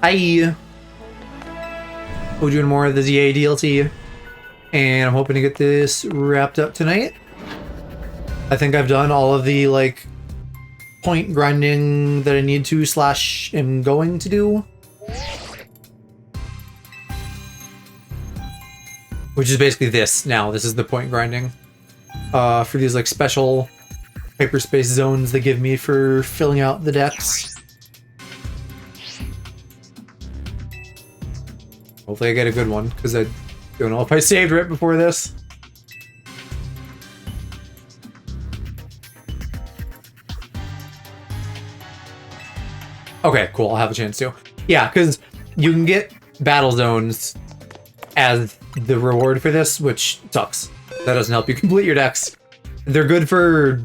We're doing more of the ZA DLC, and I'm hoping to get this wrapped up tonight. I think I've done all of the, like, point grinding that I need to / am going to do. Which is basically this now. This is the point grinding. For these, like, special hyperspace zones they give me for filling out the decks. Hopefully I get a good one, because I don't know if I saved right before this. Okay, cool. I'll have a chance to. Yeah, because you can get battle zones as the reward for this, which sucks. That doesn't help you complete your decks. They're good for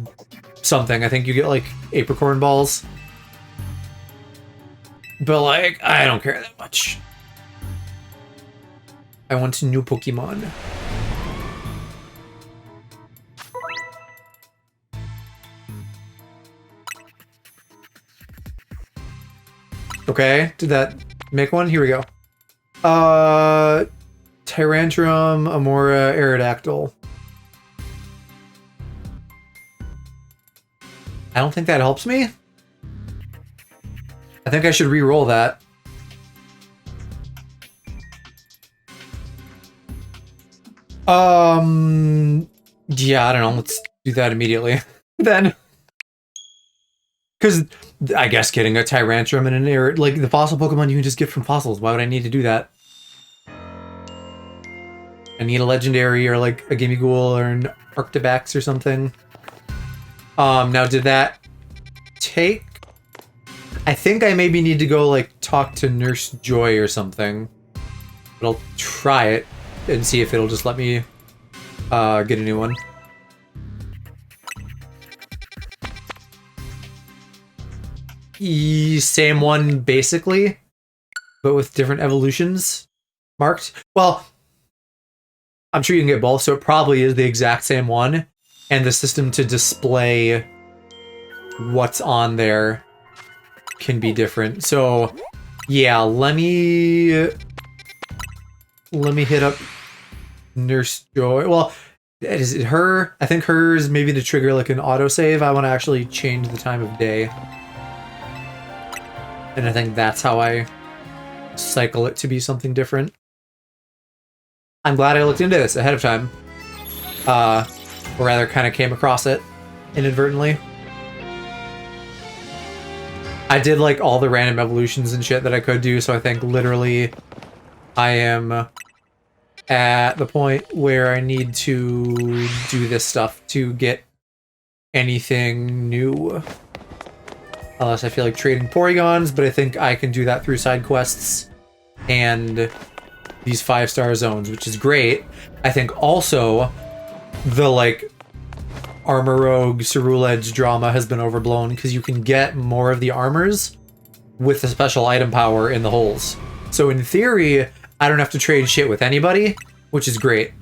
something. I think you get, like, apricorn balls. But, like, I don't care that much. I want new Pokemon. Okay, did that make one? Here we go. Tyrantrum, Amora, Aerodactyl. I don't think that helps me. I think I should re-roll that. Yeah, I don't know. Let's do that immediately. Then. Because I guess getting a Tyrantrum and an Air, like the fossil Pokemon you can just get from fossils. Why would I need to do that? I need a legendary or like a Gimmighoul or an Arctivax or something. Now did that take? I think I maybe need to go like talk to Nurse Joy or something. But I'll try it and see if it'll just let me get a new one. Same one basically, but with different evolutions marked. Well, I'm sure you can get both, so it probably is the exact same one. And the system to display what's on there can be different. So, yeah, let me hit up Nurse Joy. Well, is it her? I think hers maybe to trigger like an autosave. I want to actually change the time of day. And I think that's how I cycle it to be something different. I'm glad I looked into this ahead of time. Or rather, kind of came across it inadvertently. I did like all the random evolutions and shit that I could do, so I think literally I am at the point where I need to do this stuff to get anything new. Unless I feel like trading Porygons, but I think I can do that through side quests and these 5-star zones, which is great. I think also the like Armor Rogue Ceruledge drama has been overblown because you can get more of the armors with the special item power in the holes. So in theory, I don't have to trade shit with anybody, which is great.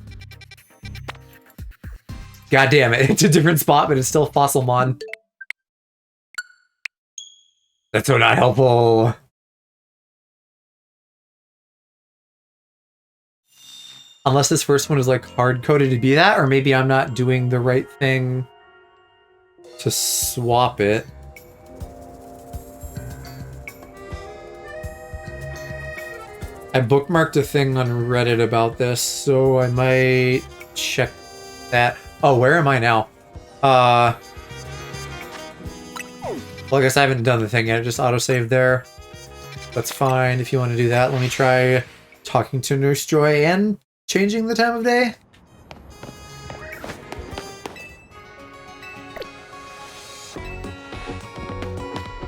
God damn it, it's a different spot, but it's still Fossilmon. That's so not helpful. Unless this first one is like hard-coded to be that, or maybe I'm not doing the right thing to swap it. I bookmarked a thing on Reddit about this, so I might check that. Oh, where am I now? Well, I guess I haven't done the thing yet. It just autosaved there. That's fine if you want to do that. Let me try talking to Nurse Joy and changing the time of day.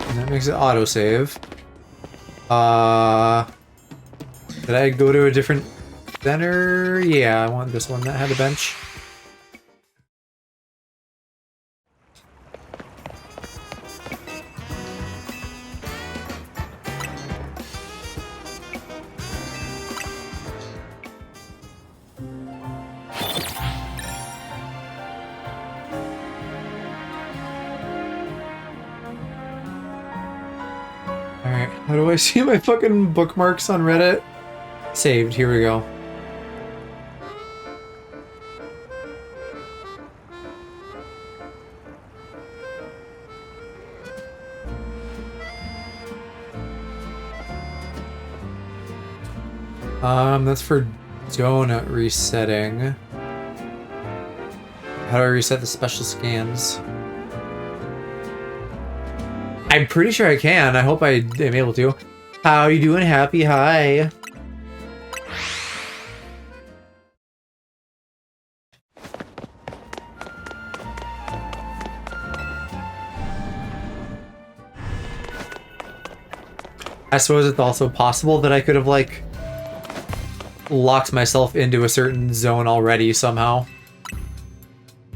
And that makes it autosave. Did I go to a different center? Yeah, I want this one that had a bench. Alright, how do I see my fucking bookmarks on Reddit? Saved, here we go. That's for donut resetting. How do I reset the special scans? I'm pretty sure I can. I hope I am able to. How you doing, Happy? Hi. I suppose it's also possible that I could have, like, locked myself into a certain zone already somehow.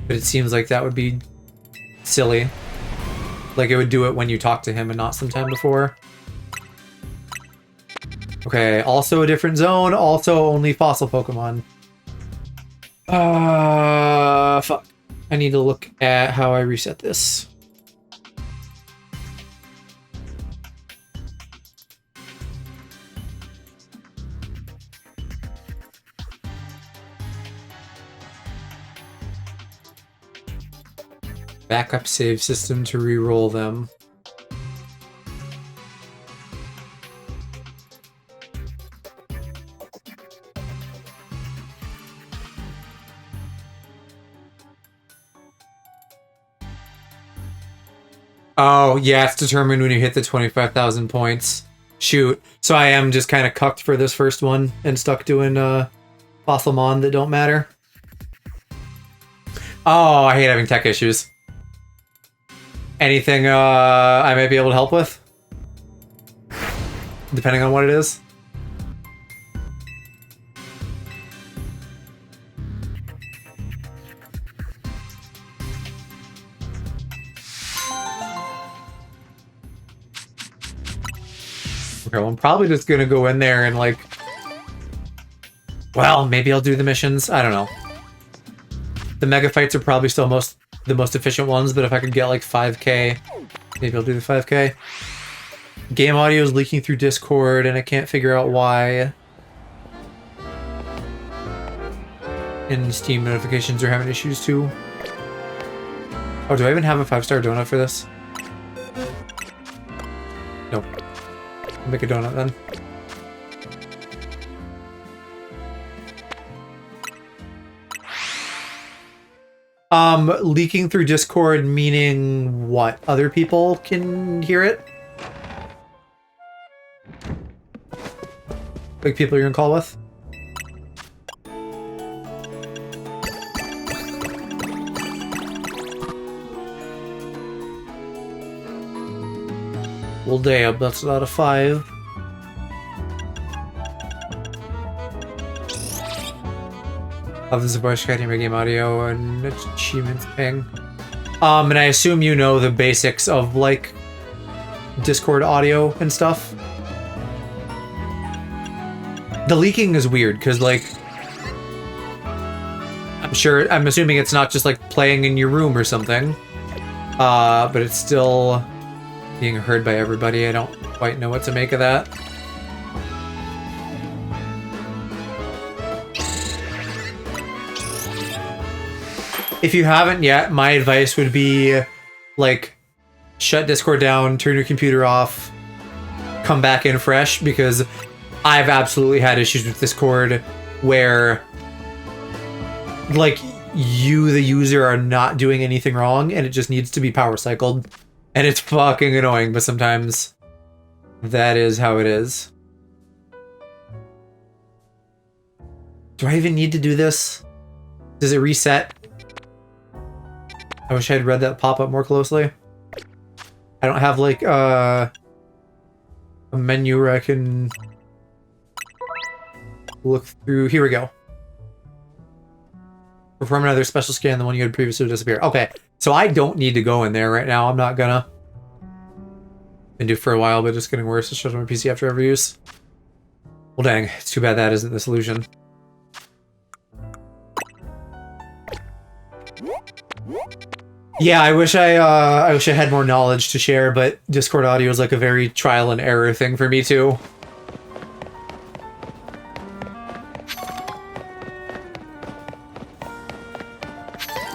But it seems like that would be silly. Like, it would do it when you talk to him and not sometime before. Okay, also a different zone, also only fossil Pokemon. Fuck. I need to look at how I reset this. Backup save system to re-roll them. Oh, yeah, it's determined when you hit the 25,000 points. Shoot. So I am just kind of cucked for this first one and stuck doing Fossilmon that don't matter. Oh, I hate having tech issues. Anything I might be able to help with? Depending on what it is. Okay, well, I'm probably just gonna go in there and, like... Well, maybe I'll do the missions. I don't know. The mega fights are probably still the most efficient ones, but if I could get like 5k, maybe I'll do the 5k. Game audio is leaking through Discord, and I can't figure out why. And Steam notifications are having issues too. Oh, do I even have a 5-star donut for this? Nope. I'll make a donut then. Leaking through Discord meaning what? Other people can hear it? Like people you're gonna call with? Well, damn, that's not a 5. Of the voice chatting my game audio and achievements ping. And I assume you know the basics of like Discord audio and stuff. The leaking is weird because like I'm assuming it's not just like playing in your room or something. But it's still being heard by everybody. I don't quite know what to make of that. If you haven't yet, my advice would be, like, shut Discord down, turn your computer off, come back in fresh, because I've absolutely had issues with Discord where, like, you, the user, are not doing anything wrong, and it just needs to be power cycled. And it's fucking annoying, but sometimes that is how it is. Do I even need to do this? Does it reset? I wish I had read that pop-up more closely. I don't have, like, a menu where I can look through. Here we go. Perform another special scan, the one you had previously disappeared. Okay, so I don't need to go in there right now. I'm not gonna. Been due for a while, but just getting worse. It shows on my PC after every use. Well, dang. It's too bad that isn't the solution. Yeah, I wish I had more knowledge to share, but Discord audio is like a very trial and error thing for me too.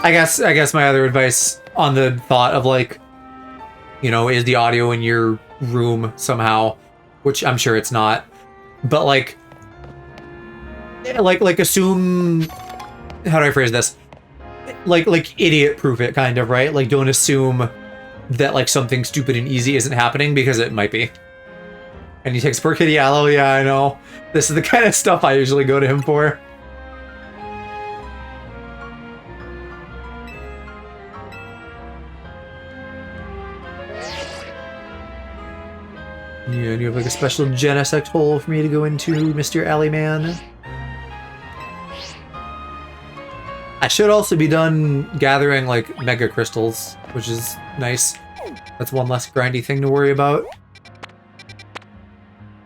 I guess my other advice on the thought of like, you know, is the audio in your room somehow, which I'm sure it's not, but like assume, how do I phrase this? Like idiot proof it, kind of, right? Like don't assume that like something stupid and easy isn't happening, because it might be. And he takes per kitty aloe, yeah, I know. This is the kind of stuff I usually go to him for. Yeah, and you have like a special Genesect hole for me to go into, Mr. Alleyman. I should also be done gathering like mega crystals, which is nice. That's one less grindy thing to worry about.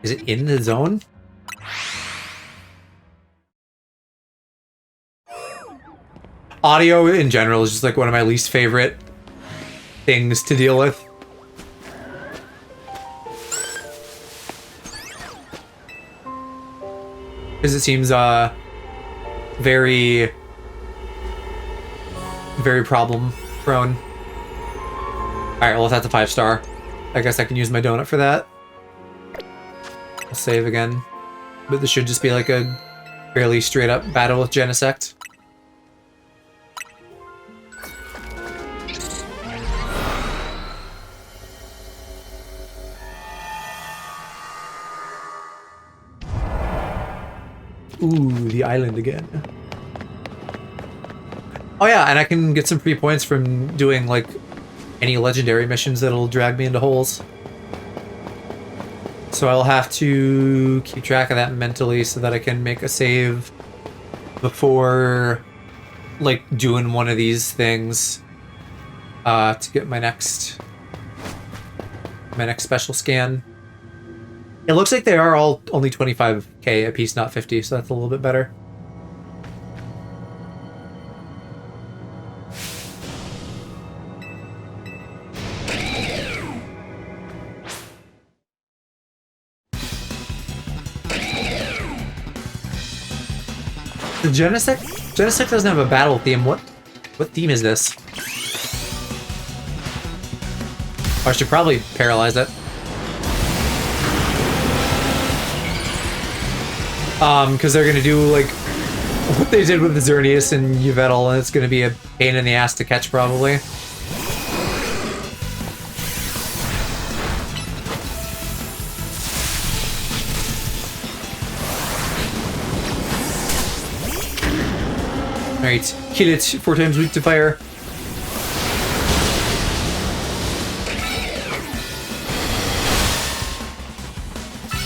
Is it in the zone? Audio in general is just like one of my least favorite things to deal with. Because it seems very problem prone. Alright, well if that's a 5-star, I guess I can use my donut for that. I'll save again. But this should just be like a fairly straight up battle with Genesect. Ooh, the island again. Oh yeah, and I can get some free points from doing, like, any legendary missions that'll drag me into holes. So I'll have to keep track of that mentally so that I can make a save before, like, doing one of these things to get my next special scan. It looks like they are all only 25k a piece, not 50, so that's a little bit better. The Genesect doesn't have a battle theme. What theme is this? Oh, I should probably paralyze it. Because they're gonna do like what they did with the Xerneas and Yveltal, and it's gonna be a pain in the ass to catch probably. Alright, kill it. 4 times weak to fire.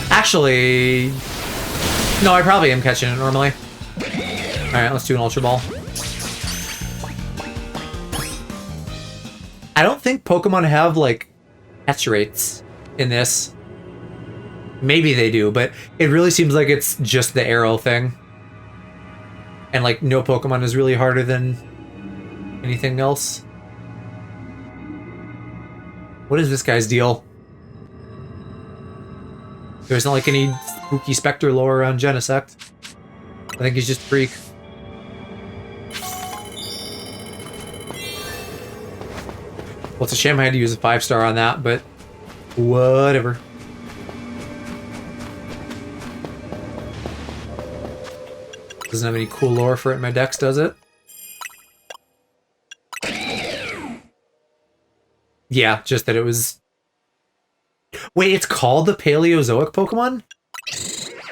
Actually, no, I probably am catching it normally. Alright, let's do an Ultra Ball. I don't think Pokemon have, like, catch rates in this. Maybe they do, but it really seems like it's just the arrow thing. And, like, no Pokemon is really harder than anything else. What is this guy's deal? There's not, like, any spooky Spectre lore around Genesect. I think he's just a freak. Well, it's a shame I had to use a 5-star on that, but whatever. Doesn't have any cool lore for it in my dex, does it? Yeah, just that it was... Wait, it's called the Paleozoic Pokemon?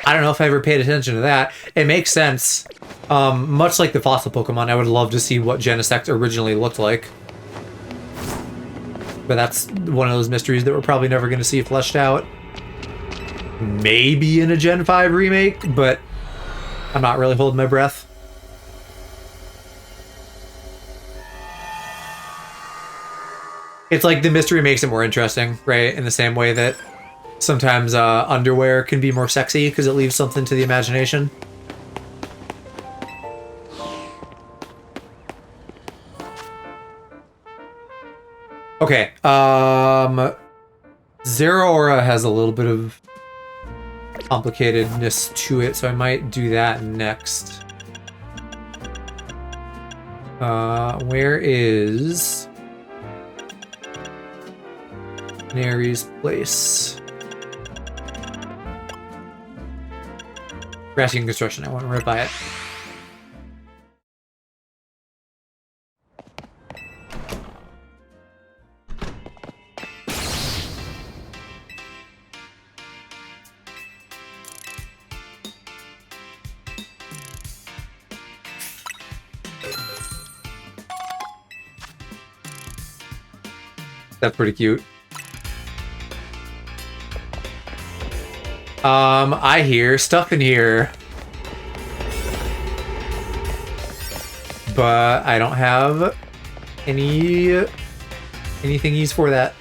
I don't know if I ever paid attention to that. It makes sense. Much like the fossil Pokemon, I would love to see what Genesect originally looked like. But that's one of those mysteries that we're probably never going to see fleshed out. Maybe in a Gen 5 remake, but I'm not really holding my breath. It's like the mystery makes it more interesting, right? In the same way that sometimes underwear can be more sexy because it leaves something to the imagination. Okay, Zero Aura has a little bit of complicatedness to it, so I might do that next. Where is Nary's place? Grassy and construction, I want to right by it. That's pretty cute. I hear stuff in here. But I don't have anything used for that.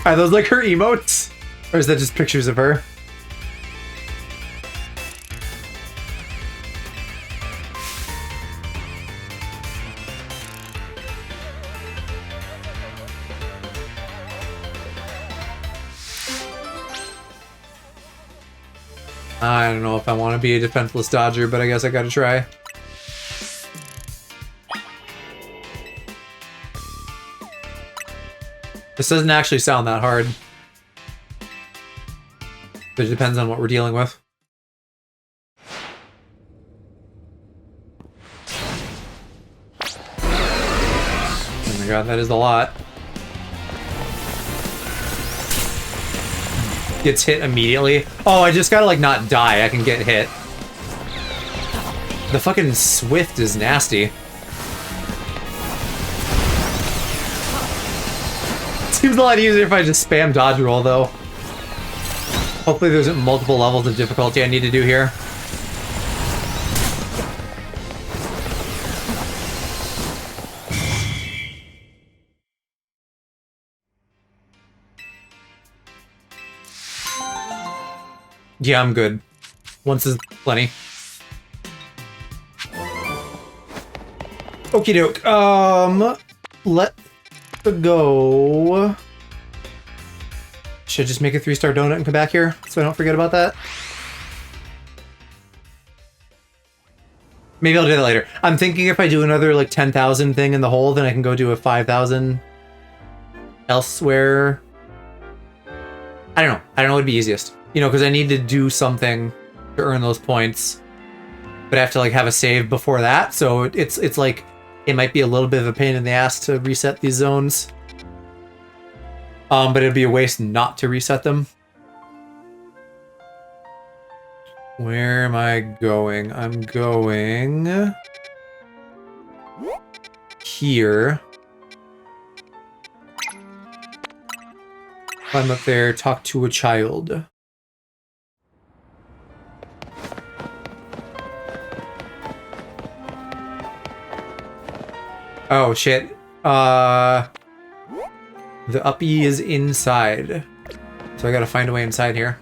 Are those like her emotes? Or is that just pictures of her? I don't know if I want to be a defenseless dodger, but I guess I gotta try. This doesn't actually sound that hard. But it depends on what we're dealing with. Oh my god, that is a lot. Gets hit immediately. Oh, I just gotta like not die. I can get hit. The fucking Swift is nasty. Seems a lot easier if I just spam dodge roll though. Hopefully there's multiple levels of difficulty I need to do here. Yeah, I'm good. Once is plenty. Okie doke. Let's go. Should I just make a 3-star donut and come back here so I don't forget about that? Maybe I'll do that later. I'm thinking if I do another like 10,000 thing in the hole, then I can go do a 5,000 elsewhere. I don't know. I don't know what would be easiest. You know, because I need to do something to earn those points. But I have to like have a save before that, so it's like it might be a little bit of a pain in the ass to reset these zones. But it'd be a waste not to reset them. Where am I going? I'm going here. Climb up there, talk to a child. Oh shit. The uppie is inside. So I gotta find a way inside here.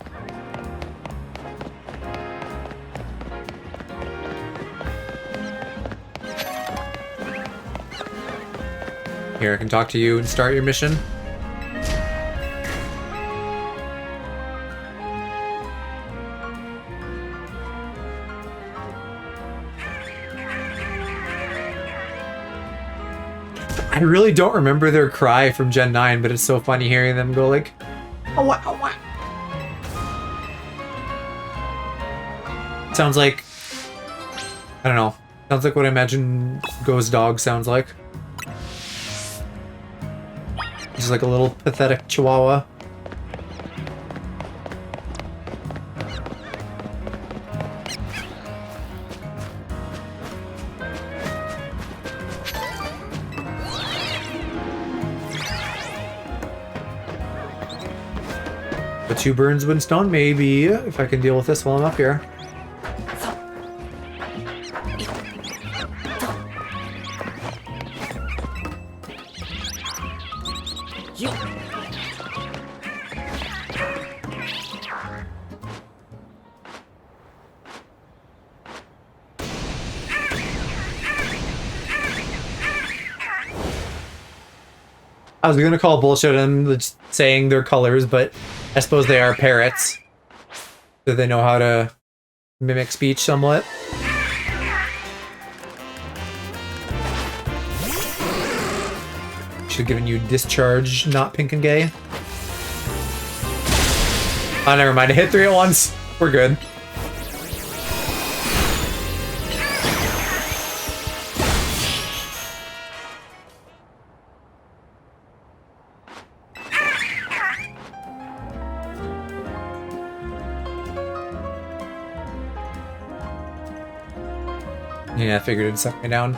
Here, I can talk to you and start your mission. I really don't remember their cry from Gen 9, but it's so funny hearing them go like, oh what, oh what. Sounds like, I don't know, sounds like what I imagine Go's dog sounds like. Just like a little pathetic chihuahua. The 2 burns, 1 stone, maybe, if I can deal with this while I'm up here. I was gonna call bullshit on them saying their colors, but I suppose they are parrots. Do they know how to mimic speech somewhat? Should have given you discharge, not pink and gay. Oh, never mind. I hit 3 at once. We're good. Yeah, I figured it'd suck me down.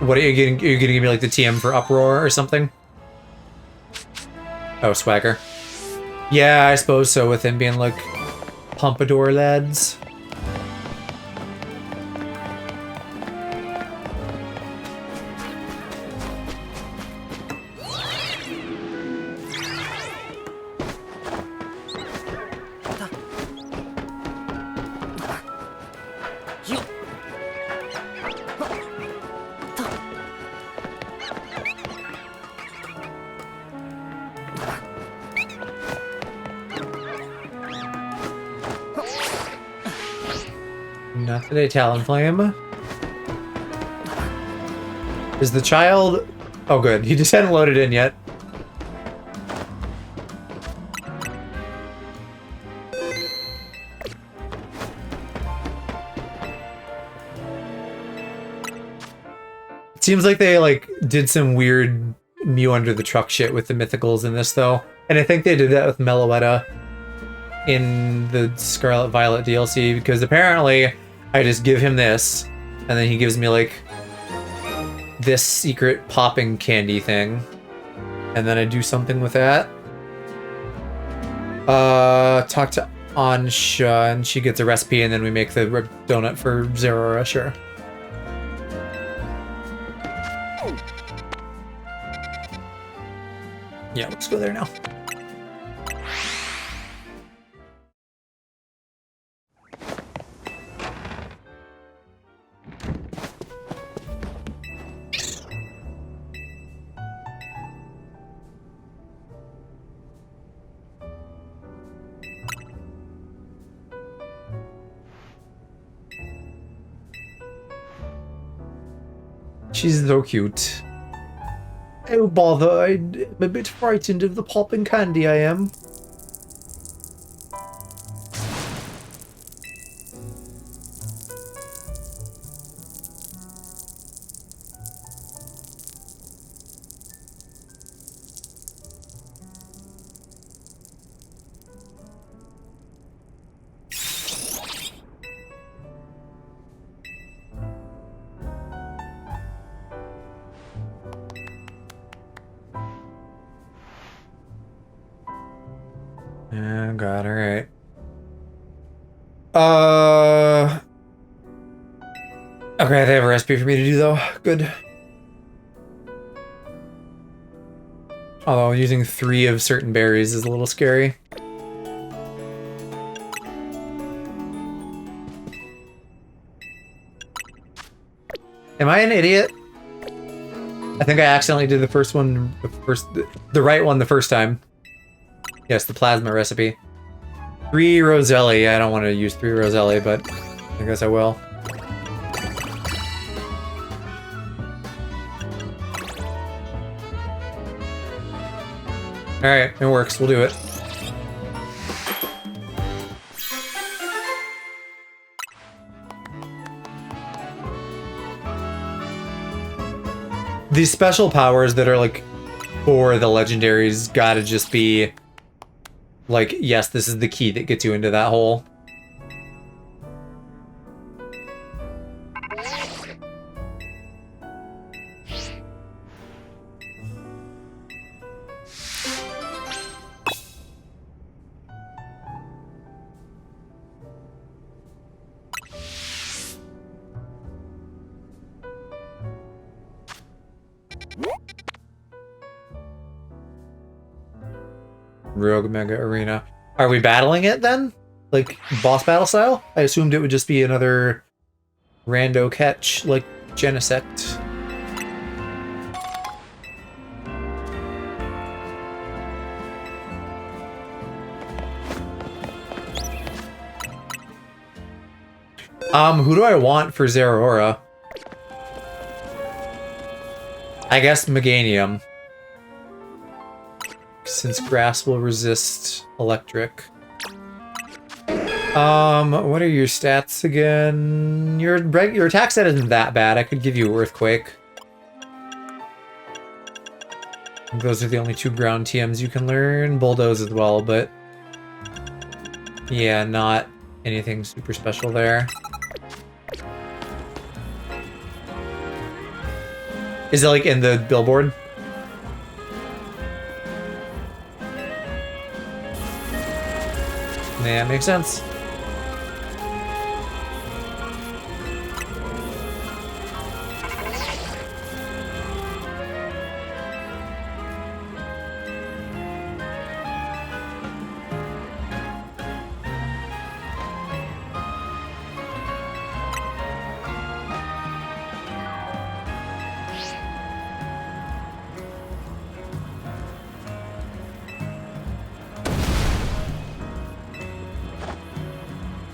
What are you getting? Are you gonna give me like the TM for uproar or something? Oh, swagger. Yeah, I suppose so, with him being like pompadour lads. Not today, Talonflame. Is the child... Oh, good. He just hadn't loaded in yet. It seems like they, like, did some weird Mew under the truck shit with the mythicals in this, though. And I think they did that with Meloetta in the Scarlet Violet DLC, because apparently I just give him this, and then he gives me, like, this secret popping candy thing. And then I do something with that. Talk to Ansha, and she gets a recipe, and then we make the donut for Zerora, sure. Yeah, let's go there now. She's so cute. Oh bother, I'm a bit frightened of the popping candy, I am. Oh god, alright. Okay, they have a recipe for me to do though. Good. Although using 3 of certain berries is a little scary. Am I an idiot? I think I accidentally did the first one, the right one the first time. Yes, the plasma recipe. 3 Roselli. I don't want to use 3 Roselli, but I guess I will. Alright, it works. We'll do it. These special powers that are like for the legendaries gotta just be like, yes, this is the key that gets you into that hole. Rogue Mega Arena. Are we battling it then? Like, boss battle style? I assumed it would just be another rando catch, like Genesect. Who do I want for Zeraora? I guess Meganium. Since grass will resist electric. What are your stats again? Your attack stat isn't that bad. I could give you Earthquake. Those are the only 2 ground TMs you can learn. Bulldoze as well, but yeah, not anything super special there. Is it like in the billboard? Yeah, makes sense.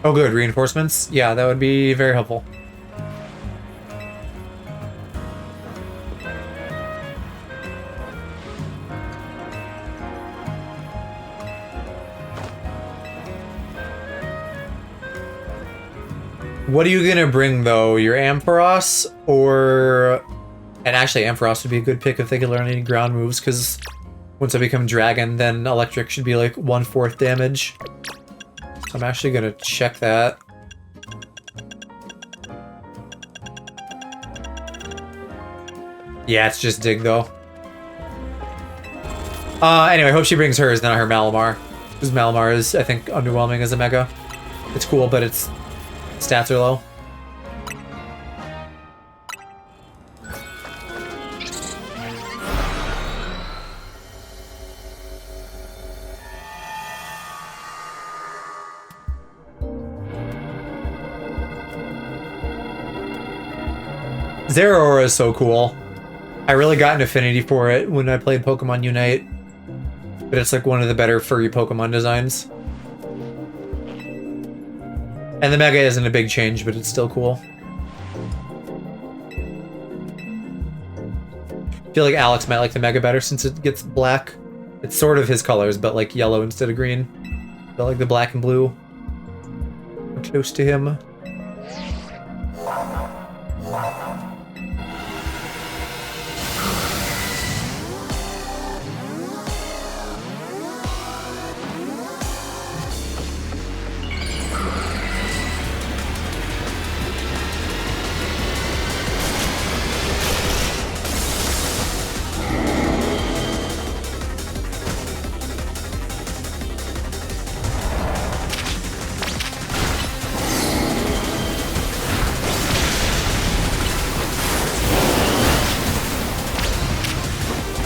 Oh good, reinforcements? Yeah, that would be very helpful. What are you gonna bring though? Your Ampharos or... And actually Ampharos would be a good pick if they could learn any ground moves, because once I become Dragon, then Electric should be like 1/4 damage. So I'm actually gonna check that. Yeah, it's just Dig though. Anyway, hope she brings hers, not her Malamar. Because Malamar is, I think, underwhelming as a Mega. It's cool, but its stats are low. Zeraora is so cool. I really got an affinity for it when I played Pokemon Unite. But it's like one of the better furry Pokemon designs. And the Mega isn't a big change, but it's still cool. I feel like Alex might like the Mega better since it gets black. It's sort of his colors, but like yellow instead of green. I feel like the black and blue are close to him.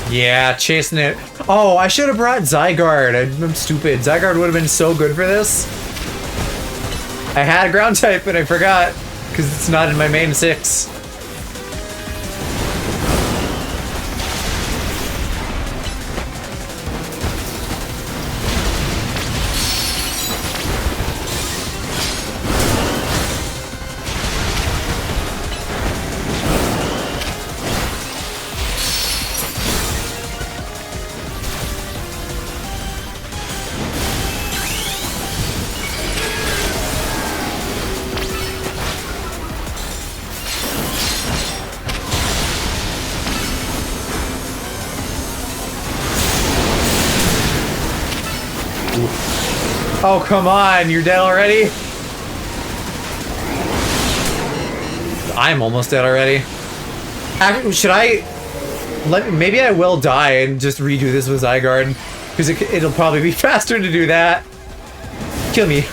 Yeah, chasing it. Oh, I should have brought Zygarde. I'm stupid. Zygarde would have been so good for this. I had a ground type, but I forgot. Because it's not in my main 6. Oh, come on, you're dead already? I'm almost dead already. Actually, should I... Maybe I will die and just redo this with Zygarde. Because it'll probably be faster to do that. Kill me.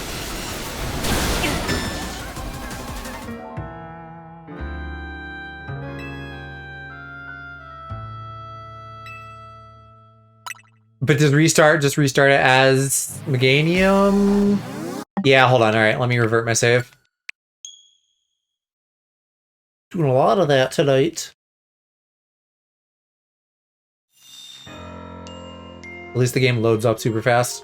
But just restart it as Meganium? Yeah, hold on. All right, let me revert my save. Doing a lot of that tonight. At least the game loads up super fast.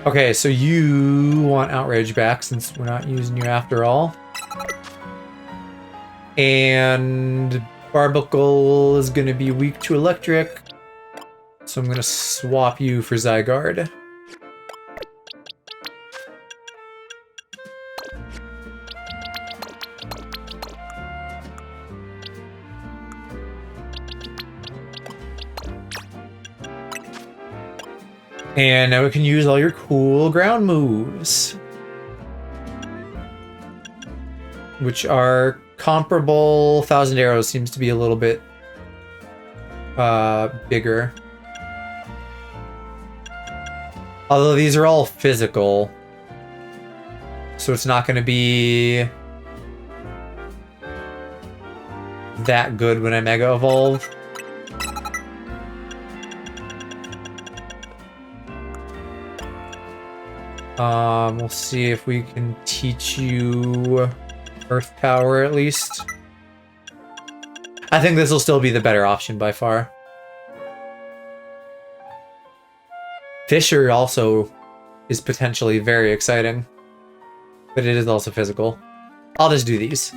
Okay, so you want Outrage back since we're not using you after all. And Barbuckle is going to be weak to electric. So I'm going to swap you for Zygarde. And now we can use all your cool ground moves, which are comparable. Thousand Arrows seems to be a little bit bigger. Although these are all physical, so it's not going to be that good when I Mega Evolve. We'll see if we can teach you Earth Power at least. I think this will still be the better option by far. Fisher also is potentially very exciting, but it is also physical. I'll just do these.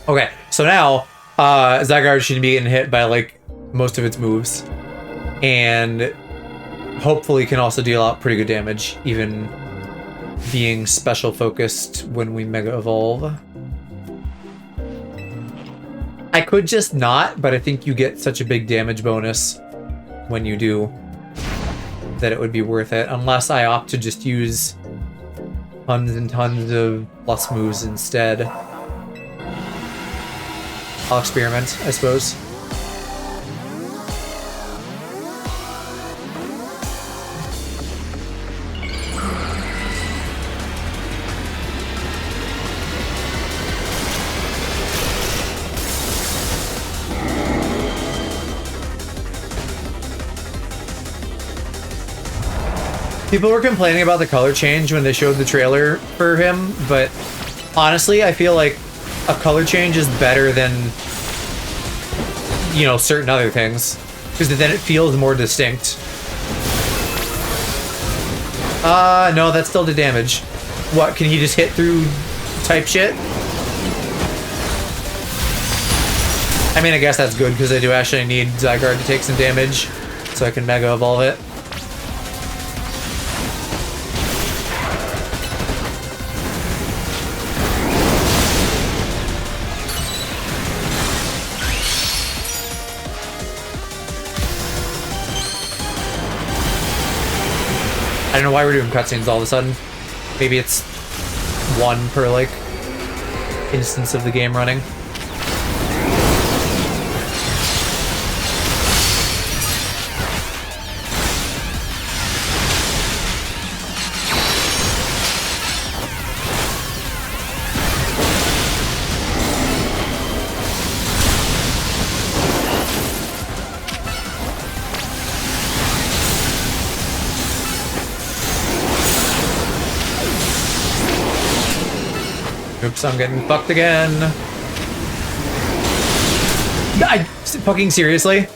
Okay, so now Zygarde should be getting hit by like most of its moves, and hopefully can also deal out pretty good damage, even being special focused when we Mega Evolve. I could just not, but I think you get such a big damage bonus when you do that it would be worth it, unless I opt to just use tons and tons of plus moves instead. I'll experiment, I suppose. People were complaining about the color change when they showed the trailer for him, but honestly, I feel like a color change is better than, you know, certain other things, because then it feels more distinct. No, that's still the damage. What, can he just hit through type shit? I mean, I guess that's good, because I do actually need Zygarde to take some damage, so I can Mega Evolve it. I don't know why we're doing cutscenes all of a sudden. Maybe it's one per, like, instance of the game running. Oops, I'm getting fucked again. Fucking seriously?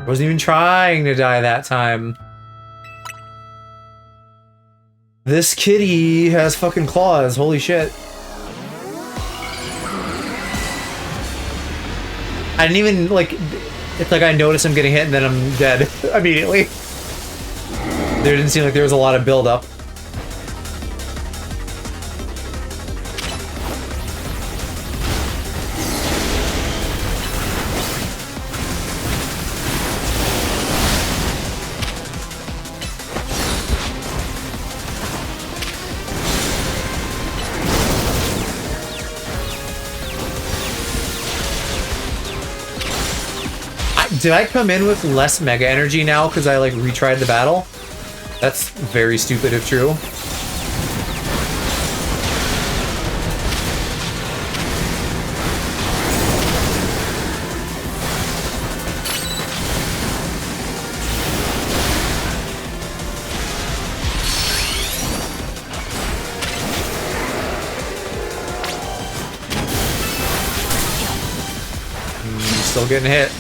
Wasn't even trying to die that time. This kitty has fucking claws, holy shit. I didn't even, like, it's like I notice I'm getting hit and then I'm dead immediately. There didn't seem like there was a lot of build-up. did I come in with less mega energy now because I like retried the battle? That's very stupid if true. Still getting hit.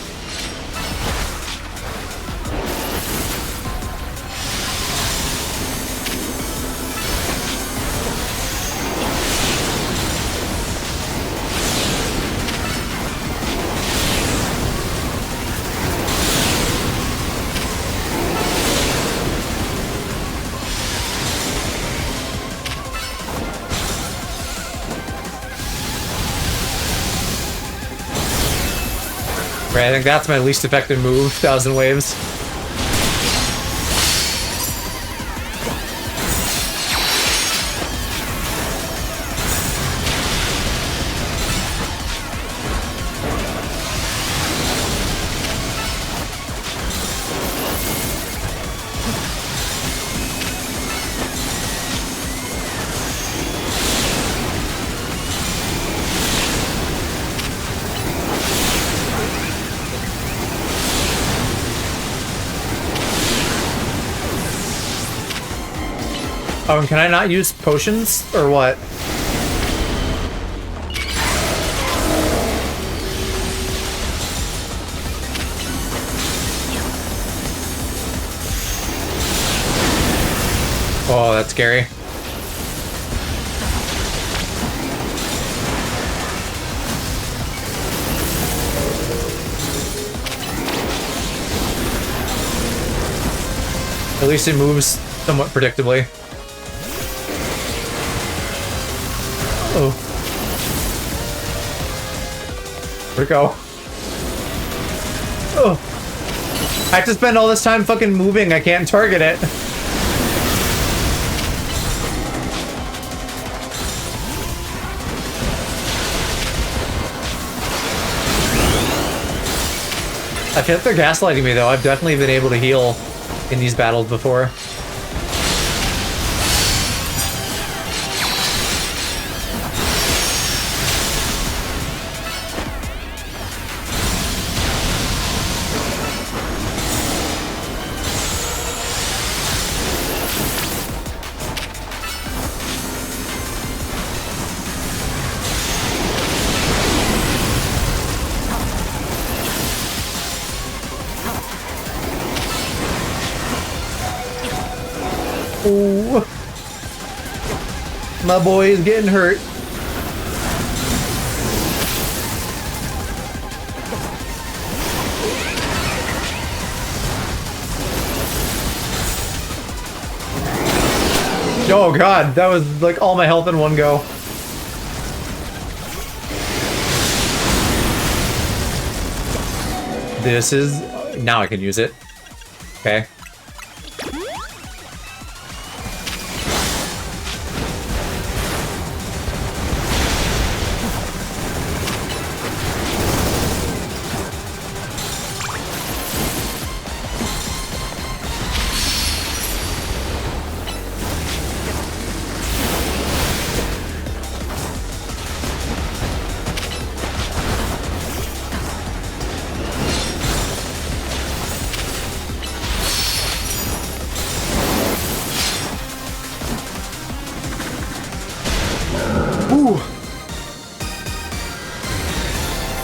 Right, I think that's my least effective move, 1,000 waves. Oh, and can I not use potions, or what? Oh, that's scary. At least it moves somewhat predictably. Oh. Where'd it go? Oh. I have to spend all this time fucking moving. I can't target it. I feel like they're gaslighting me though. I've definitely been able to heal in these battles before. Oh, my boy is getting hurt. Oh god, that was like all my health in one go. This is... now I can use it. Okay.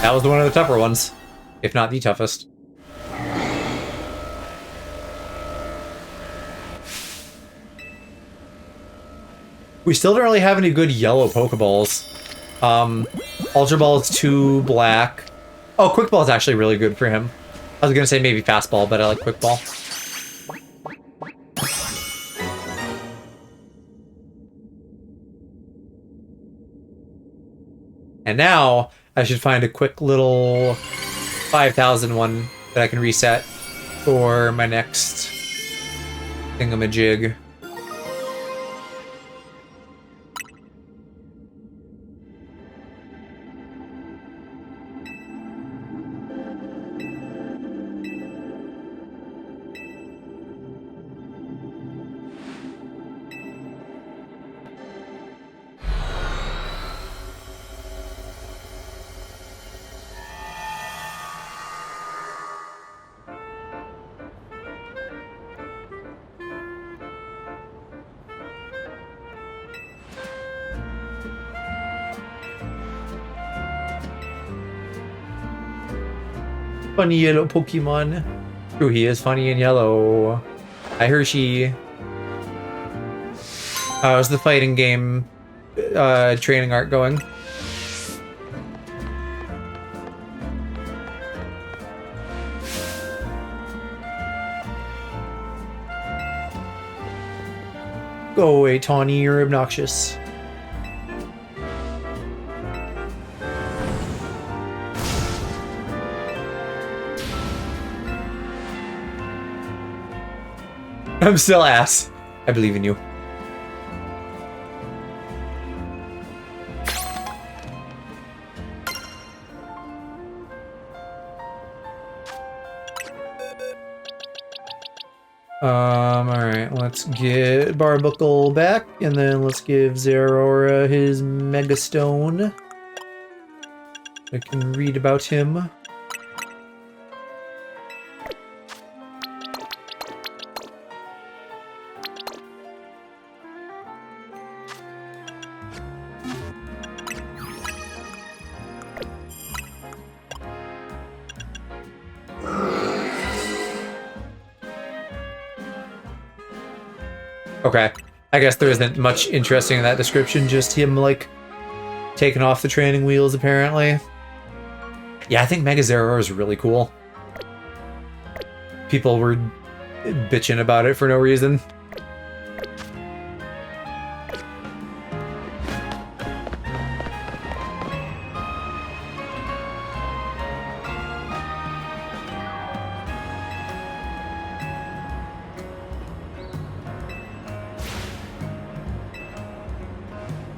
That was one of the tougher ones, if not the toughest. We still don't really have any good yellow Pokeballs. Ultra Ball is too black. Oh, Quick Ball is actually really good for him. I was gonna say maybe Fastball, but I like Quick Ball. And now I should find a quick little 5,000 one that I can reset for my next thingamajig. Funny yellow Pokemon. True, he is funny and yellow. Hi, Hershey. How's the fighting game training arc going? Go away, Tawny, you're obnoxious. I'm still ass. I believe in you. Alright, let's get Barbuckle back, and then let's give Zeraora his Mega Stone. I can read about him. Okay, I guess there isn't much interesting in that description, just him, like, taking off the training wheels, apparently. Yeah, I think Mega Zeraora is really cool. People were bitching about it for no reason.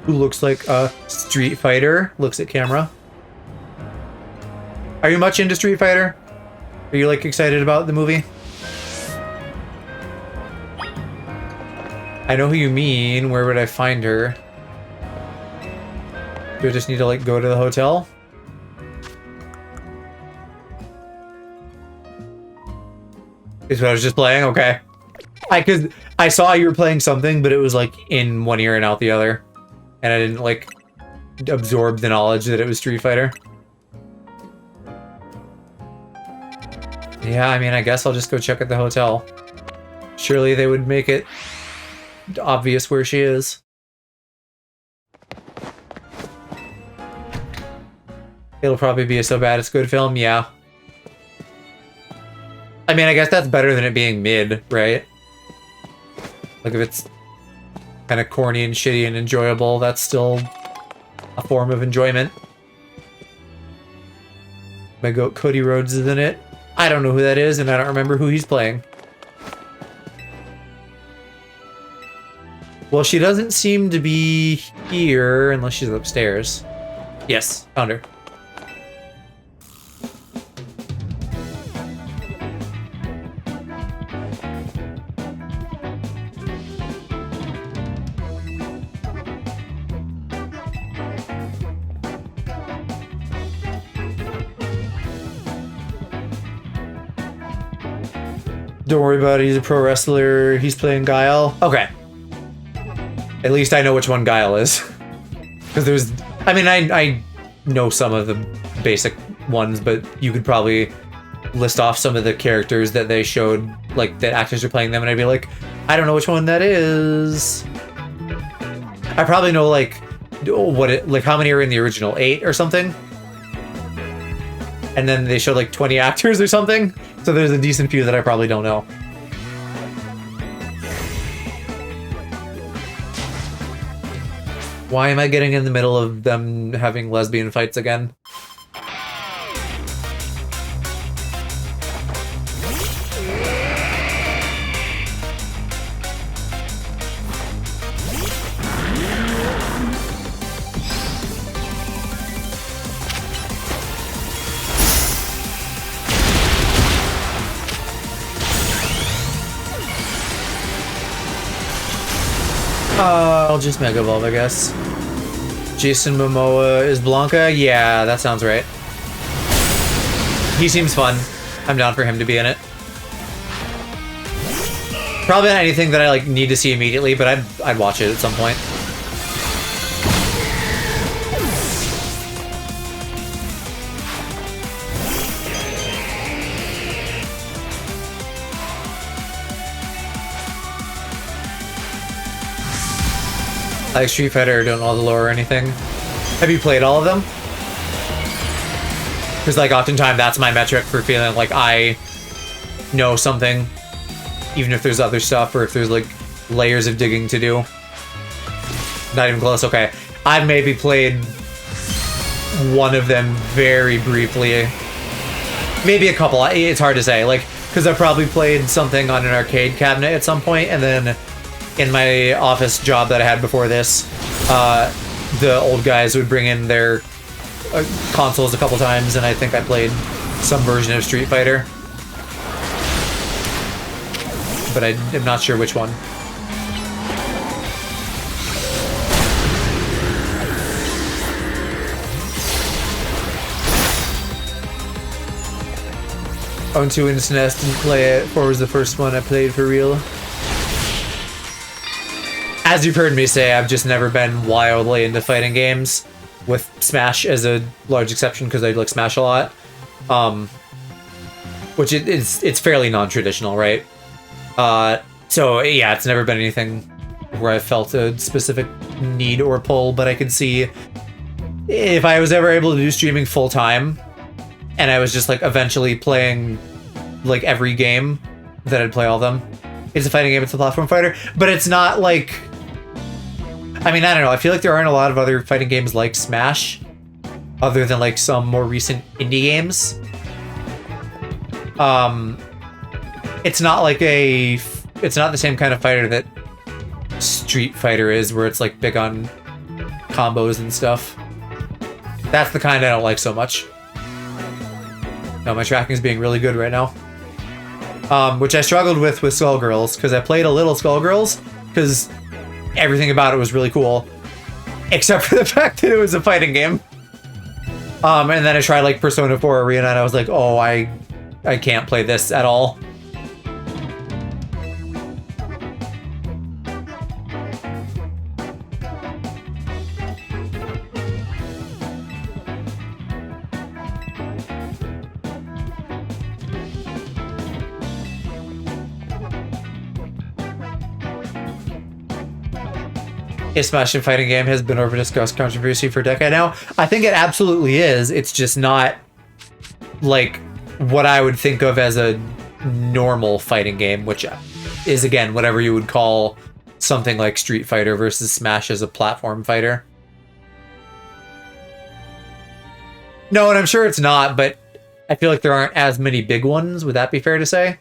Who looks like a Street Fighter, looks at camera. Are you much into Street Fighter? Are you, like, excited about the movie? I know who you mean. Where would I find her? Do I just need to, like, go to the hotel? Is what I was just playing? Okay. Cause I saw you were playing something, but it was, like, in one ear and out the other. And I didn't, like, absorb the knowledge that it was Street Fighter. Yeah, I mean, I guess I'll just go check at the hotel. Surely they would make it obvious where she is. It'll probably be a so bad it's good film, yeah. I mean, I guess that's better than it being mid, right? Like, if it's kind of corny and shitty and enjoyable, that's still a form of enjoyment. My goat Cody Rhodes is in it. I don't know who that is, and I don't remember who he's playing. Well, she doesn't seem to be here unless she's upstairs. Yes, found her. Don't worry about it, he's a pro wrestler, he's playing Guile. Okay. At least I know which one Guile is. Because there's... I mean, I know some of the basic ones, but you could probably list off some of the characters that they showed, like, that actors are playing them, and I'd be like, I don't know which one that is. I probably know, like, like, how many are in the original? 8 or something? And then they showed, like, 20 actors or something? So there's a decent few that I probably don't know. Why am I getting in the middle of them having lesbian fights again? I'll just Mega Evolve, I guess. Jason Momoa is Blanca? Yeah, that sounds right. He seems fun. I'm down for him to be in it. Probably not anything that I, like, need to see immediately, but I'd watch it at some point. Like Street Fighter, don't know all the lore or anything. Have you played all of them? Because like oftentimes that's my metric for feeling like I know something, even if there's other stuff or if there's like layers of digging to do. Not even close. Okay, I've maybe played one of them very briefly. Maybe a couple. It's hard to say. Like, because I probably played something on an arcade cabinet at some point, and then in my office job that I had before this, the old guys would bring in their consoles a couple times, and I think I played some version of Street Fighter. But I'm not sure which one. Own 2 in SNES, didn't play it. 4 was the first one I played for real. As you've heard me say, I've just never been wildly into fighting games, with Smash as a large exception because I like Smash a lot. Which it's fairly non-traditional, right? So yeah, it's never been anything where I felt a specific need or pull, but I could see if I was ever able to do streaming full time, and I was just like eventually playing like every game, that I'd play all of them. It's a fighting game, it's a platform fighter, but it's not like, I mean, I don't know, I feel like there aren't a lot of other fighting games like Smash, other than like some more recent indie games. It's not like it's not the same kind of fighter that Street Fighter is, where it's like big on combos and stuff. That's the kind I don't like so much. No, my tracking is being really good right now. Which I struggled with Skullgirls, because I played a little Skullgirls, because everything about it was really cool, except for the fact that it was a fighting game. And then I tried like Persona 4 Arena, and I was like, oh, I can't play this at all. A Smash and fighting game has been over discussed controversy for a decade now. I think it absolutely is. It's just not like what I would think of as a normal fighting game, which is, again, whatever you would call something like Street Fighter versus Smash as a platform fighter. No, and I'm sure it's not, but I feel like there aren't as many big ones. Would that be fair to say?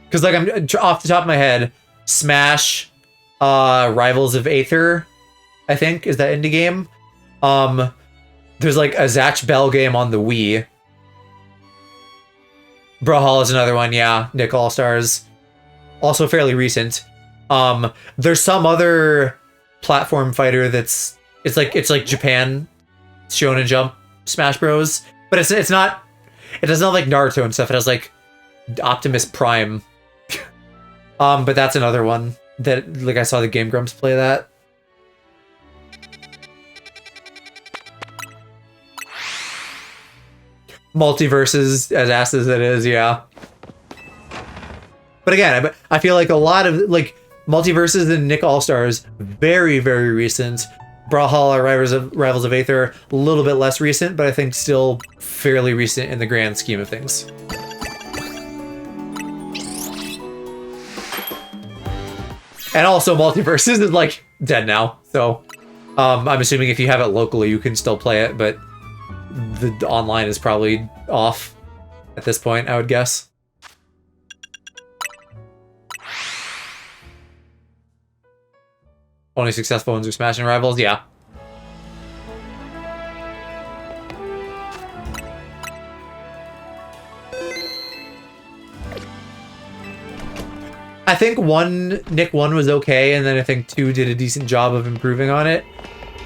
Because, like, I'm off the top of my head, Smash, Rivals of Aether, I think, is that indie game. There's like a Zatch Bell game on the Wii. Brawlhalla is another one, yeah. Nick All-Stars, also fairly recent. There's some other platform fighter it's like Japan Shonen Jump Smash Bros, but it doesn't have like Naruto and stuff. It has like Optimus Prime. But that's another one that, like, I saw the Game Grumps play that. Multiverses, as ass as it is, yeah. But again, I feel like a lot of, like, Multiverses and Nick All-Stars, very, very recent. Brawlhalla, Rivals of Aether, a little bit less recent, but I think still fairly recent in the grand scheme of things. And also, Multiverses is, like, dead now, so I'm assuming if you have it locally, you can still play it, but the online is probably off at this point, I would guess. Only successful ones are Smash and Rivals? Yeah. I think Nick 1 was okay, and then I think 2 did a decent job of improving on it.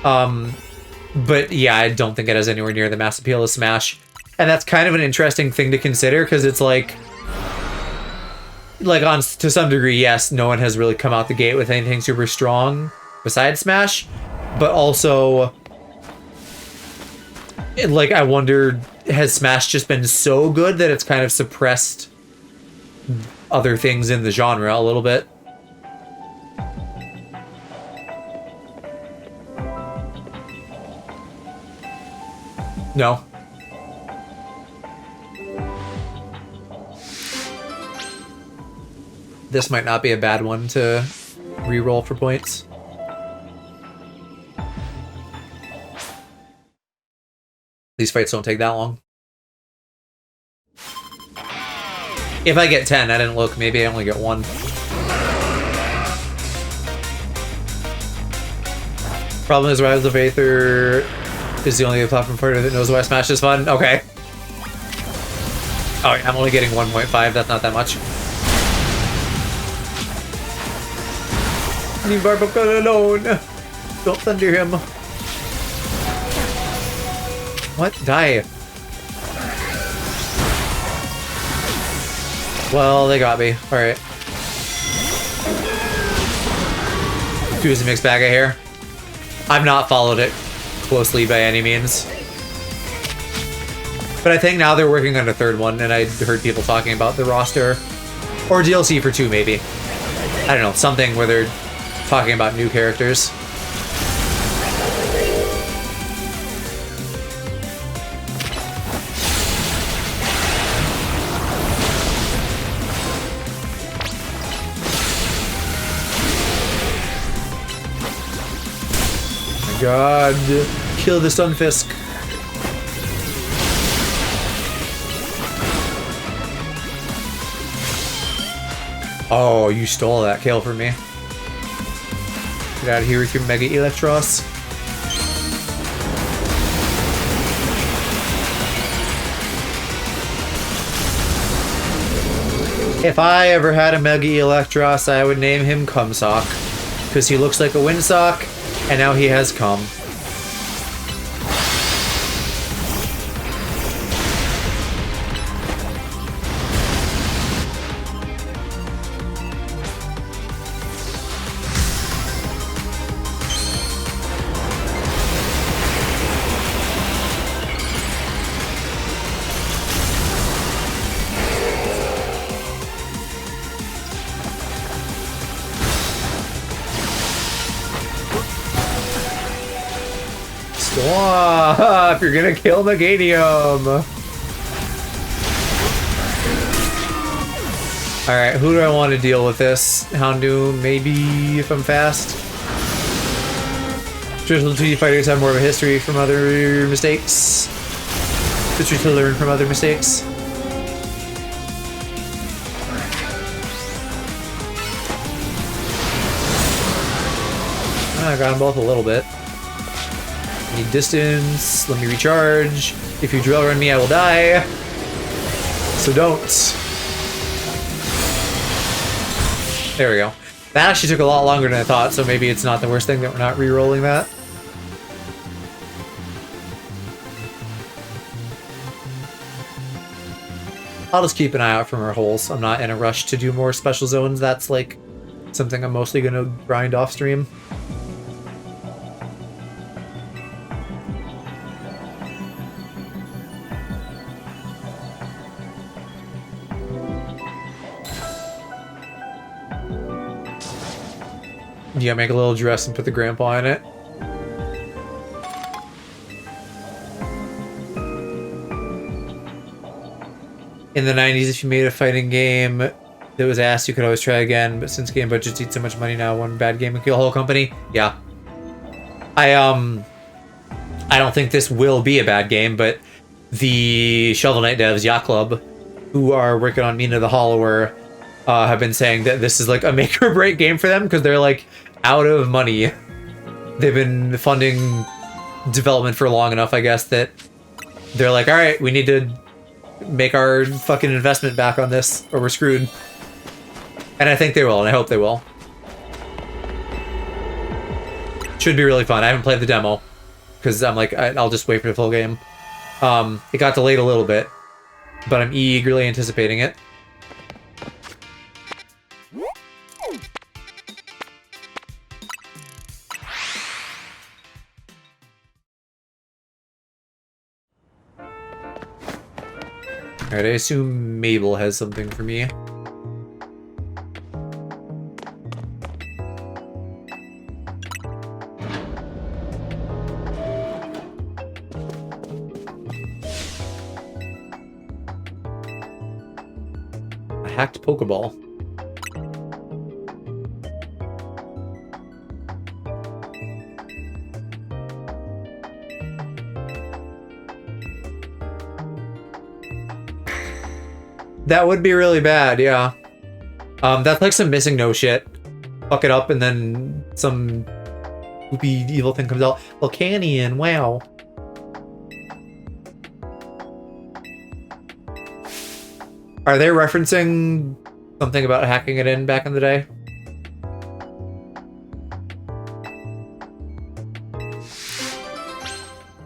But yeah, I don't think it has anywhere near the mass appeal of Smash. And that's kind of an interesting thing to consider, because it's like to some degree, yes, no one has really come out the gate with anything super strong besides Smash, but also, like, I wonder, has Smash just been so good that it's kind of suppressed other things in the genre a little bit? No. This might not be a bad one to re-roll for points. These fights don't take that long. If I get 10, I didn't look. Maybe I only get 1. Problem is, Rise of Aether is the only platform fighter that knows why Smash is fun. Okay. Oh, I'm only getting 1.5. That's not that much. Leave Barbacan alone. Don't thunder him. What? Die. Well, they got me. Alright. Choose a mixed bag of hair. I've not followed it closely by any means. But I think now they're working on a 3rd one, and I heard people talking about the roster. Or DLC for 2, maybe. I don't know, something where they're talking about new characters. God, kill the Sunfisk. Oh, you stole that kill from me. Get out of here with your Mega Electros. If I ever had a Mega Electros, I would name him Cumsock. Because he looks like a windsock, and now he has cum. Stop! You're gonna kill Meganium! Alright, who do I want to deal with this? Houndoom, maybe, if I'm fast. Traditional 2D fighters have more of a history from other mistakes. History to learn from other mistakes. I got them both a little bit. Need distance, let me recharge. If you drill run me, I will die. So don't. There we go. That actually took a lot longer than I thought, so maybe it's not the worst thing that we're not re-rolling that. I'll just keep an eye out for more holes. I'm not in a rush to do more special zones. That's like something I'm mostly gonna grind off stream. Yeah, make a little dress and put the grandpa in it. In the 90s, if you made a fighting game that was asked, you could always try again, but since game budgets eat so much money now, one bad game can kill a whole company. Yeah. I don't think this will be a bad game, but the Shovel Knight devs, Yacht Club, who are working on Mina the Hollower, have been saying that this is like a make or break game for them because they're like out of money. They've been funding development for long enough, I guess, that they're like, all right, we need to make our fucking investment back on this or we're screwed. And I think they will, and I hope they will. Should be really fun. I haven't played the demo because I'm like, I'll just wait for the full game. It got delayed a little bit, but I'm eagerly anticipating it. Alright, I assume Mabel has something for me. hacked Pokeball. That would be really bad, yeah. That's like some missing no shit. Fuck it up and then some goopy evil thing comes out. Volcanion, wow. Are they referencing something about hacking it in back in the day?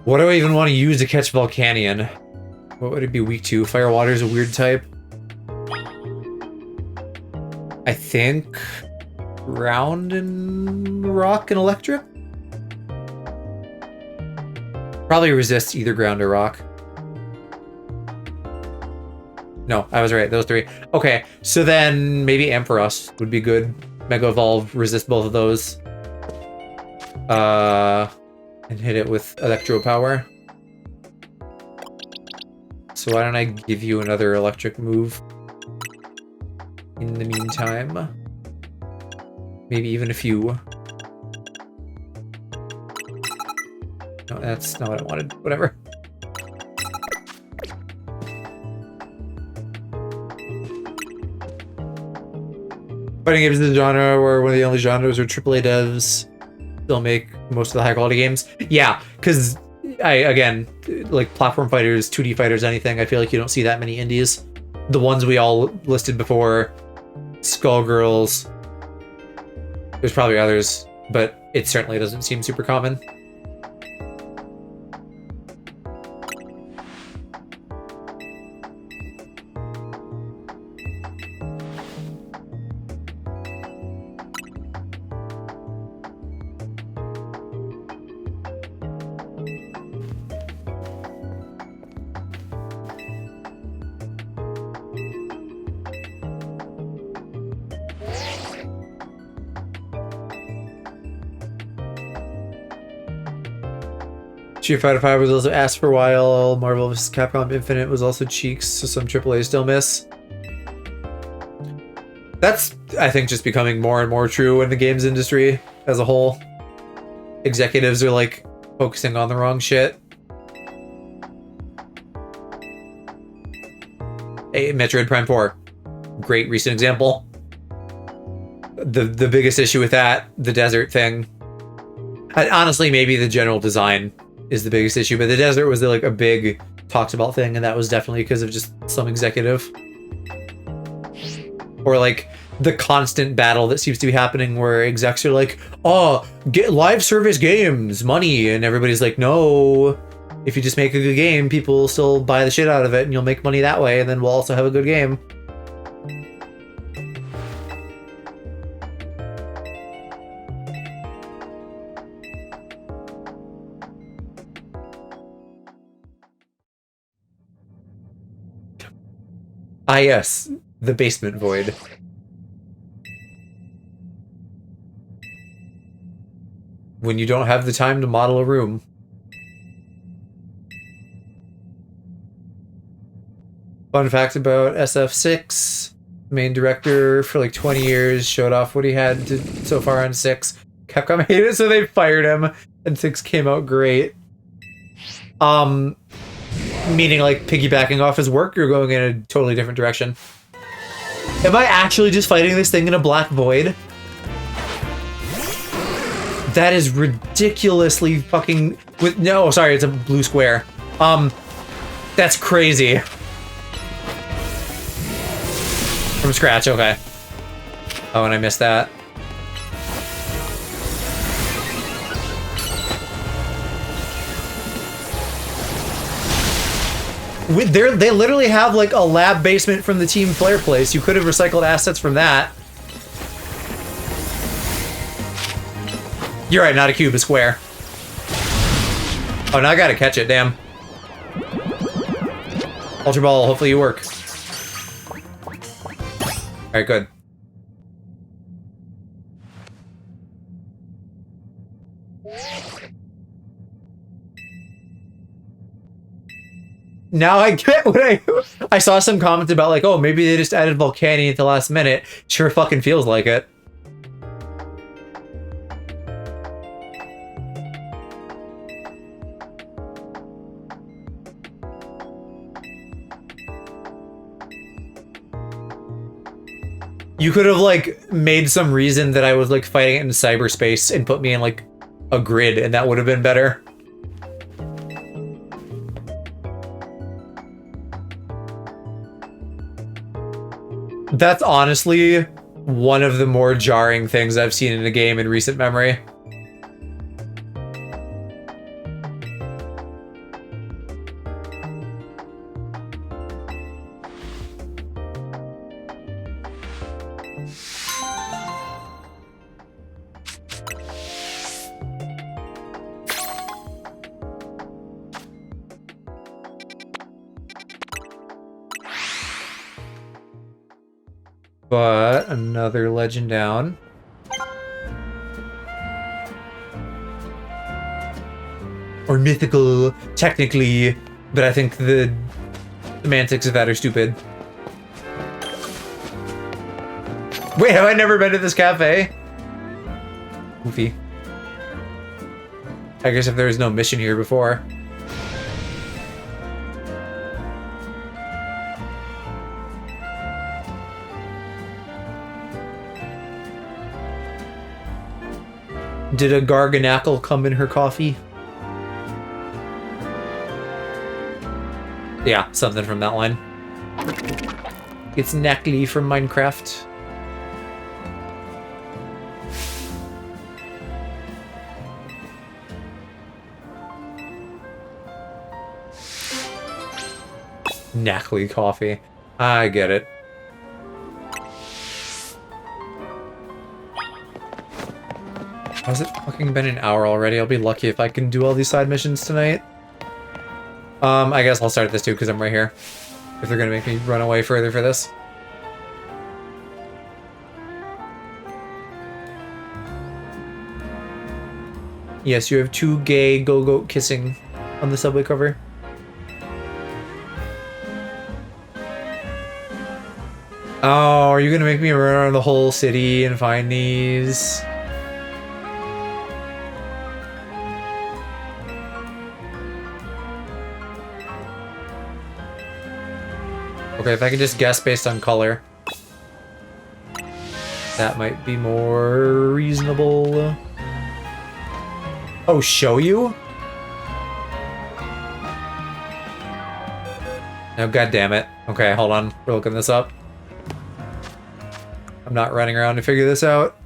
What do I even want to use to catch Volcanion? What would it be weak to? Fire Water is a weird type. I think Ground and Rock and Electric? Probably resists either Ground or Rock. No, I was right. Those three. Okay, so then maybe Ampharos would be good. Mega Evolve, resist both of those. And hit it with Electro Power. So why don't I give you another electric move in the meantime? Maybe even a few. No, that's not what I wanted. Whatever. Fighting games is a genre where one of the only genres where AAA devs still make most of the high quality games. Yeah, because again, like platform fighters, 2D fighters, anything, I feel like you don't see that many indies. The ones we all listed before, Skullgirls, there's probably others, but it certainly doesn't seem super common. Street Fighter V was also asked for a while. Marvel vs. Capcom Infinite was also cheeks, so some AAA still miss. That's, I think, just becoming more and more true in the games industry as a whole. Executives are, like, focusing on the wrong shit. Hey, Metroid Prime 4. Great recent example. The biggest issue with that, the desert thing. Honestly, maybe the general design is the biggest issue, but the desert was like a big talked about thing, and that was definitely because of just some executive. Or like the constant battle that seems to be happening where execs are like, oh, get live service games, money, and everybody's like, no, if you just make a good game, people will still buy the shit out of it and you'll make money that way, and then we'll also have a good game. Ah, yes, the basement void. When you don't have the time to model a room. Fun fact about SF6, main director for like 20 years, showed off what he had so far on 6. Capcom hated it, so they fired him, and 6 came out great. Meaning like piggybacking off his work, you're going in a totally different direction. Am I actually just fighting this thing in a black void? That is ridiculously fucking with no, sorry, it's a blue square. That's crazy. From scratch, okay. Oh, and I missed that. They literally have like a lab basement from the Team Flare place. You could have recycled assets from that. You're right, not a cube, a square. Oh, now I gotta catch it, damn. Ultra Ball, hopefully you work. Alright, good. Now I get what I saw some comments about like, oh, maybe they just added Volcani at the last minute. Sure fucking feels like it. You could have like made some reason that I was like fighting it in cyberspace and put me in like a grid, and that would have been better. That's honestly one of the more jarring things I've seen in a game in recent memory. But another legend down. Or mythical, technically, but I think the semantics of that are stupid. Wait, have I never been to this cafe? Goofy. I guess if there was no mission here before. Did a garganackle come in her coffee? Yeah, something from that line. It's Knackly from Minecraft. Knackly coffee. I get it. Has it fucking been an hour already? I'll be lucky if I can do all these side missions tonight. I guess I'll start this too because I'm right here. If they're gonna make me run away further for this. Yes, you have two gay go-goat kissing on the subway cover. Oh, are you gonna make me run around the whole city and find these? Okay, if I can just guess based on color. That might be more reasonable. Oh, show you? Oh, god damn it. Okay, hold on. We're looking this up. I'm not running around to figure this out.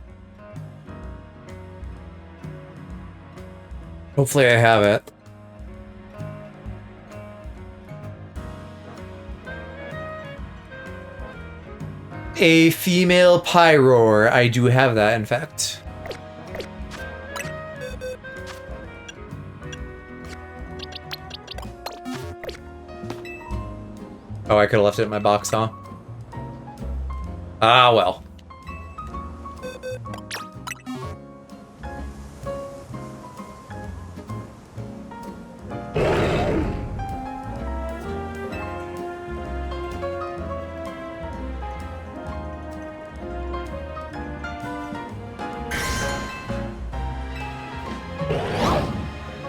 Hopefully I have it. A female pyroar. I do have that, in fact. Oh, I could have left it in my box, huh? Ah, well.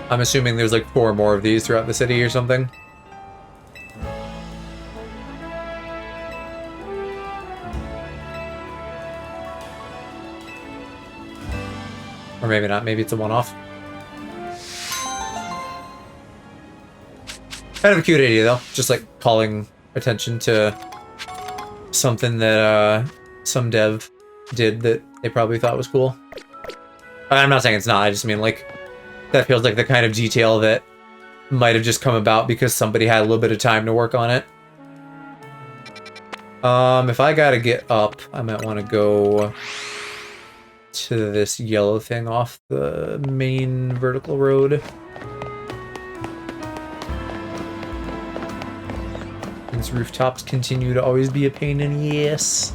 I'm assuming there's like 4 more of these throughout the city or something. Or maybe not, maybe it's a one-off. Kind of a cute idea though, just like calling attention to something that some dev did that they probably thought was cool. I'm not saying it's not, I just mean like that feels like the kind of detail that might have just come about because somebody had a little bit of time to work on it. If I gotta get up, I might want to go to this yellow thing off the main vertical road. These rooftops continue to always be a pain in the ass.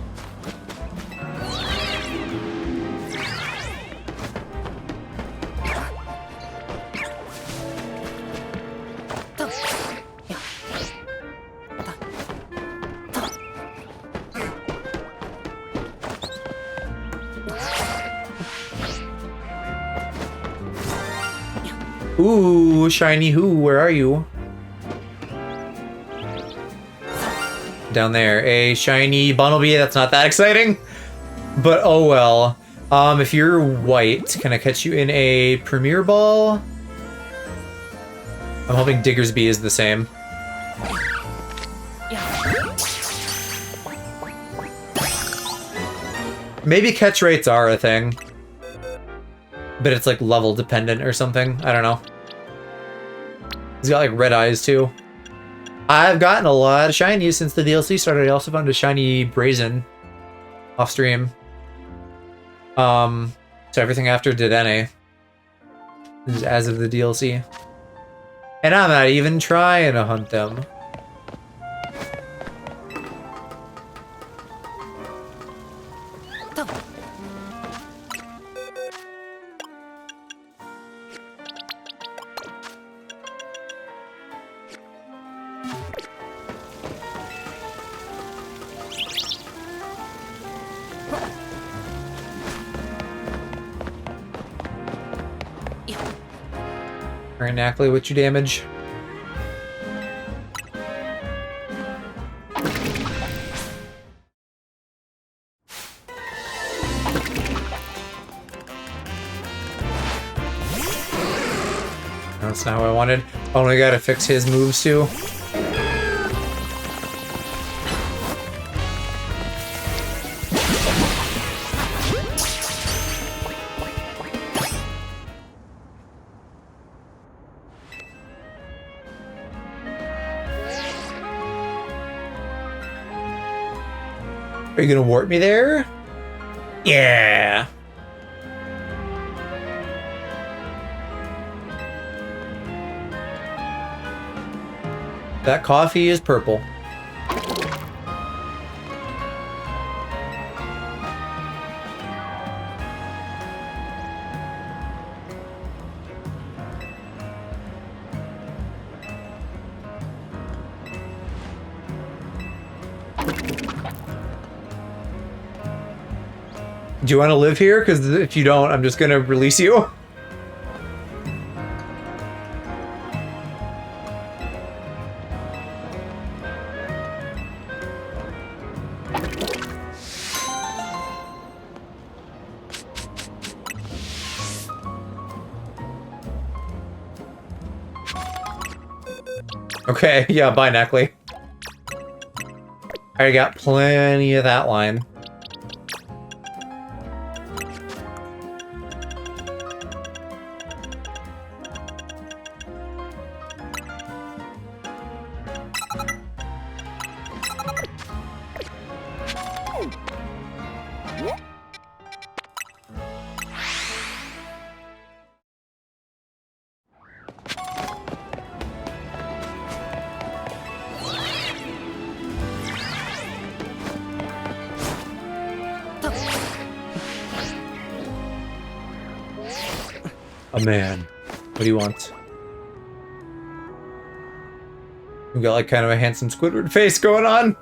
Ooh, shiny who? Where are you? Down there. A shiny Bunnelby. That's not that exciting. But oh well. If you're white, can I catch you in a Premier Ball? I'm hoping Diggersby is the same. Maybe catch rates are a thing. But it's like level dependent or something. I don't know. He's got like red eyes too. I've gotten a lot of shinies since the DLC started. I also found a shiny Brazen off stream. So everything after Dedenne is as of the DLC. And I'm not even trying to hunt them. Alright, Knackley, what's your damage? That's not what I wanted. Oh, I gotta fix his moves too. Are you gonna warp me there? Yeah. That coffee is purple. Do you want to live here? Because if you don't, I'm just gonna release you. Okay, yeah, bye, Neckley. I got plenty of that line. A man. What do you want? We got like kind of a handsome Squidward face going on.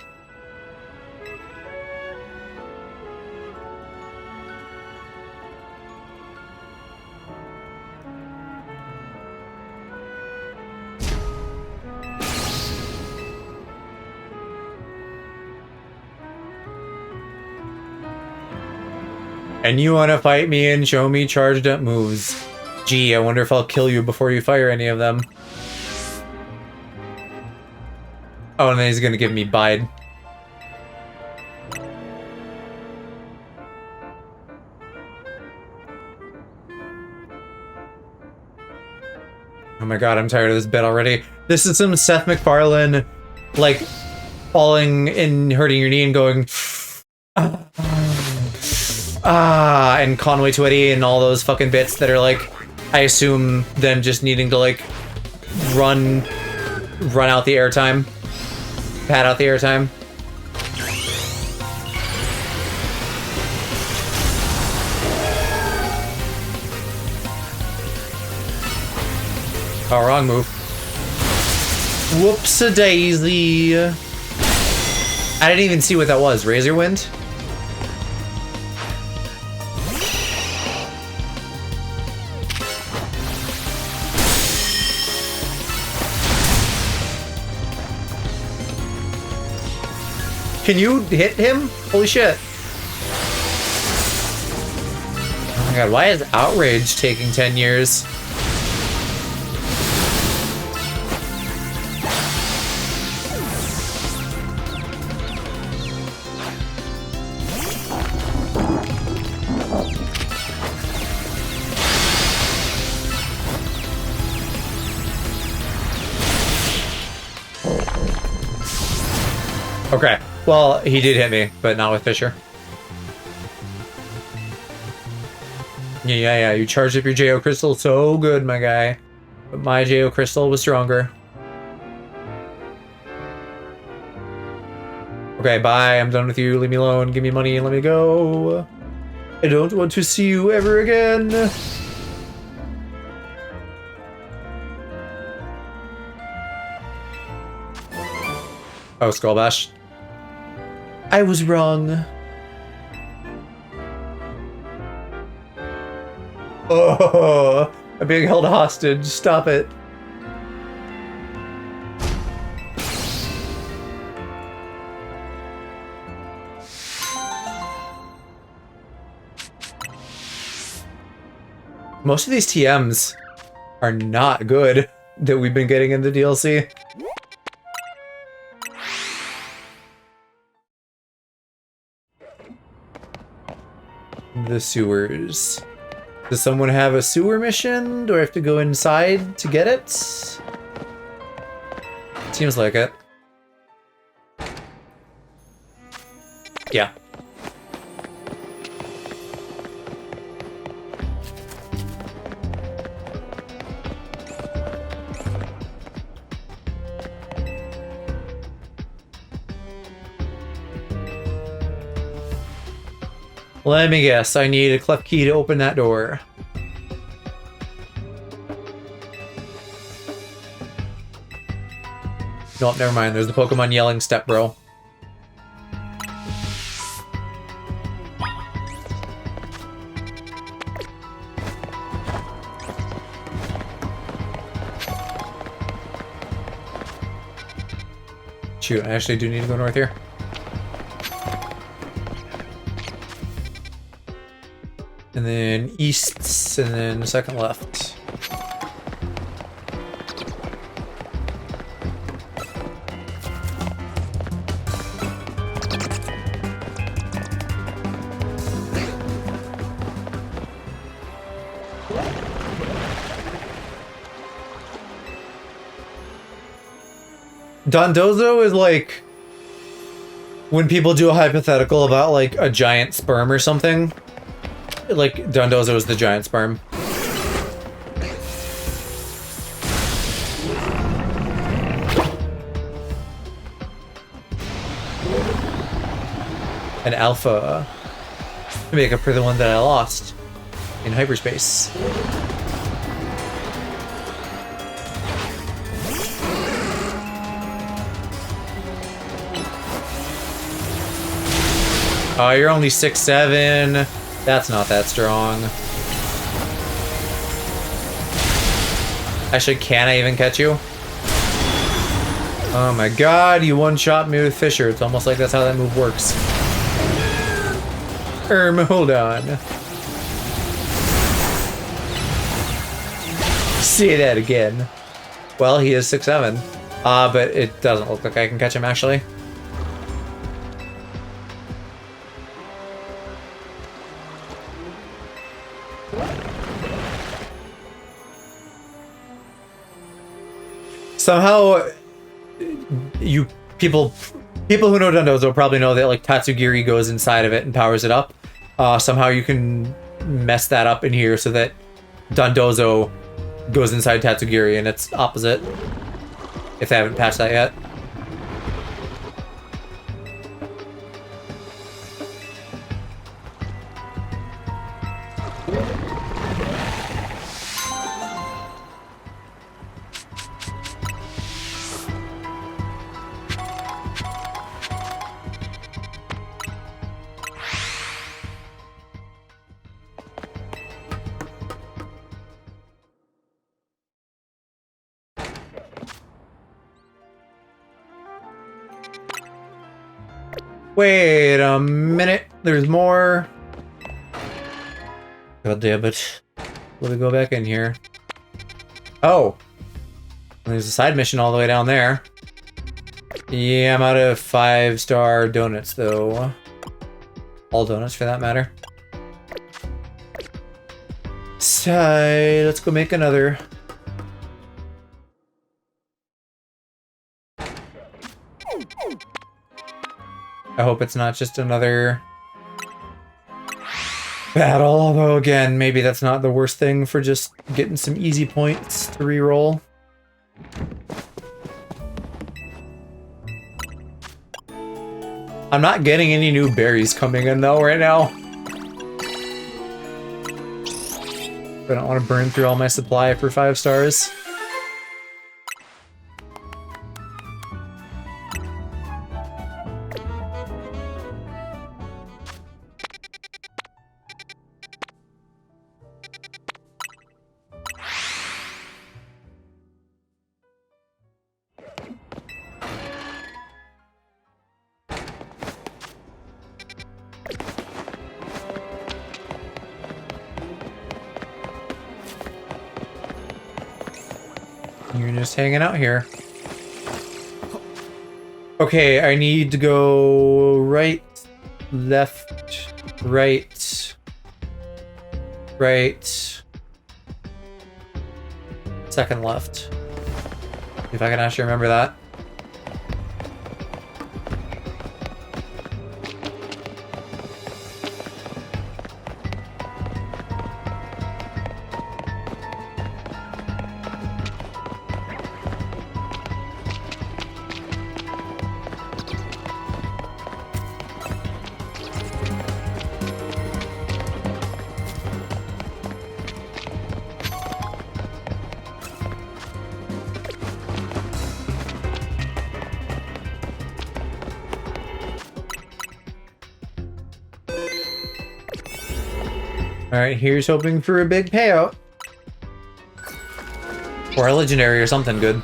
And you want to fight me and show me charged up moves. Gee, I wonder if I'll kill you before you fire any of them. Oh, and then he's gonna give me Bide. Oh my god, I'm tired of this bit already. This is some Seth MacFarlane, like, falling and hurting your knee and going... and Conway Twitty and all those fucking bits that are like... I assume them just needing to, like, run out the airtime. Pad out the airtime. Oh, wrong move. Whoops-a-daisy. I didn't even see what that was. Razor Wind? Can you hit him? Holy shit. Oh my god, why is Outrage taking 10 years? Okay, well, he did hit me, but not with Fisher. Yeah, you charged up your JO Crystal so good, my guy. But my JO Crystal was stronger. Okay, bye, I'm done with you. Leave me alone, give me money, and let me go. I don't want to see you ever again. Oh, Skull Bash. I was wrong. Oh, I'm being held hostage. Stop it. Most of these TMs are not good that we've been getting in the DLC. The sewers. Does someone have a sewer mission? Do I have to go inside to get it? Seems like it. Yeah. Let me guess, I need a clef key to open that door. Nope, never mind. There's the Pokemon yelling step, bro. Shoot, I actually do need to go north here. And then east, and then second left. Dondozo is like when people do a hypothetical about like a giant sperm or something. Like Dondozo is the giant sperm. An alpha. To make up for the one that I lost in hyperspace. Oh, you're only 6'7". That's not that strong. Actually, can I even catch you? Oh my god, you one-shot me with Fisher. It's almost like that's how that move works. Hold on. Say that again. Well, he is 6'7". But it doesn't look like I can catch him, actually. Somehow, people who know Dondozo probably know that like Tatsugiri goes inside of it and powers it up. Somehow you can mess that up in here so that Dondozo goes inside Tatsugiri and it's opposite. If they haven't patched that yet. Wait a minute. There's more. God damn it. Let me go back in here. Oh. There's a side mission all the way down there. Yeah, I'm out of 5-star donuts, though. All donuts, for that matter. So, let's go make another. I hope it's not just another battle, although again, maybe that's not the worst thing for just getting some easy points to reroll. I'm not getting any new berries coming in though right now. I don't want to burn through all my supply for 5 stars. You're just hanging out here. Okay, I need to go right, left, right, right, second left. If I can actually remember that. Alright, here's hoping for a big payout. Or a legendary or something good.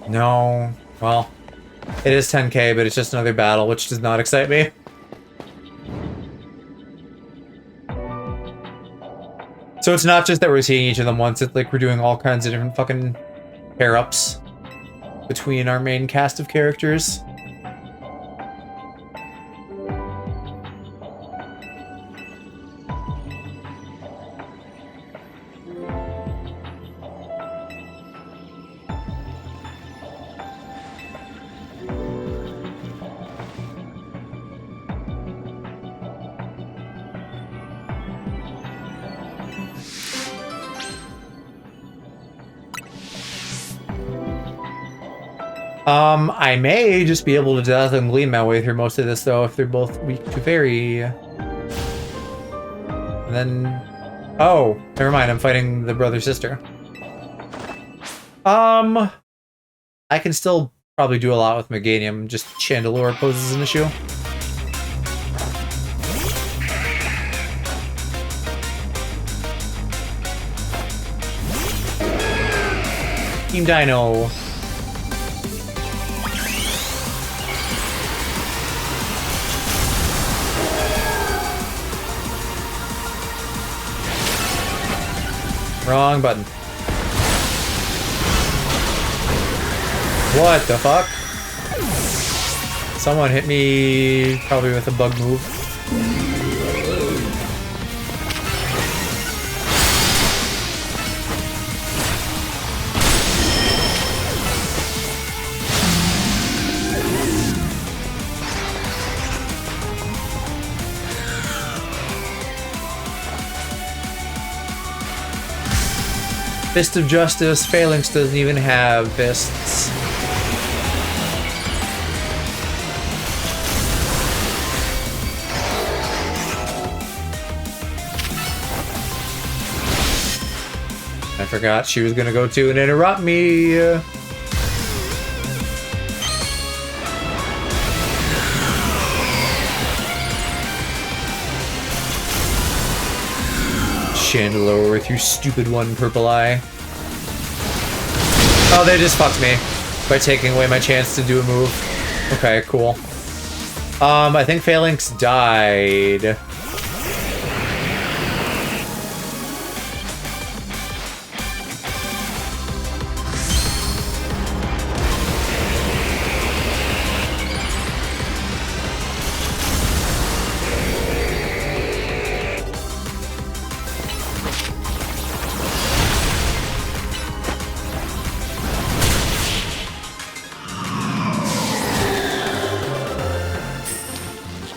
No. Well, it is 10k, but it's just another battle, which does not excite me. So it's not just that we're seeing each of them once, it's like we're doing all kinds of different fucking pair-ups between our main cast of characters. I may just be able to Death and Gleam my way through most of this, though, if they're both weak to fairy. And then... Oh, never mind, I'm fighting the brother-sister. I can still probably do a lot with Meganium, just Chandelure poses an issue. Team Dino. Wrong button. What the fuck? Someone hit me probably with a bug move. Fist of Justice, Phalanx doesn't even have fists. I forgot she was gonna go to and interrupt me. Chandelure with your stupid one purple eye. Oh, they just fucked me by taking away my chance to do a move. Okay, cool. I think Phalanx died.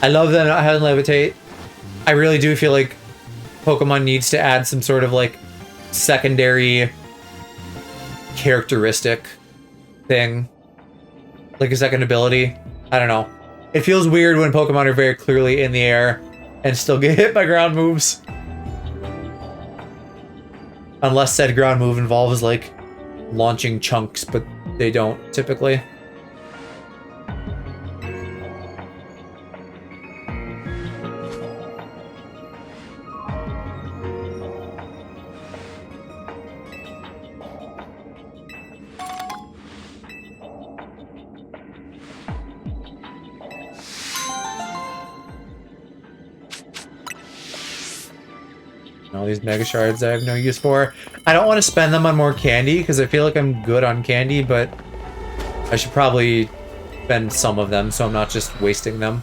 I love that I had levitate. I really do feel like Pokemon needs to add some sort of like secondary characteristic thing. Like a second ability. I don't know. It feels weird when Pokemon are very clearly in the air and still get hit by ground moves. Unless said ground move involves like launching chunks, but they don't typically. All these Mega Shards I have no use for. I don't want to spend them on more candy, because I feel like I'm good on candy, but I should probably spend some of them, so I'm not just wasting them.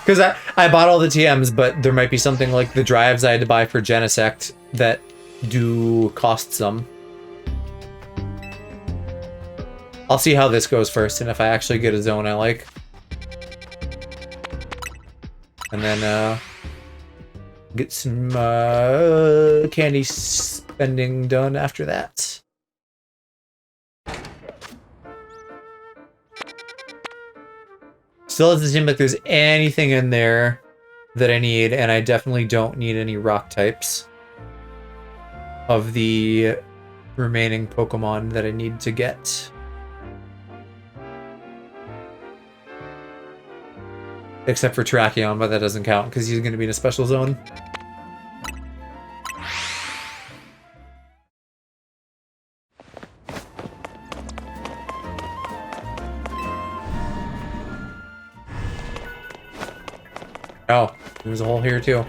Because I bought all the TMs, but there might be something like the drives I had to buy for Genesect that do cost some. I'll see how this goes first, and if I actually get a zone I like. And then, get some, candy spending done after that. Still doesn't seem like there's anything in there that I need, and I definitely don't need any rock types of the remaining Pokemon that I need to get. Except for Terrakion, but that doesn't count because he's going to be in a special zone. Oh, there's a hole here too.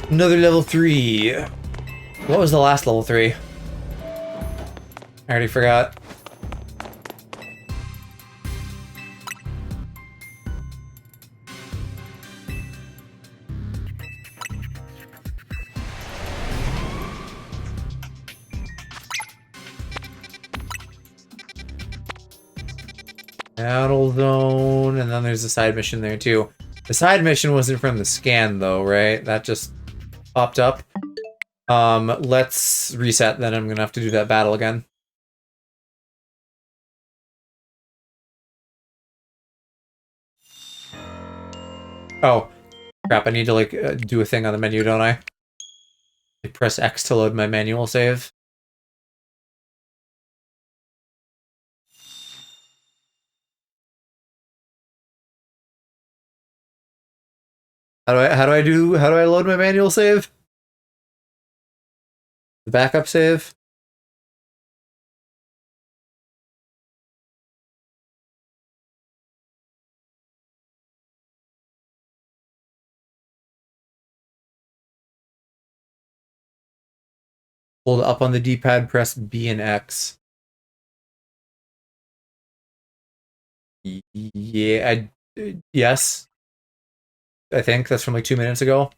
Another level 3. What was the last level 3? I already forgot. Battle zone, and then there's a side mission there too. The side mission wasn't from the scan though, right? That just popped up. Let's reset, then I'm gonna have to do that battle again. Oh, crap, I need to like do a thing on the menu, don't I? I press X to load my manual save. How do I load my manual save? The backup save? Hold up on the D-pad, press B and X. Yeah, yes. I think that's from like 2 minutes ago.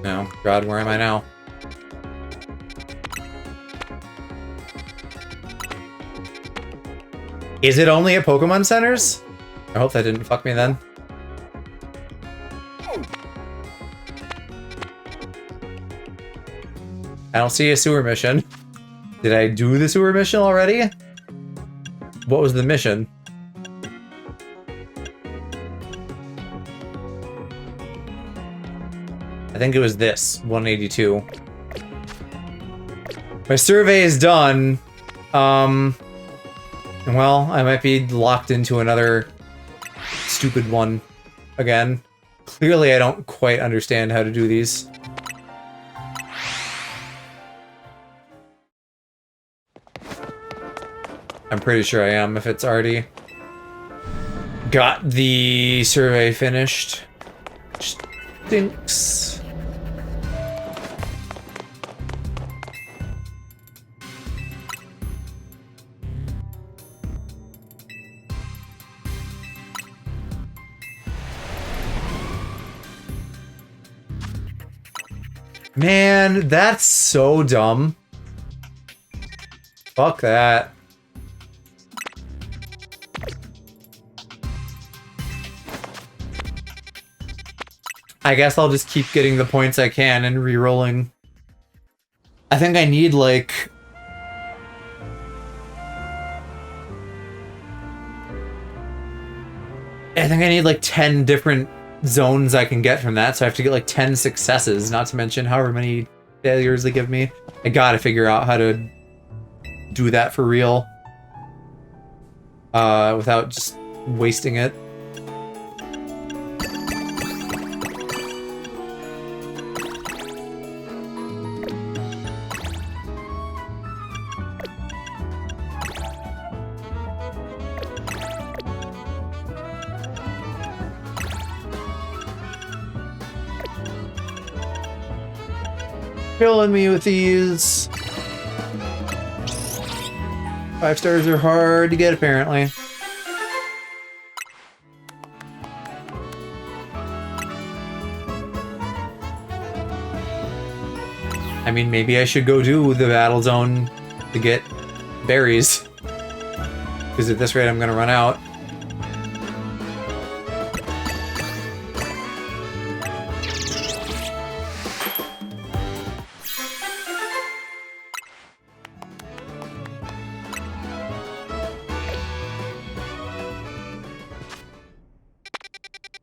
No, God, where am I now? Is it only at Pokemon centers? I hope that didn't fuck me then. I don't see a sewer mission. Did I do the sewer mission already? What was the mission? I think it was this, 182. My survey is done. Well, I might be locked into another stupid one again. Clearly, I don't quite understand how to do these. I'm pretty sure I am if it's already got the survey finished. Stinks. Man, that's so dumb. Fuck that. I guess I'll just keep getting the points I can and re-rolling. I think I need like... I think I need like 10 different zones I can get from that, so I have to get like 10 successes, not to mention however many failures they give me. I gotta figure out how to do that for real. Without just wasting it. Killing me with these. 5 stars are hard to get, apparently. I mean, maybe I should go do the battle zone to get berries. Because at this rate, I'm gonna run out.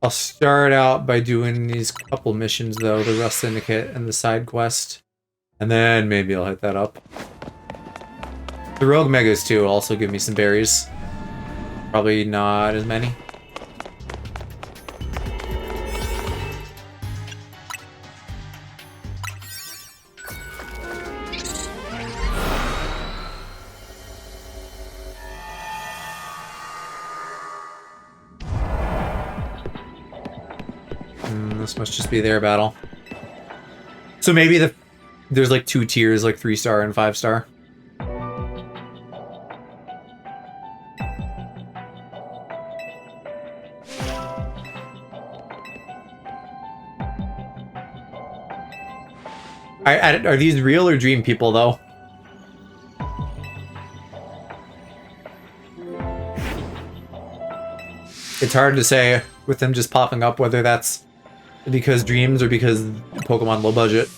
I'll start out by doing these couple missions, though, the Rust Syndicate and the side quest. And then maybe I'll hit that up. The Rogue Megas, too, also give me some berries. Probably not as many. This must just be their battle. So maybe there's like 2 tiers, like 3-star and 5-star. Are these real or dream people, though? It's hard to say with them just popping up whether that's because dreams or because Pokemon low budget.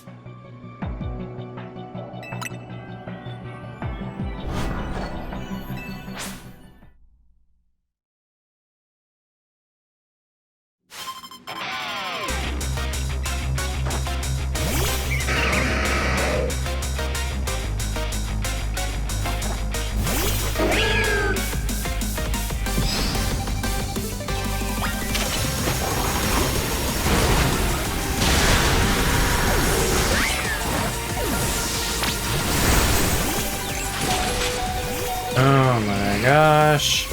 Oh my gosh.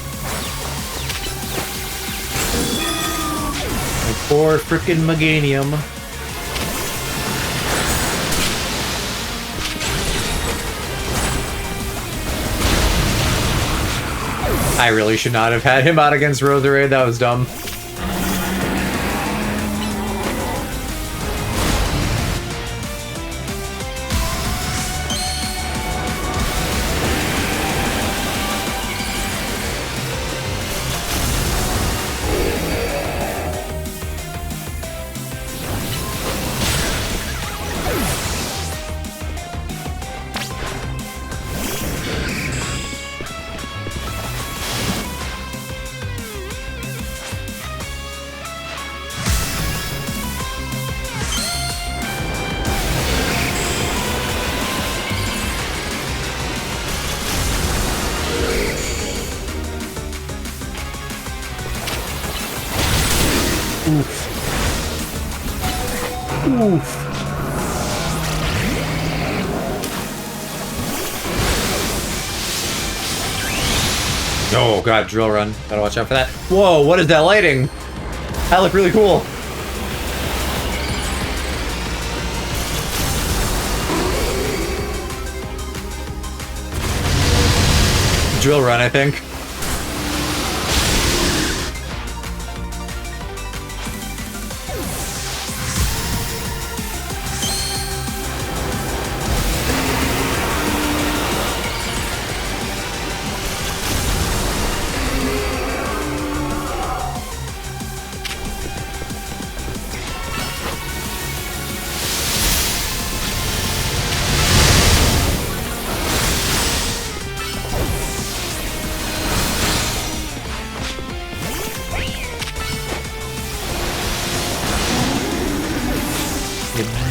My poor frickin' Meganium. I really should not have had him out against Roserade, that was dumb. Oof. Oof. Oh god, drill run. Gotta watch out for that. Whoa, what is that lighting? That looked really cool. Drill run, I think.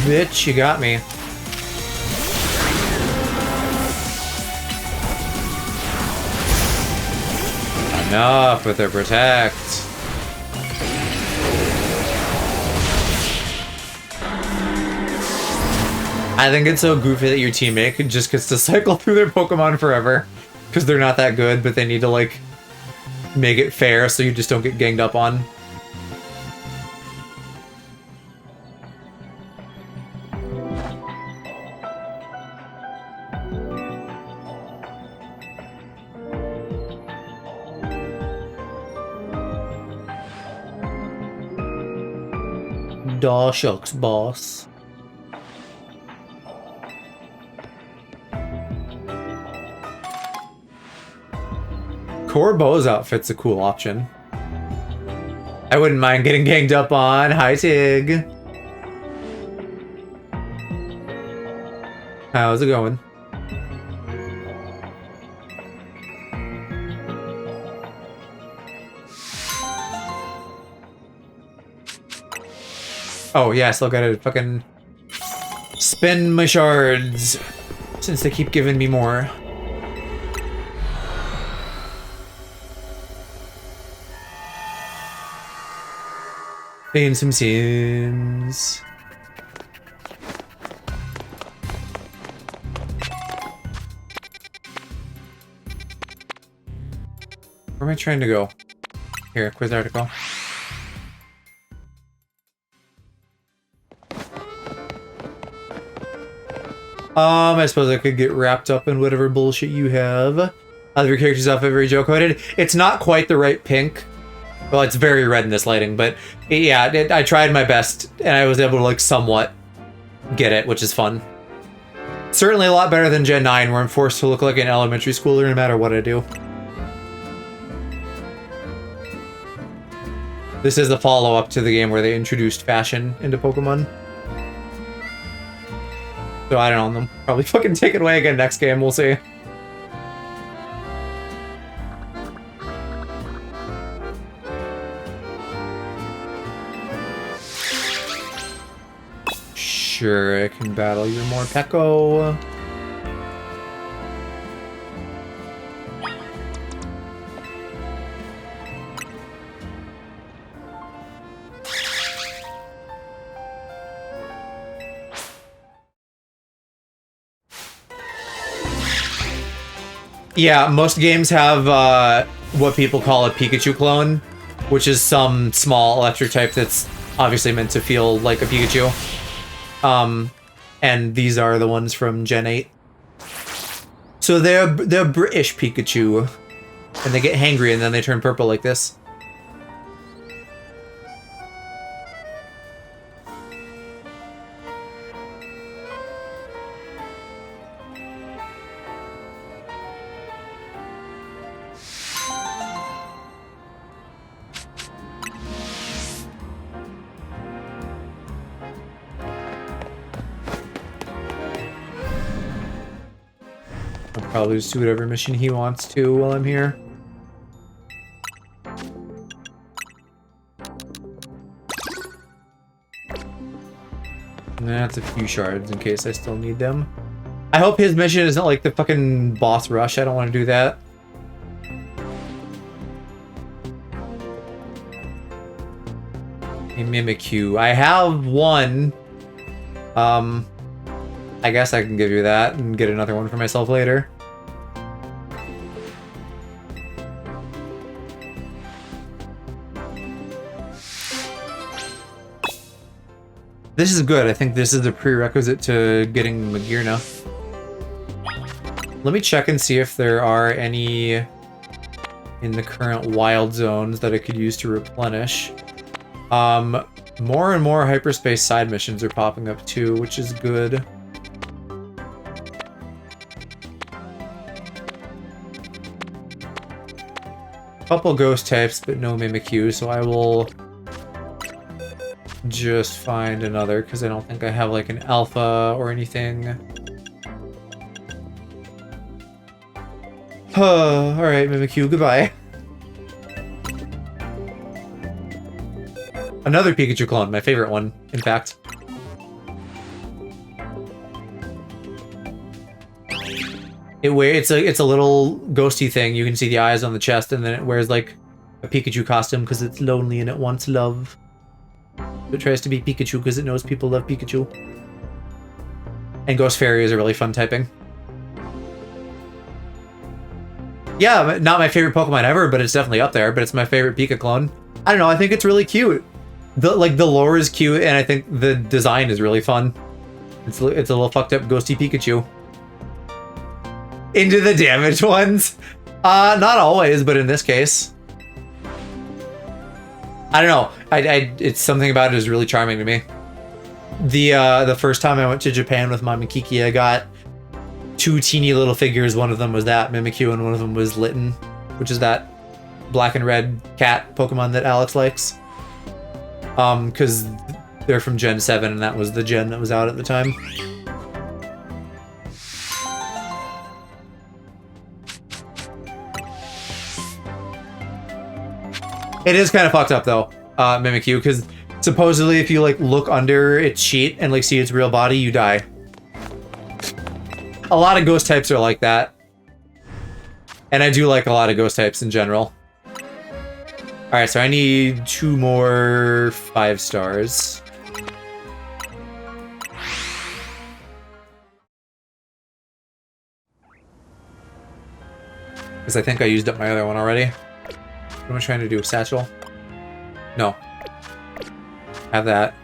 Bitch, you got me. Enough with the protect. I think it's so goofy that your teammate just gets to cycle through their Pokemon forever. Because they're not that good, but they need to, like, make it fair so you just don't get ganged up on. Daw shucks, boss. Corbo's outfit's a cool option. I wouldn't mind getting ganged up on. Hi, Tig. How's it going? Oh, yeah, I still gotta fucking spend my shards, since they keep giving me more. Playing some Sims. Where am I trying to go? Here, quiz article. I suppose I could get wrapped up in whatever bullshit you have. Other your character's outfit very joke-coded. It's not quite the right pink. Well, it's very red in this lighting, but yeah, I tried my best, and I was able to, like, somewhat get it, which is fun. Certainly a lot better than Gen 9, where I'm forced to look like an elementary schooler no matter what I do. This is the follow-up to the game where they introduced fashion into Pokemon. So I don't know, they'll probably fucking take it away again next game, we'll see. Sure, I can battle your Morpeko. Yeah, most games have what people call a Pikachu clone, which is some small electric type that's obviously meant to feel like a Pikachu. And these are the ones from Gen 8. So they're British Pikachu, and they get hangry and then they turn purple like this. Probably just do whatever mission he wants to while I'm here. That's a few shards in case I still need them. I hope his mission isn't like the fucking boss rush. I don't want to do that. A Mimikyu. I have one. I guess I can give you that and get another one for myself later. This is good. I think this is a prerequisite to getting Magearna. Let me check and see if there are any in the current wild zones that I could use to replenish. More and more hyperspace side missions are popping up too, which is good. Couple ghost types, but no Mimikyu, so I will just find another, because I don't think I have like an alpha or anything. Alright, Mimikyu, goodbye. Another Pikachu clone, my favorite one, in fact. It's a little ghosty thing. You can see the eyes on the chest, and then it wears like a Pikachu costume because it's lonely and it wants love. It tries to be Pikachu because it knows people love Pikachu. And Ghost Fairy is a really fun typing. Yeah, not my favorite Pokemon ever, but it's definitely up there. But it's my favorite Pika clone. I don't know. I think it's really cute. The lore is cute, and I think the design is really fun. It's a little fucked up ghosty Pikachu. Into the damaged ones? Not always, but in this case. I don't know. It's something about it is really charming to me. The first time I went to Japan with Mom and Kiki, I got two teeny little figures. One of them was that Mimikyu, and one of them was Litten, which is that black and red cat Pokemon that Alex likes. Because they're from Gen 7, and that was the gen that was out at the time. It is kind of fucked up though, Mimikyu, because supposedly if you like look under its sheet and like see its real body, you die. A lot of ghost types are like that. And I do like a lot of ghost types in general. Alright, so I need 2 more 5 stars. Because I think I used up my other one already. What am I trying to do? Satchel? No. Have that.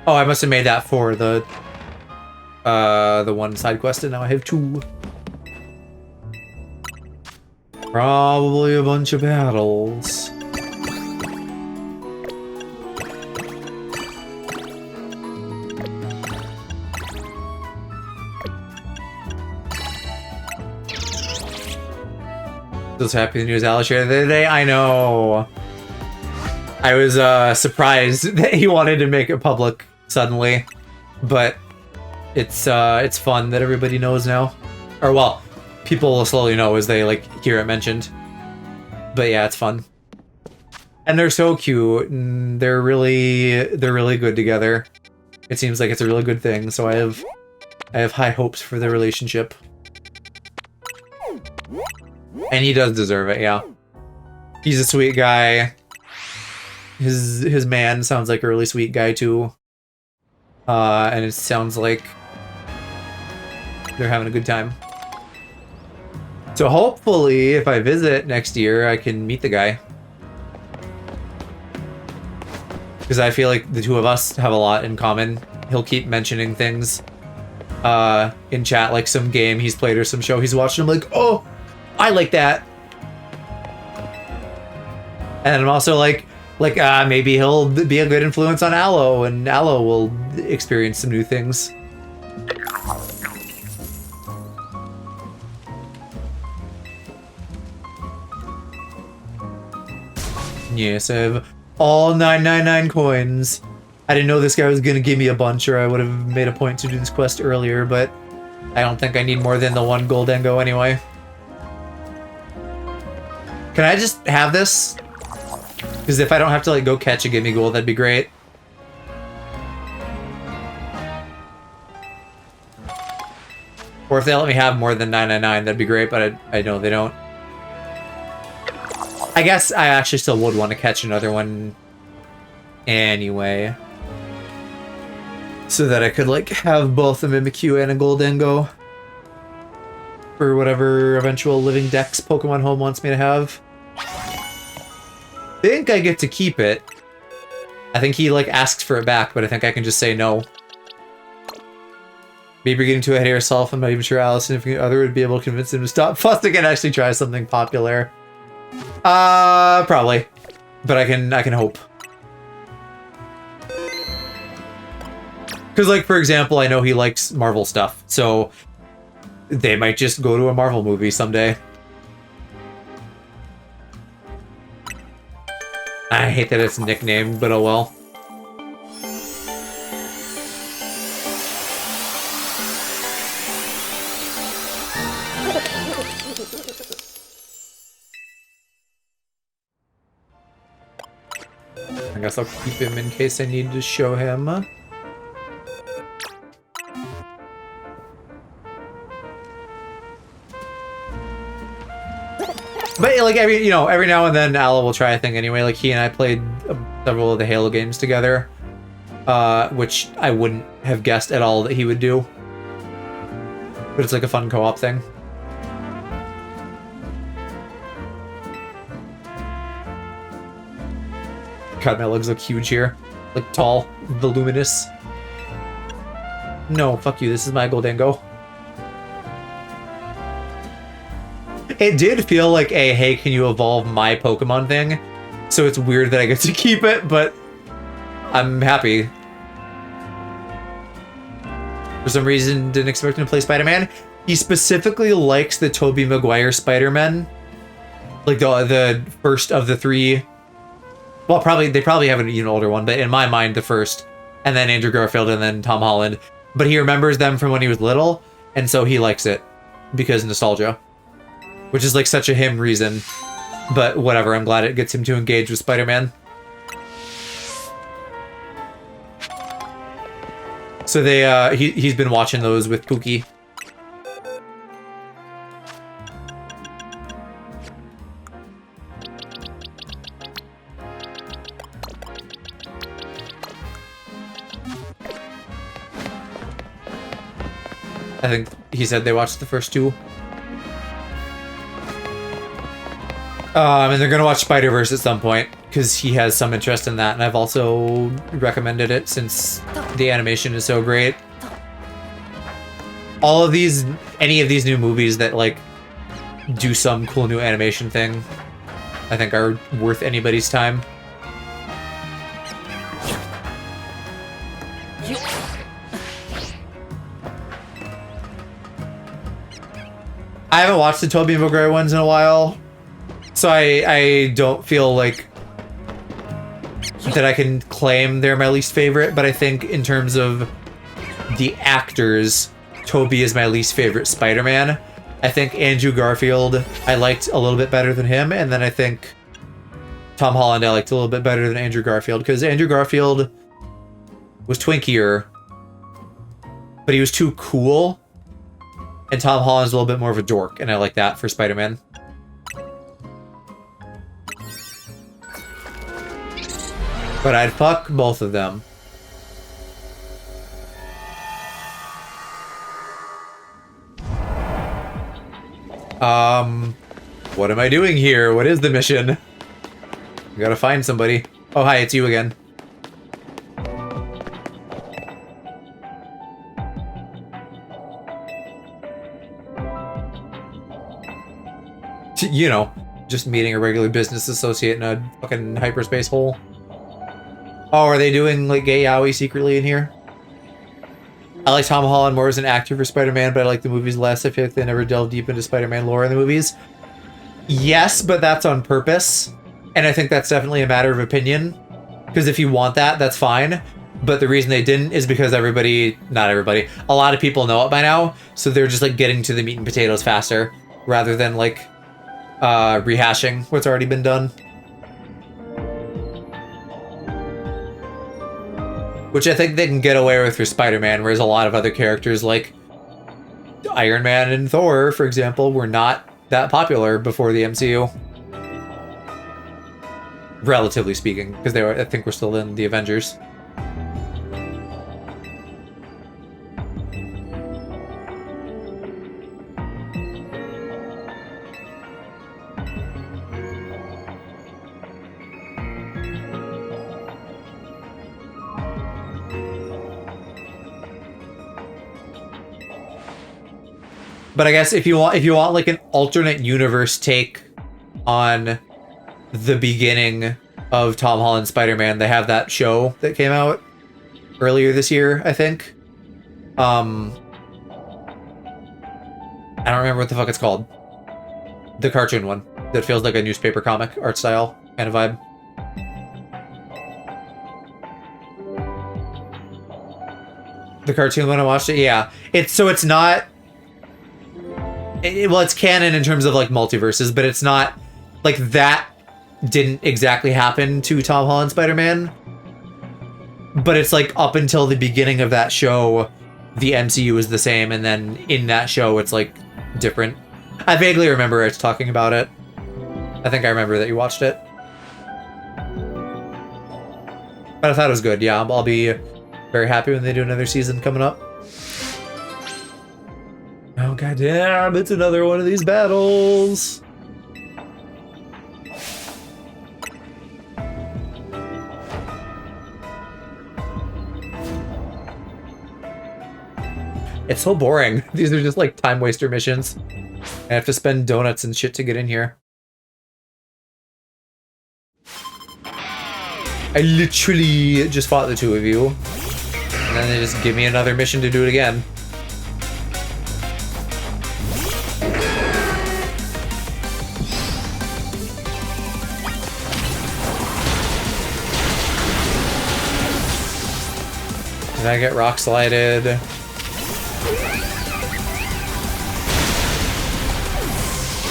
Oh, I must have made that for the one side quest, and now I have 2. Probably a bunch of battles. Just happy the news Alice shared the other day. I know. I was surprised that he wanted to make it public suddenly, but it's fun that everybody knows now. Or well, people will slowly know as they like hear it mentioned. But yeah, it's fun. And they're so cute, and they're really good together. It seems like it's a really good thing, so I have high hopes for their relationship. And he does deserve it, yeah. He's a sweet guy. His man sounds like a really sweet guy too. And it sounds like they're having a good time. So hopefully, if I visit next year, I can meet the guy. Because I feel like the two of us have a lot in common. He'll keep mentioning things in chat, like some game he's played or some show he's watched. I'm like, oh, I like that. And I'm also like maybe he'll be a good influence on Aloe, and Aloe will experience some new things. Yes, I have all 999 coins. I didn't know this guy was gonna give me a bunch, or I would have made a point to do this quest earlier, but I don't think I need more than the 1 Goldengo anyway. Can I just have this? Because if I don't have to like go catch a gimme gold, that'd be great. Or if they let me have more than 999, that'd be great, but I know they don't. I guess I actually still would want to catch another one anyway. So that I could, like, have both a Mimikyu and a Goldengo. For whatever eventual Living Dex Pokemon Home wants me to have. I think I get to keep it. I think he, like, asks for it back, but I think I can just say no. Maybe you're getting too ahead of yourself. I'm not even sure Alice and if other would be able to convince him to stop fussing and actually try something popular. Probably. But I can hope. Because, like, for example, I know he likes Marvel stuff, so they might just go to a Marvel movie someday. I hate that it's nicknamed, but oh well. I guess I'll keep him in case I need to show him. But like every now and then Ala will try a thing anyway. Like he and I played several of the Halo games together, which I wouldn't have guessed at all that he would do. But it's like a fun co-op thing. God, my legs look huge here. Like tall, voluminous. No, fuck you. This is my Goldengo. It did feel like a, hey, can you evolve my Pokemon thing? So it's weird that I get to keep it, but I'm happy. For some reason, didn't expect him to play Spider-Man. He specifically likes the Tobey Maguire Spider-Man. Like the first of the three. Well, they probably have an even older one, but in my mind, the first. And then Andrew Garfield and then Tom Holland. But he remembers them from when he was little, and so he likes it. Because nostalgia. Which is like such a him reason. But whatever, I'm glad it gets him to engage with Spider-Man. So he's been watching those with Pookie. I think he said they watched the first two. And they're gonna watch Spider-Verse at some point, because he has some interest in that, and I've also recommended it since the animation is so great. Any of these new movies that, like, do some cool new animation thing, I think are worth anybody's time. I haven't watched the Tobey Maguire ones in a while. So I don't feel like that I can claim they're my least favorite, but I think in terms of the actors, Tobey is my least favorite Spider-Man. I think Andrew Garfield I liked a little bit better than him, and then I think Tom Holland I liked a little bit better than Andrew Garfield, because Andrew Garfield was twinkier, but he was too cool, and Tom Holland's a little bit more of a dork, and I like that for Spider-Man. But I'd fuck both of them. What am I doing here? What is the mission? I gotta find somebody. Oh, hi, it's you again. You know, just meeting a regular business associate in a fucking hyperspace hole. Oh, are they doing, like, gay yaoi secretly in here? I like Tom Holland more as an actor for Spider-Man, but I like the movies less. I feel like they never delve deep into Spider-Man lore in the movies. Yes, but that's on purpose. And I think that's definitely a matter of opinion. Because if you want that, that's fine. But the reason they didn't is because not everybody, a lot of people know it by now. So they're just, like, getting to the meat and potatoes faster. Rather than, like, rehashing what's already been done. Which I think they can get away with for Spider-Man, whereas a lot of other characters like Iron Man and Thor, for example, were not that popular before the MCU. relatively speaking, because they were, I think we're still in the Avengers. But I guess if you want like an alternate universe take on the beginning of Tom Holland's Spider-Man, they have that show that came out earlier this year, I think. I don't remember what the fuck it's called. The cartoon one that feels like a newspaper comic art style kind of vibe. The cartoon when I watched it, yeah. It's not. Well, it's canon in terms of like multiverses, but it's not like that didn't exactly happen to Tom Holland Spider-Man. But it's like up until the beginning of that show, the MCU is the same, and then in that show, it's like different. I vaguely remember us talking about it. I think I remember that you watched it. But I thought it was good. Yeah, I'll be very happy when they do another season coming up. Oh goddamn, it's another one of these battles. It's so boring. These are just like time waster missions. I have to spend donuts and shit to get in here. I literally just fought the two of you. And then they just give me another mission to do it again. Did I get rock slided?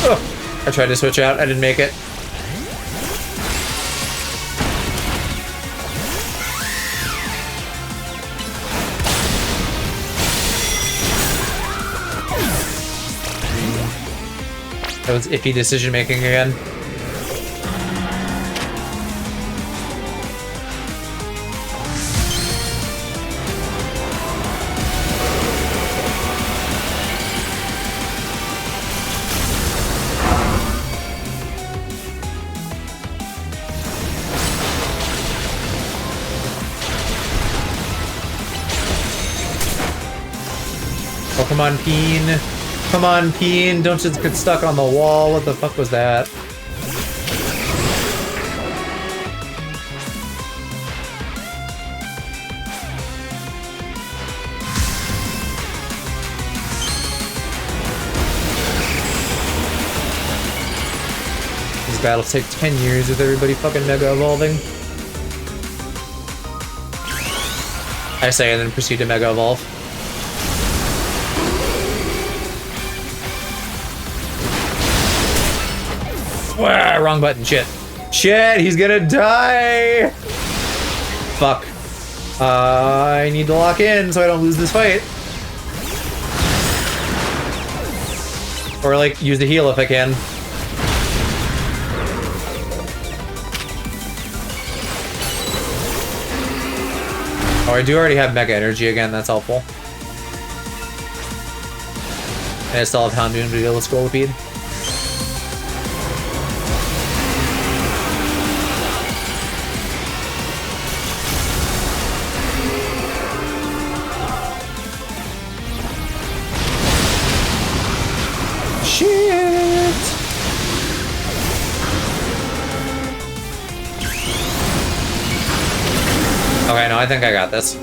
Oh, I tried to switch out. I didn't make it. That was iffy decision making again. Oh, come on, Peen. Come on, Peen. Don't just get stuck on the wall. What the fuck was that? These battles take 10 years with everybody fucking mega evolving. I say and then proceed to mega evolve. Wah, wrong button, shit. Shit, he's gonna die! Fuck. I need to lock in so I don't lose this fight. Or, like, use the heal if I can. Oh, I do already have Mega Energy again, that's helpful. And I still have Houndoom to deal with Scolipede. Okay, no, I think I got this.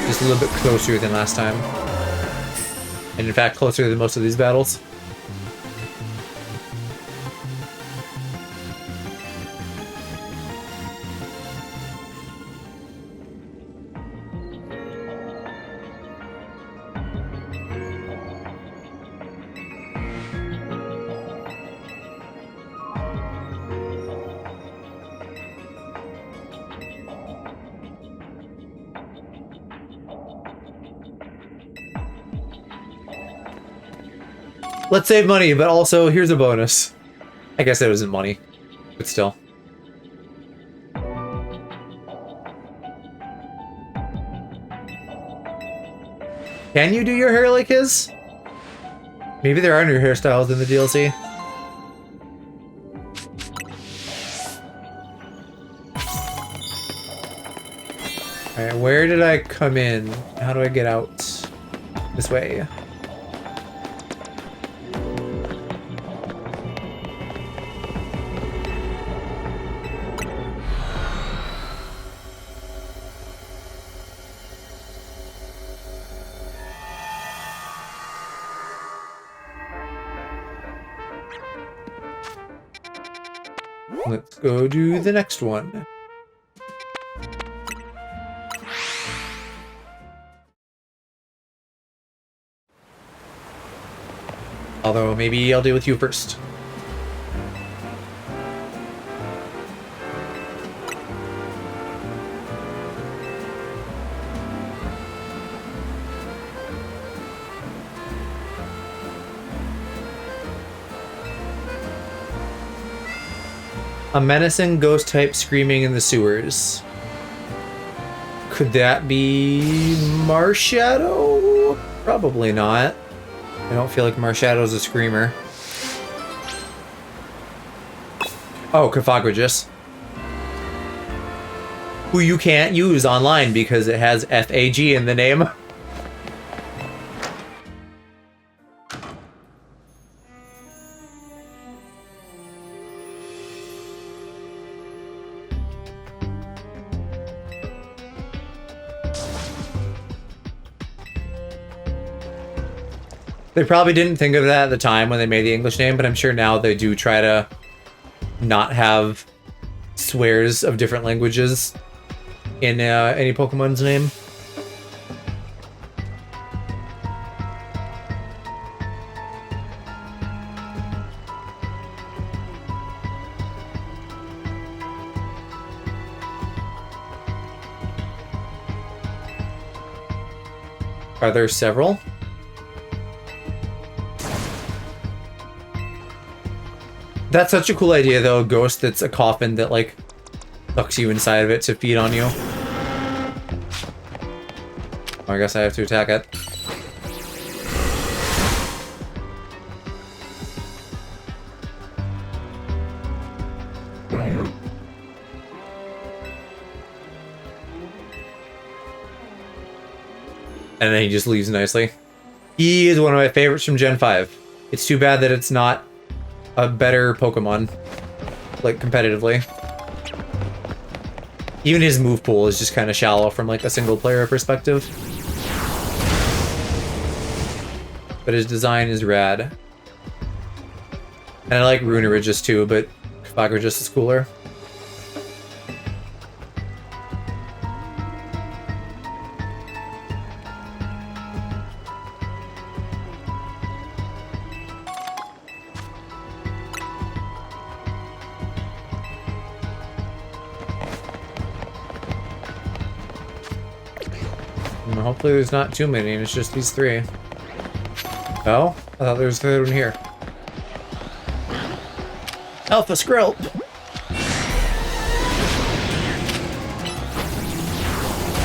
Just a little bit closer than last time. And in fact, closer than most of these battles. Let's save money, but also here's a bonus. I guess it wasn't money, but still. Can you do your hair like his? Maybe there are new hairstyles in the DLC. Alright, where did I come in? How do I get out? This way. Let's go do the next one. Although, maybe I'll deal with you first. A menacing ghost type screaming in the sewers. Could that be Marshadow? Probably not. I don't feel like Marshadow's a screamer. Oh, Caphagragus. Who you can't use online because it has F-A-G in the name. They probably didn't think of that at the time when they made the English name, but I'm sure now they do try to not have swears of different languages in any Pokemon's name. Are there several? That's such a cool idea, though. A ghost that's a coffin that, like, sucks you inside of it to feed on you. Oh, I guess I have to attack it. And then he just leaves nicely. He is one of my favorites from Gen 5. It's too bad that it's not a better Pokemon, like, competitively. Even his move pool is just kind of shallow from, like, a single player perspective. But his design is rad. And I like Runerigus too, but Caphagragus is cooler. Hopefully there's not too many, and it's just these three. Oh? I thought there was a third one here. Alpha Skrill!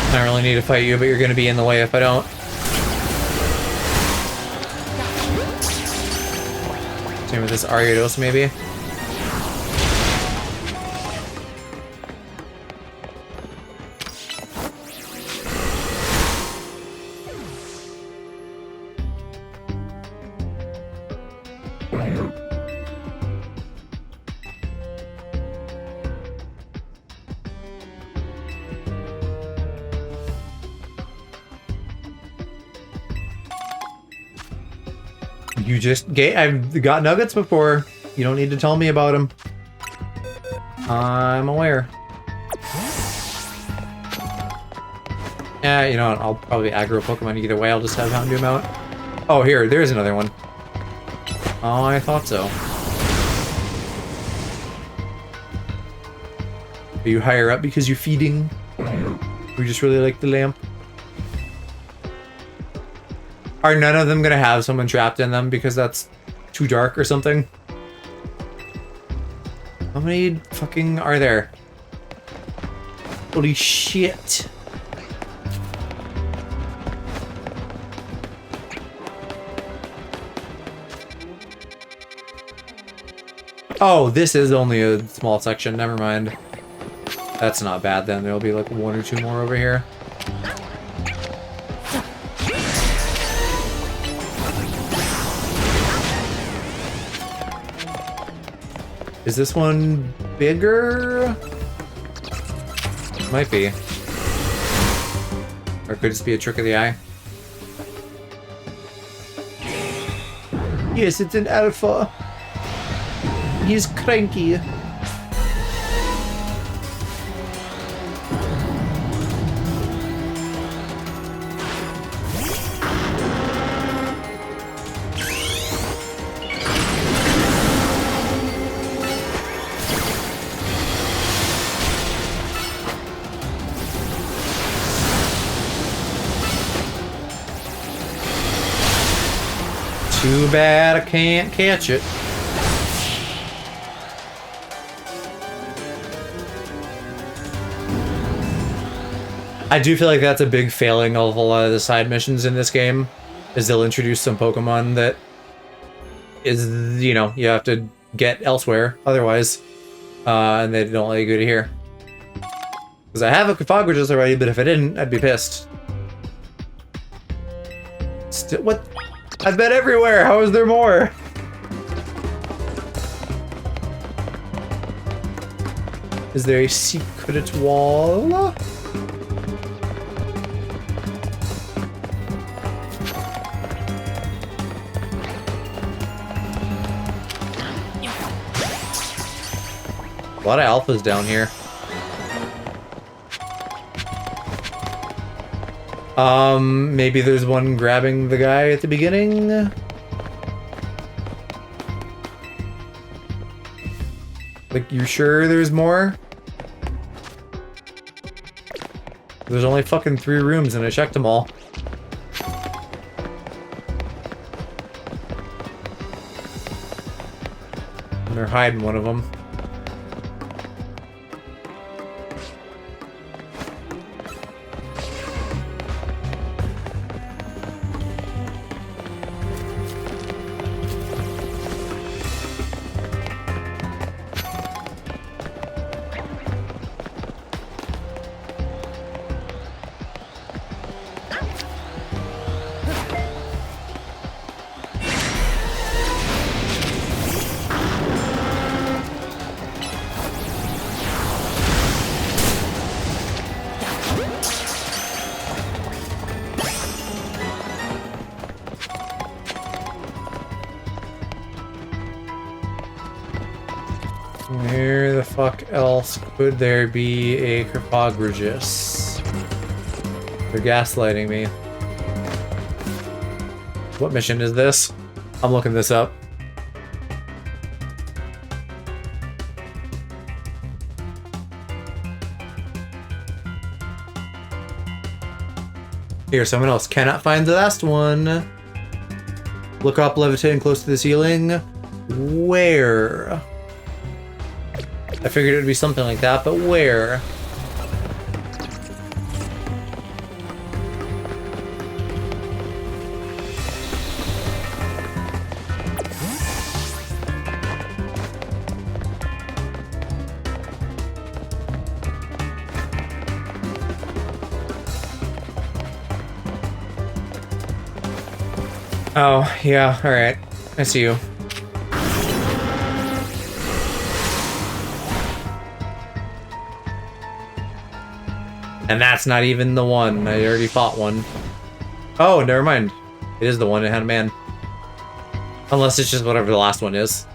I don't really need to fight you, but you're gonna be in the way if I don't. Same with this Ariados, maybe? You just I've got nuggets before. You don't need to tell me about them. I'm aware. Yeah, you know what? I'll probably aggro Pokemon either way. I'll just have Houndoom out. Oh, there's another one. Oh, I thought so. Are you higher up because you're feeding? Or you just really like the lamp? Are none of them gonna have someone trapped in them because that's too dark or something? many fucking are there? Holy shit. Oh, this is only a small section. Never mind. That's not bad then. There'll be like 1 or 2 more over here. Is this one bigger? Might be. Or it could just be a trick of the eye. Yes, it's an alpha. He's cranky. Too bad I can't catch it. I do feel like that's a big failing of a lot of the side missions in this game, is they'll introduce some Pokemon that is, you know, you have to get elsewhere otherwise, and they don't let you go to here. Because I have a Cofagrigus already, but if I didn't, I'd be pissed. Still, what? I've been everywhere! How is there more? Is there a secret wall? A lot of alphas down here. Maybe there's one grabbing the guy at the beginning? Like, you sure there's more? There's only fucking 3 rooms and I checked them all. And they're hiding one of them. Where the fuck else could there be a Cofagrigus? They're gaslighting me. What mission is this? I'm looking this up. Here, someone else cannot find the last one. Look up, levitating close to the ceiling. Where? I figured it would be something like that, but where? Oh, yeah, alright. I see you. And that's not even the one. I already fought one. Oh, never mind. It is the one that had a man. Unless it's just whatever the last one is.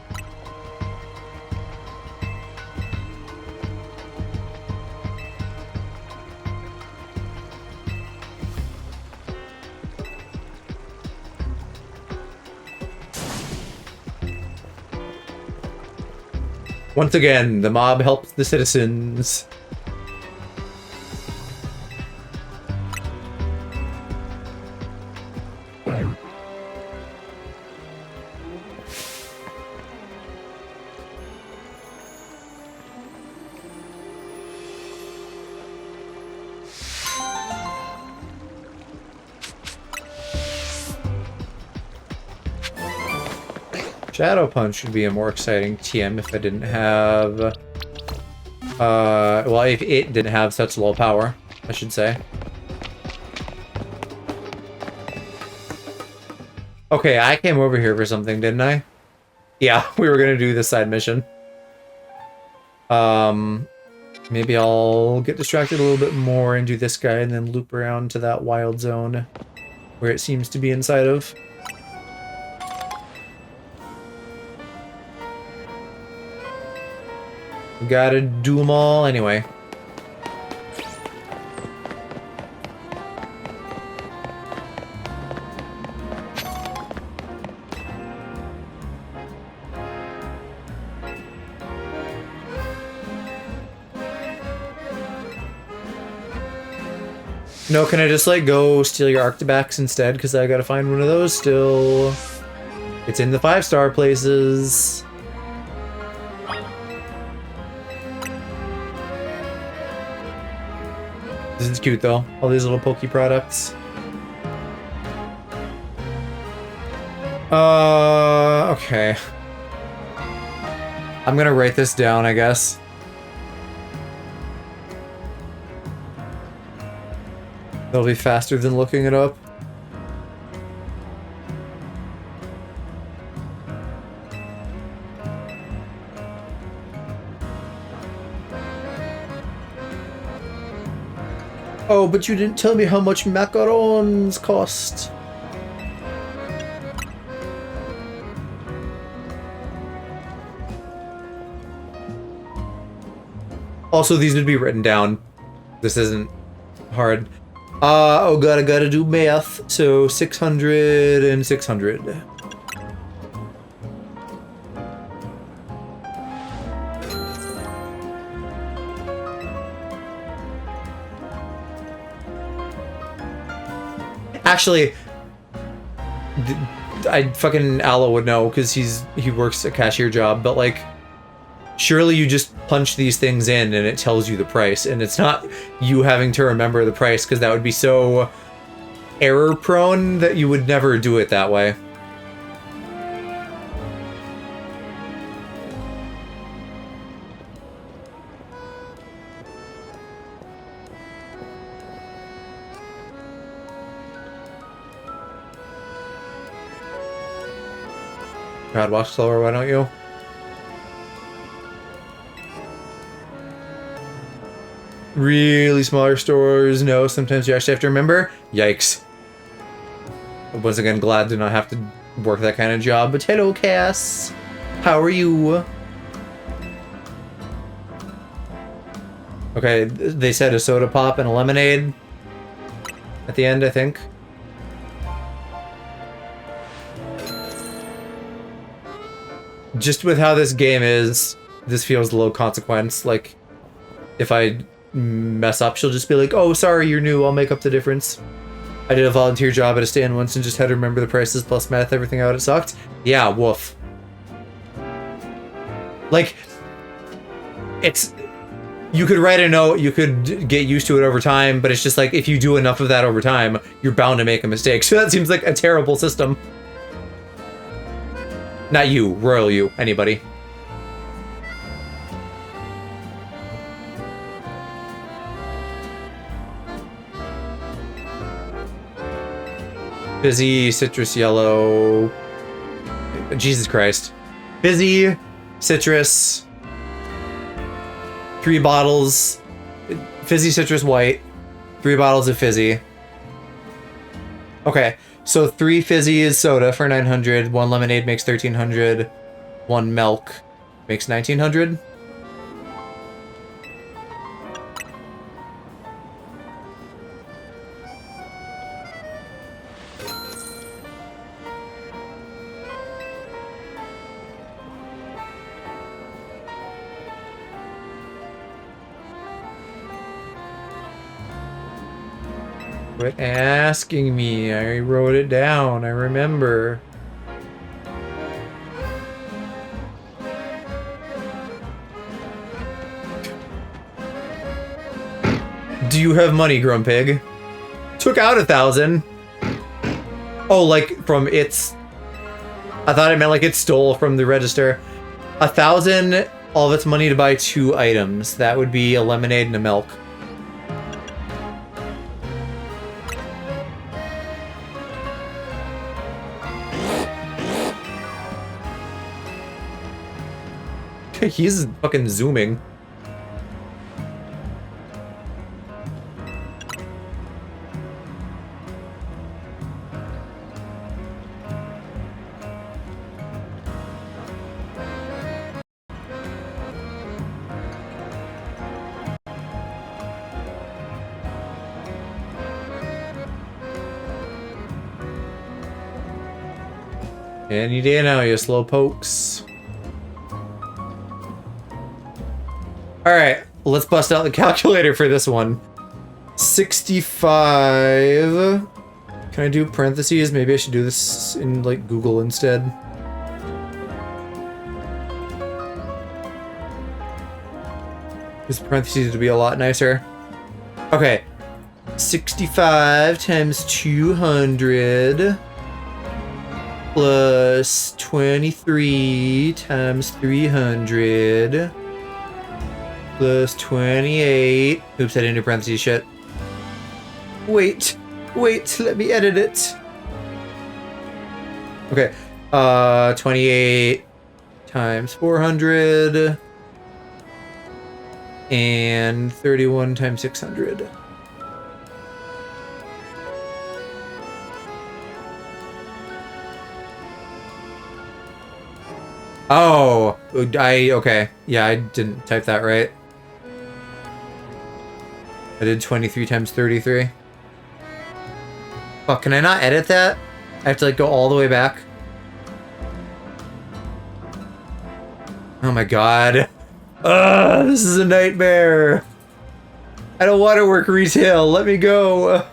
Once again, the mob helps the citizens. Shadow Punch would be a more exciting TM if I didn't have... well, if it didn't have such low power, I should say. Okay, I came over here for something, didn't I? Yeah, we were gonna do this side mission. Maybe I'll get distracted a little bit more and do this guy and then loop around to that wild zone where it seems to be inside of. Gotta do them all anyway. No, can I just, like, go steal your Arctibax instead? Because I gotta find one of those still. It's in the 5-star places. This is cute, though. All these little Poke products. Okay. I'm gonna write this down, I guess. That'll be faster than looking it up. Oh, but you didn't tell me how much macarons cost. Also, these would be written down. This isn't hard. Oh god, I gotta do math. So 600 and 600. Actually, fucking Aloe would know because he works a cashier job, but like, surely you just punch these things in and it tells you the price, and it's not you having to remember the price because that would be so error prone that you would never do it that way. God, walk slower, why don't you? Really smaller stores, no, sometimes you actually have to remember. Yikes. Once again, glad to not have to work that kind of job, but hello, Cass. How are you? Okay, they said a soda pop and a lemonade at the end, I think. Just with how this game is, this feels low consequence. Like, if I mess up, she'll just be like, oh, sorry, you're new, I'll make up the difference. I did a volunteer job at a stand once and just had to remember the prices plus math everything out. It sucked. Yeah, woof. Like, it's... You could write a note, you could get used to it over time, but it's just like, if you do enough of that over time, you're bound to make a mistake. So that seems like a terrible system. Not you, royal you, anybody. Fizzy, citrus yellow. Jesus Christ. Fizzy, citrus. 3 bottles. Fizzy, citrus, white. 3 bottles of fizzy. Okay, so 3 fizzy is soda for 900. 1 lemonade makes 1300. 1 milk makes 1900. Quit asking me. I wrote it down. I remember. Do you have money, Grumpig? Took out 1,000. Oh, like from its... I thought it meant like it stole from the register. 1,000, all of its money to buy 2 items. That would be a lemonade and a milk. He's fucking zooming. Any day now, you slow pokes. Alright, let's bust out the calculator for this one. 65. Can I do parentheses? Maybe I should do this in, like, Google instead. This parentheses would be a lot nicer. Okay. 65 times 200 plus 23 times 300 plus 28. Oops, I didn't do parentheses shit. Wait, let me edit it. Okay, 28 times 400 and 31 times 600. Oh, okay. Yeah, I didn't type that right. I did 23 times 33. Fuck, can I not edit that? I have to like go all the way back. Oh my god. Ugh, this is a nightmare. I don't want to work retail. Let me go.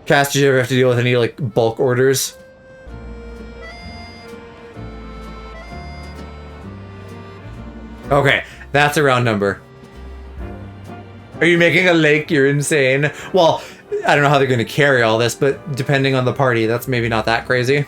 Cass, did you ever have to deal with any like bulk orders? Okay, that's a round number. Are you making a lake? You're insane. Well, I don't know how they're going to carry all this, but depending on the party, that's maybe not that crazy.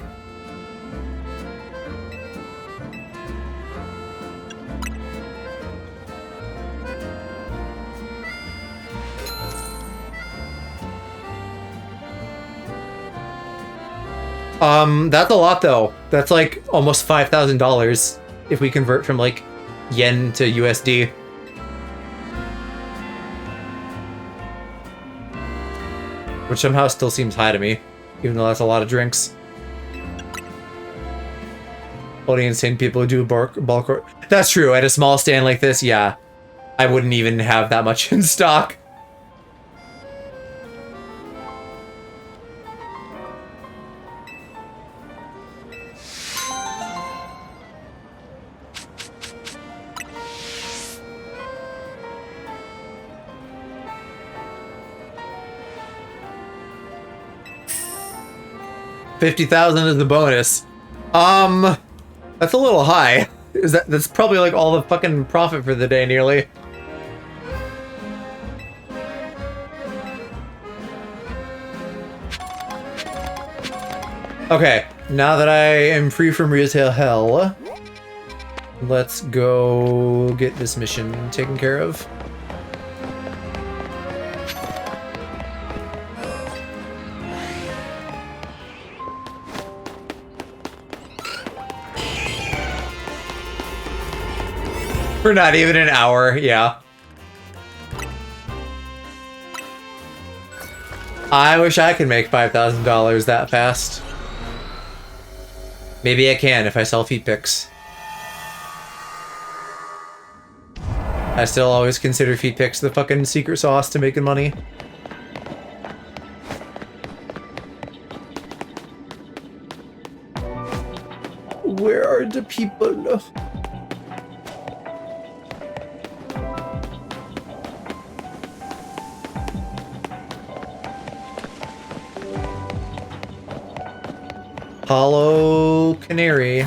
That's a lot though. That's like almost $5,000 if we convert from like yen to USD. Which somehow still seems high to me, even though that's a lot of drinks. Only insane people who do bulk. That's true. At a small stand like this, yeah, I wouldn't even have that much in stock. $50,000 is the bonus. That's a little high. That's probably like all the fucking profit for the day, nearly. Okay, now that I am free from retail hell, let's go get this mission taken care of. For not even an hour, yeah. I wish I could make $5,000 that fast. Maybe I can if I sell feet pics. I still always consider feet pics the fucking secret sauce to making money. Where are the people? Hollow Canary.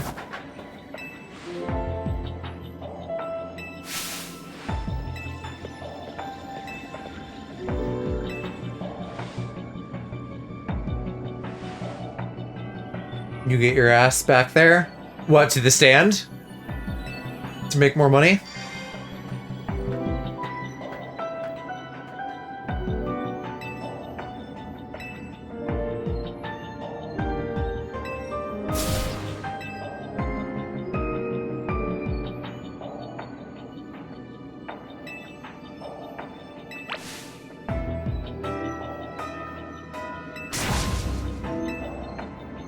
You get your ass back there. What, to the stand? To make more money?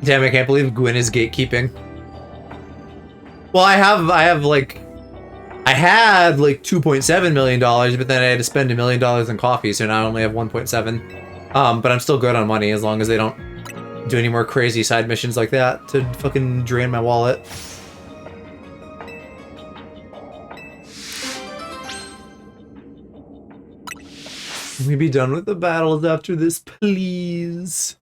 Damn, I can't believe Gwyn is gatekeeping. Well, I had like $2.7 million, but then I had to spend $1 million in coffee, so now I only have 1.7. But I'm still good on money as long as they don't do any more crazy side missions like that to fucking drain my wallet. Can we be done with the battles after this, please?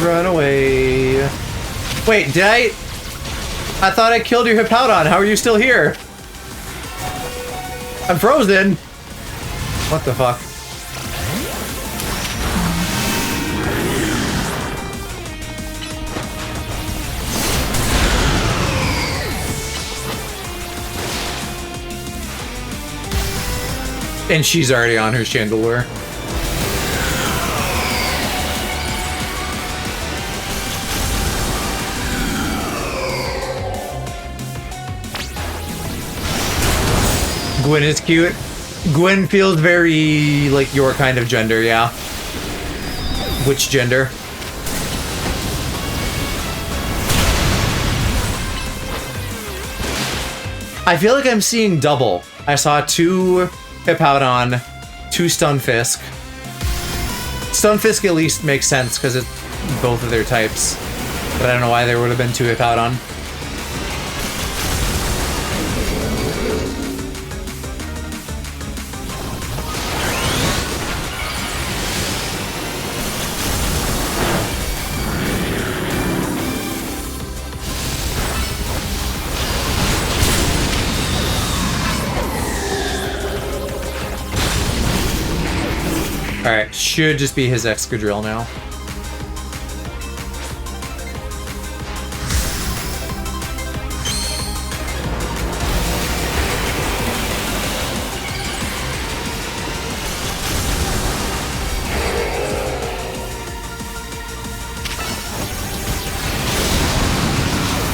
Run away. Wait, did I thought I killed your Hippowdon. How are you still here? I'm frozen. What the fuck? And she's already on her Chandelure. Gwyn is cute. Gwyn feels very like your kind of gender, yeah. Which gender? I feel like I'm seeing double. I saw 2 Hippowdon, 2 Stunfisk. Stunfisk at least makes sense because it's both of their types. But I don't know why there would have been 2 Hippowdon. Alright, should just be his Excadrill now.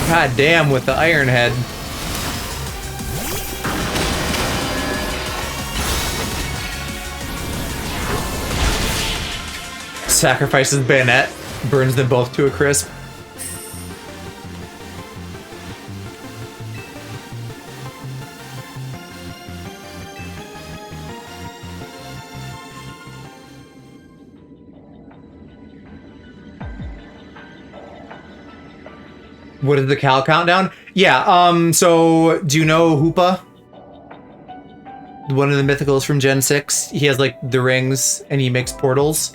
God damn, with the Iron Head. Sacrifices Bayonet, burns them both to a crisp. What is the Cal countdown? Yeah, so do you know Hoopa? One of the mythicals from Gen 6. He has like the rings and he makes portals.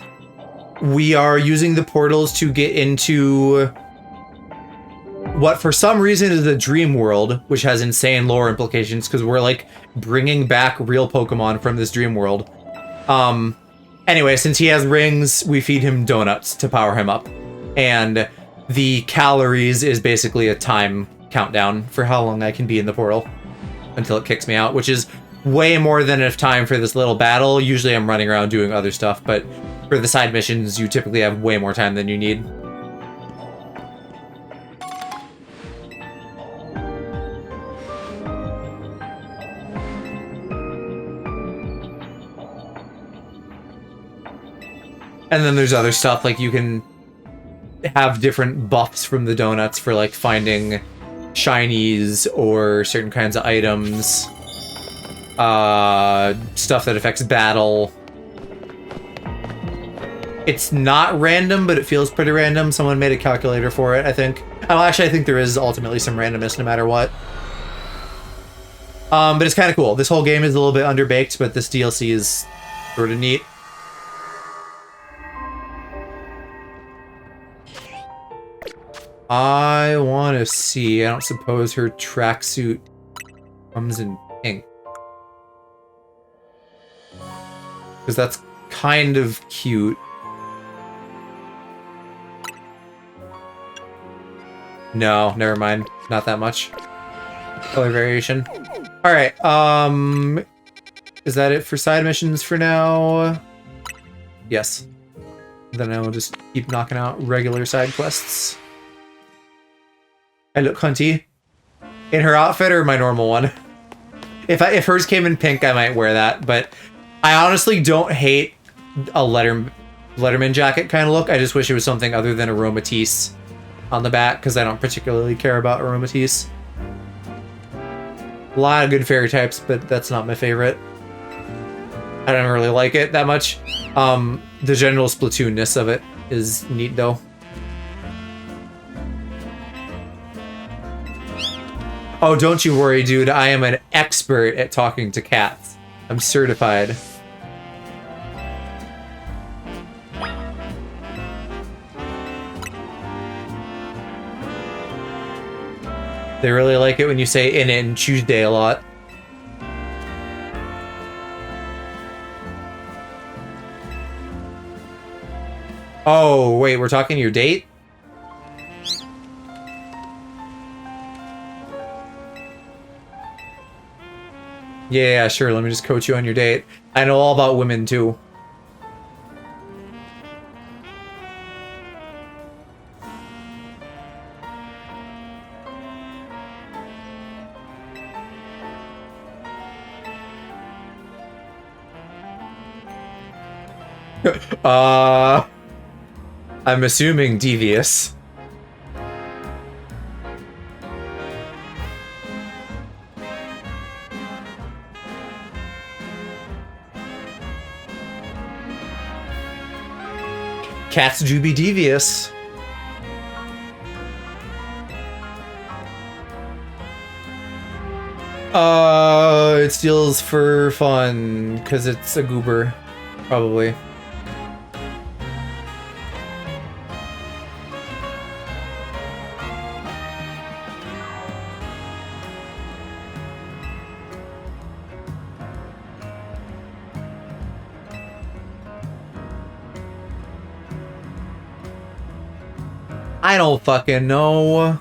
We are using the portals to get into what for some reason is a dream world, which has insane lore implications because we're like bringing back real Pokemon from this dream world. Anyway, since he has rings, we feed him donuts to power him up. And the calories is basically a time countdown for how long I can be in the portal until it kicks me out, which is way more than enough time for this little battle. Usually I'm running around doing other stuff, but for the side missions, you typically have way more time than you need. And then there's other stuff, like you can have different buffs from the donuts for like finding shinies or certain kinds of items. Stuff that affects battle. It's not random, but it feels pretty random. Someone made a calculator for it, I think. Oh, actually, I think there is ultimately some randomness no matter what. But it's kind of cool. This whole game is a little bit underbaked, but this DLC is sort of neat. I want to see. I don't suppose her tracksuit comes in pink. Because that's kind of cute. No, never mind. Not that much color variation. Alright, is that it for side missions for now? Yes. Then I will just keep knocking out regular side quests. I look hunty. In her outfit or my normal one? If hers came in pink, I might wear that, but I honestly don't hate a Letterman jacket kind of look. I just wish it was something other than Aromatisse on the back, because I don't particularly care about Aromatisse. A lot of good fairy types, but that's not my favorite. I don't really like it that much. The general Splatoon-ness of it is neat, though. Oh, don't you worry, dude. I am an expert at talking to cats. I'm certified. They really like it when you say in it and Tuesday a lot. Oh, wait, we're talking your date? Yeah, sure, let me just coach you on your date. I know all about women, too. I'm assuming devious. Cats do be devious. It steals for fun, because it's a goober, probably. I don't fucking know.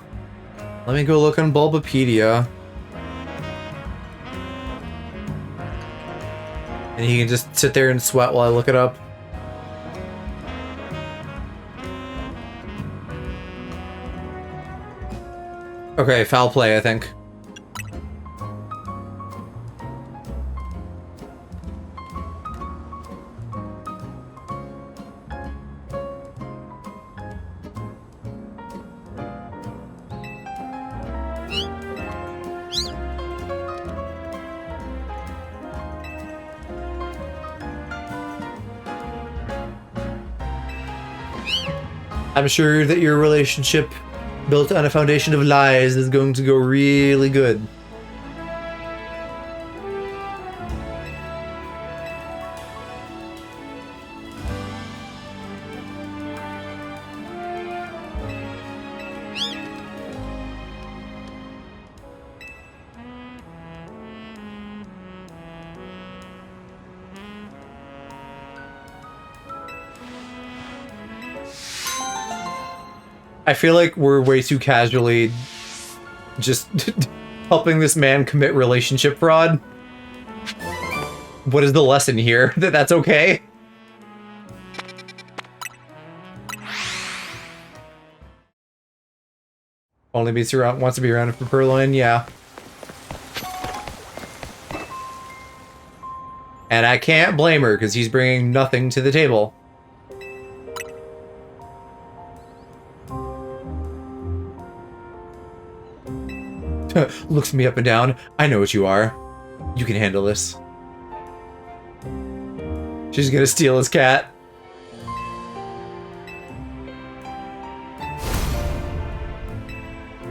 Let me go look on Bulbapedia. And he can just sit there and sweat while I look it up. Okay, foul play, I think. I'm sure that your relationship built on a foundation of lies is going to go really good. I feel like we're way too casually just helping this man commit relationship fraud. What is the lesson here? That that's okay? Only wants to be around for Purloin, yeah. And I can't blame her, because he's bringing nothing to the table. Looks me up and down. I know what you are. You can handle this. She's gonna steal his cat.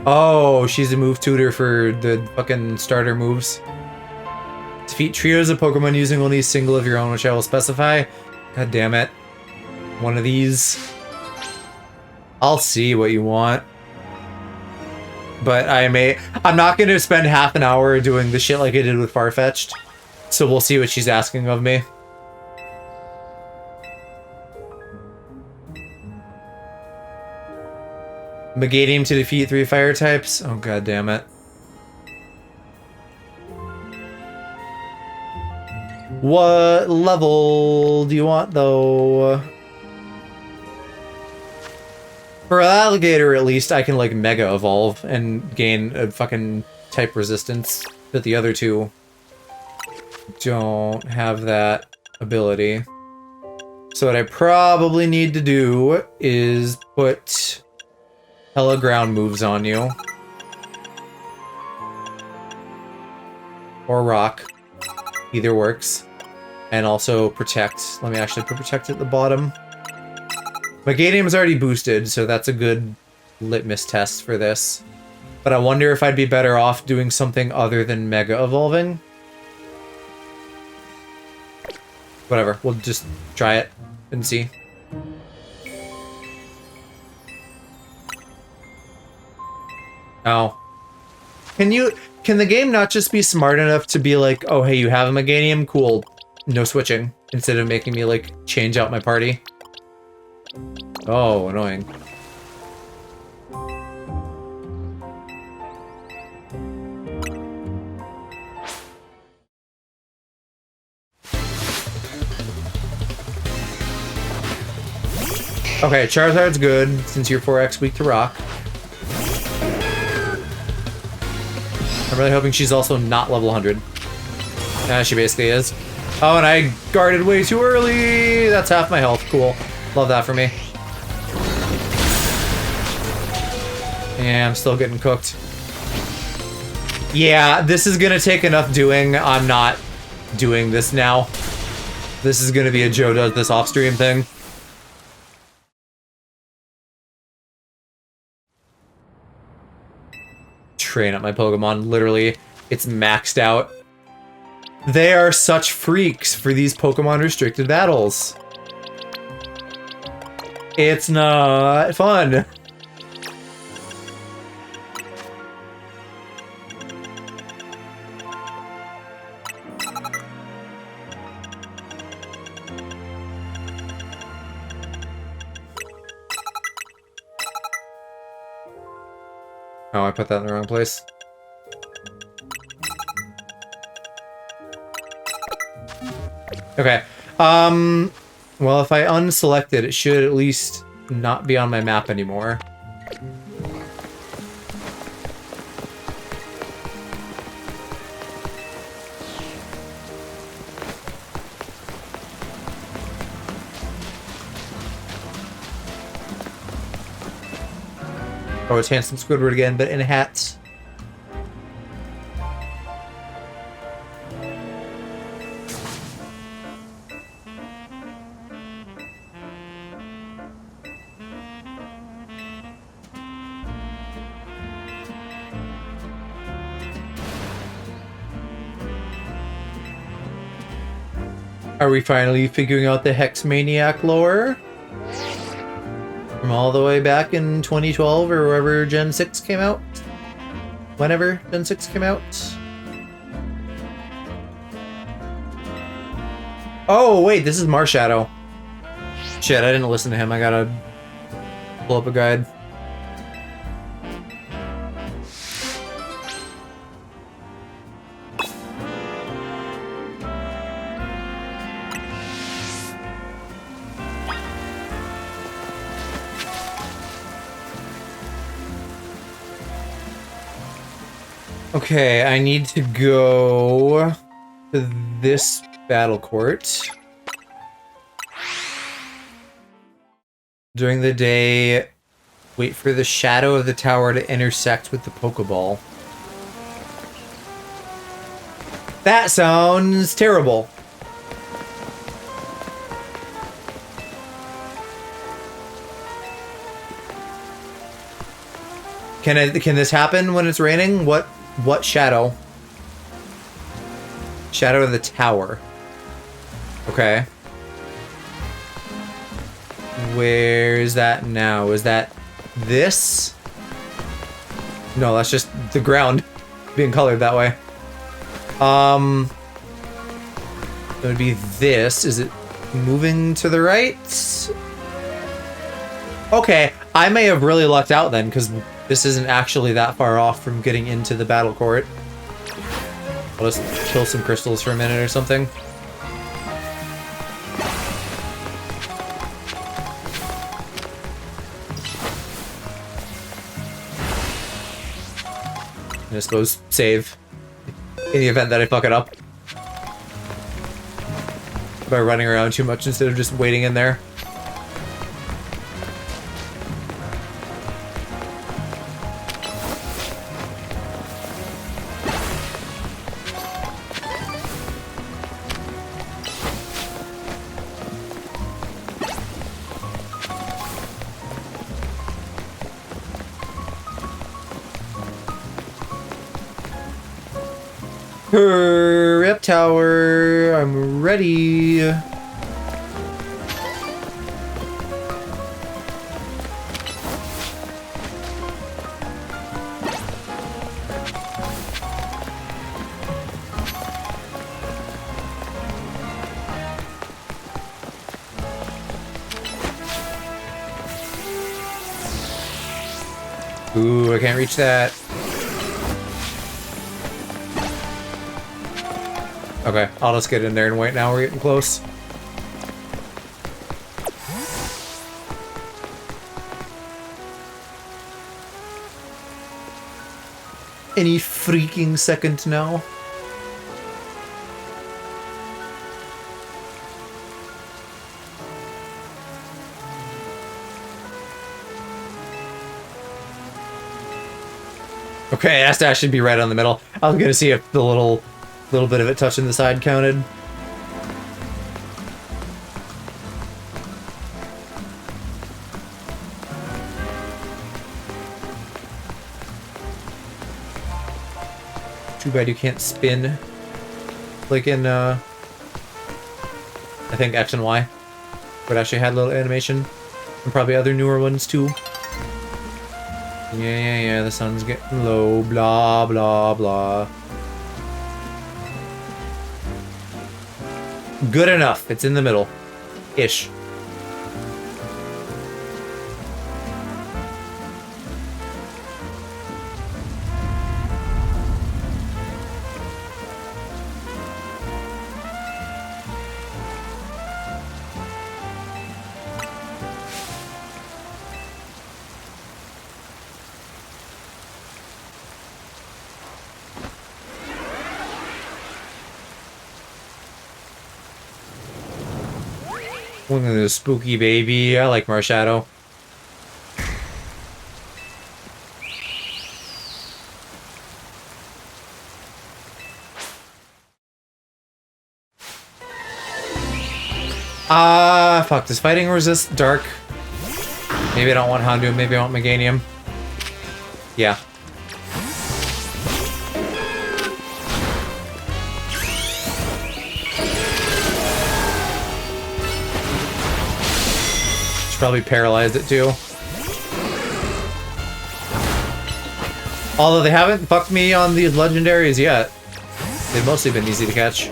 Oh, she's a move tutor for the fucking starter moves. Defeat trios of Pokemon using only a single of your own, which I will specify. God damn it. One of these. I'll see what you want. But I'm not going to spend half an hour doing the shit like I did with Farfetch'd. So we'll see what she's asking of me. Megadium to defeat 3 fire types? Oh, god damn it. What level do you want, though? For Alligator, at least, I can, like, Mega Evolve and gain a fucking type resistance. But the other two don't have that ability. So what I probably need to do is put hella ground moves on you. Or rock. Either works. And also protect. Let me actually put protect at the bottom. Megadium's already boosted, so that's a good litmus test for this. But I wonder if I'd be better off doing something other than Mega Evolving. Whatever, we'll just try it and see. Oh. Can the game not just be smart enough to be like, oh hey, you have a Meganium? Cool. No switching. Instead of making me, like, change out my party. Oh, annoying. Okay, Charizard's good, since you're 4x weak to rock. I'm really hoping she's also not level 100. She basically is. Oh, and I guarded way too early! That's half my health. Cool. Love that for me. Yeah, I'm still getting cooked. Yeah, this is gonna take enough doing. I'm not doing this now. This is gonna be a Joe does this off-stream thing. Train up my Pokemon. Literally, it's maxed out. They are such freaks for these Pokemon restricted battles. It's not fun. Oh, I put that in the wrong place. Okay. Well, if I unselect it, it should at least not be on my map anymore. Oh, it's Handsome Squidward again, but in a hat. Are we finally figuring out the Hex Maniac lore? From all the way back in 2012 or wherever Gen 6 came out? Whenever Gen 6 came out? Oh, wait, this is Marshadow. Shit, I didn't listen to him. I gotta pull up a guide. Okay, I need to go to this battle court. During the day, wait for the shadow of the tower to intersect with the Pokeball. That sounds terrible. Can this happen when it's raining? What shadow? Shadow of the tower. Okay. Where is that now? Is that this? No, that's just the ground being colored that way. It would be this. Is it moving to the right? Okay, I may have really lucked out then, because this isn't actually that far off from getting into the battle court. I'll just kill some crystals for a minute or something. And I suppose save in the event that I fuck it up by running around too much instead of just waiting in there. Hurry up, tower. I'm ready. Ooh, I can't reach that. Okay, I'll just get in there and wait now. We're getting close. Any freaking second now. Okay, it has to actually be right on the middle. I was gonna see if the little bit of it touching the side counted. Too bad you can't spin like in I think X and Y, but actually had a little animation, and probably other newer ones too. Yeah, the sun's getting low, blah, blah, blah. Good enough, it's in the middle. Ish. Look at this spooky baby. I like Marshadow. Fuck. Does fighting resist dark? Maybe I don't want Houndoom. Maybe I want Meganium. Yeah. Probably paralyzed it too. Although they haven't fucked me on these legendaries yet. They've mostly been easy to catch.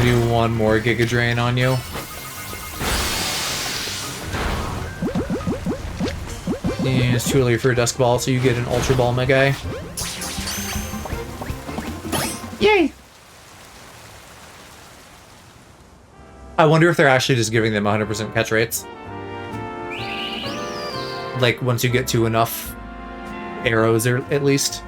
Do one more Giga Drain on you. And it's too early for a Dusk Ball, so you get an Ultra Ball, my guy. Yay! I wonder if they're actually just giving them 100% catch rates. Like, once you get to enough arrows, or at least.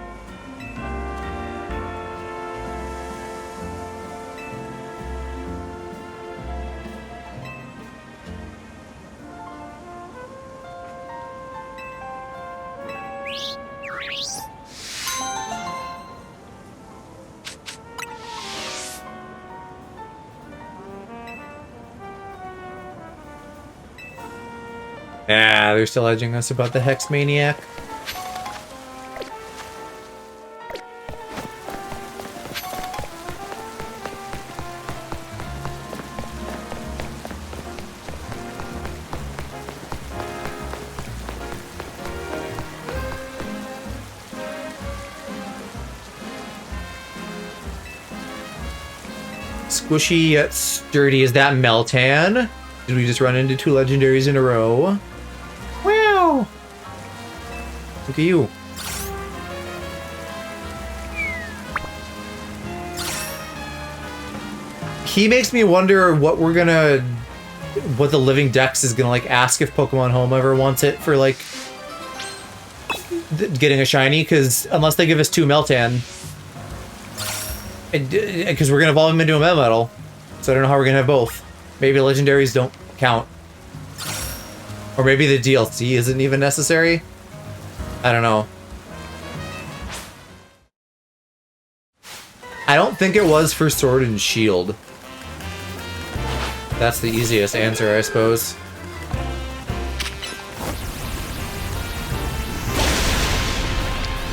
Yeah, they're still edging us about the Hex Maniac. Squishy yet sturdy. Is that Meltan? Did we just run into 2 legendaries in a row? Wow! Look at you. He makes me wonder what we're gonna... what the Living Dex is gonna, like, ask if Pokemon Home ever wants it for, like... getting a shiny, because unless they give us 2 Meltan... because we're gonna evolve him into a Melmetal, so I don't know how we're gonna have both. Maybe legendaries don't count, or maybe the DLC isn't even necessary. I don't know. I don't think it was for Sword and Shield. That's the easiest answer, I suppose.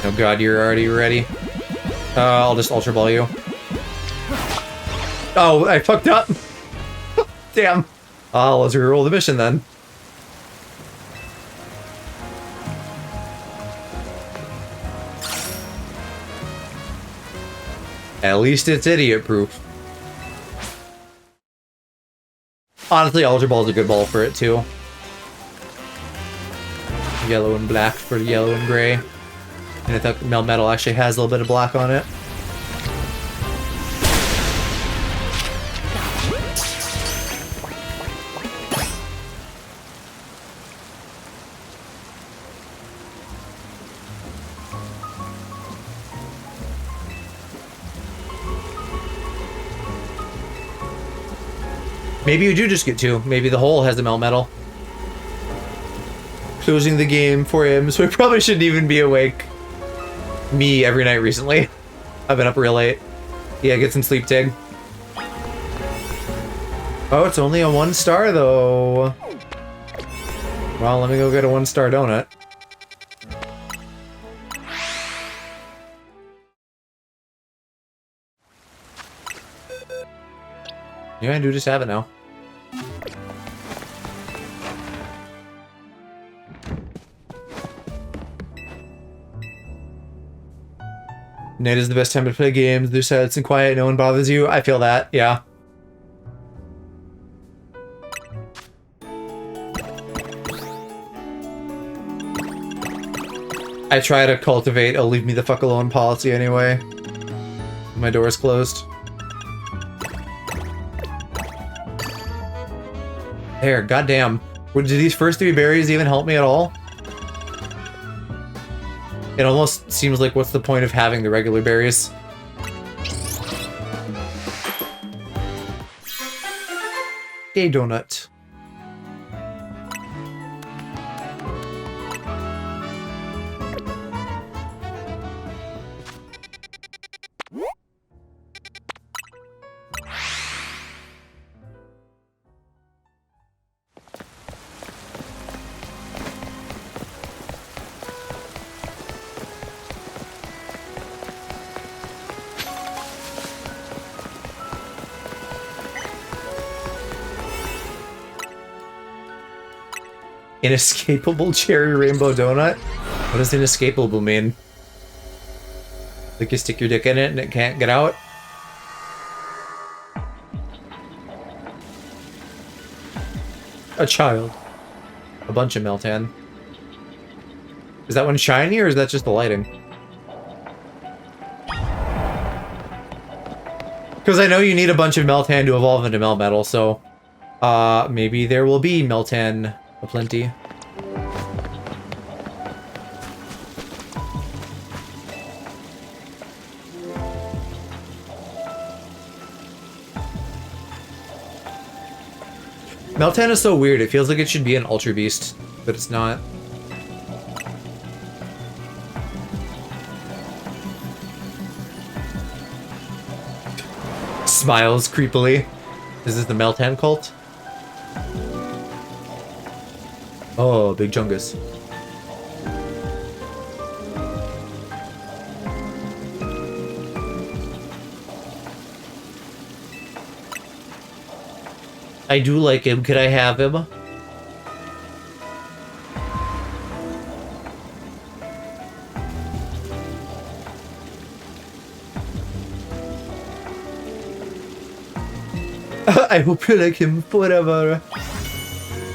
Oh god, you're already ready. I'll just Ultra Ball you. Oh, I fucked up. Damn. Let's reroll the mission then. At least it's idiot-proof. Honestly, Ultra Ball's a good ball for it, too. Yellow and black for yellow and gray. And I thought Melmetal actually has a little bit of black on it. Maybe you do just get 2. Maybe the hole has a Melmetal. Closing the game for him, so he probably shouldn't even be awake. Me every night recently. I've been up real late. Yeah, get some sleep, Tig. Oh, it's only a 1-star though. Well, let me go get a 1-star donut. Yeah, I do just have it now. Night is the best time to play games. There's silence and quiet. No one bothers you. I feel that. Yeah. I try to cultivate a leave me the fuck alone policy anyway. My door is closed. There, goddamn. Did these first 3 berries even help me at all? It almost seems like, what's the point of having the regular berries? A donut. Inescapable cherry rainbow donut? What does inescapable mean? Like you stick your dick in it and it can't get out? A child. A bunch of Meltan. Is that one shiny or is that just the lighting? Because I know you need a bunch of Meltan to evolve into Melmetal, so... maybe there will be Meltan aplenty. Meltan is so weird. It feels like it should be an Ultra Beast, but it's not. Smiles creepily. Is this the Meltan cult? Oh, big chungus. I do like him. Could I have him? I hope you like him forever.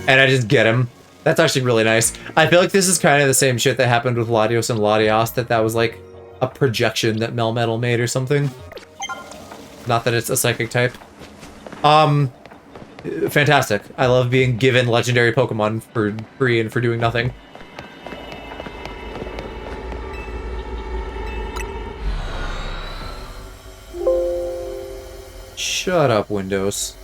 And I just get him. That's actually really nice. I feel like this is kind of the same shit that happened with Latios and Latios, that was like a projection that Melmetal made or something. Not that it's a psychic type. Fantastic. I love being given legendary Pokemon for free and for doing nothing. Shut up, Windows.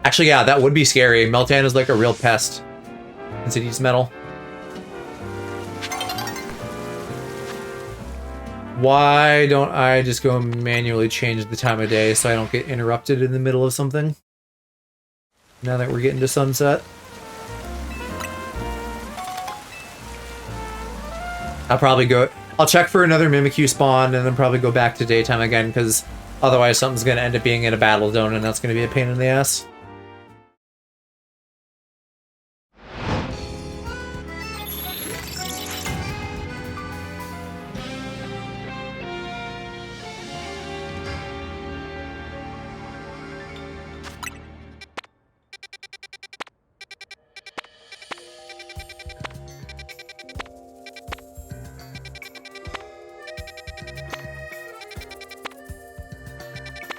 Actually, yeah, that would be scary. Meltan is like a real pest since it eats metal. Why don't I just go manually change the time of day so I don't get interrupted in the middle of something? Now that we're getting to sunset. I'll check for another Mimikyu spawn and then probably go back to daytime again, because otherwise something's going to end up being in a battle zone and that's going to be a pain in the ass.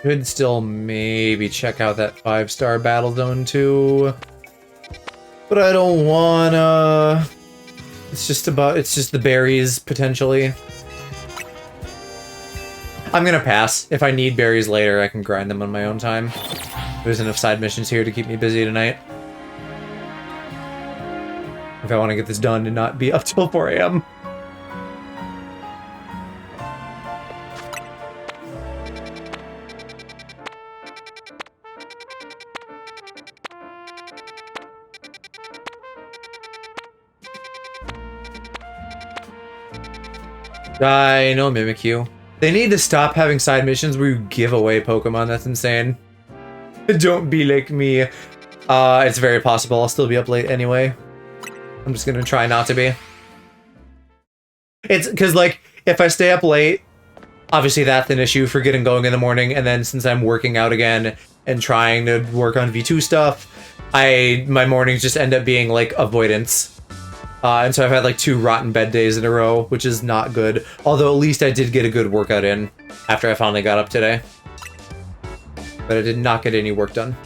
Could still maybe check out that 5-star battle zone too, but I don't wanna. It's just the berries potentially. I'm gonna pass. If I need berries later, I can grind them on my own time. There's enough side missions here to keep me busy tonight. If I want to get this done and not be up till 4 AM. I know, Mimikyu. They need to stop having side missions where you give away Pokemon. That's insane. Don't be like me. It's very possible I'll still be up late anyway. I'm just gonna try not to be. It's because, like, if I stay up late, obviously that's an issue for getting going in the morning, and then since I'm working out again and trying to work on V2 stuff, my mornings just end up being, like, avoidance. And so I've had like 2 rotten bed days in a row, which is not good. Although at least I did get a good workout in after I finally got up today. But I did not get any work done.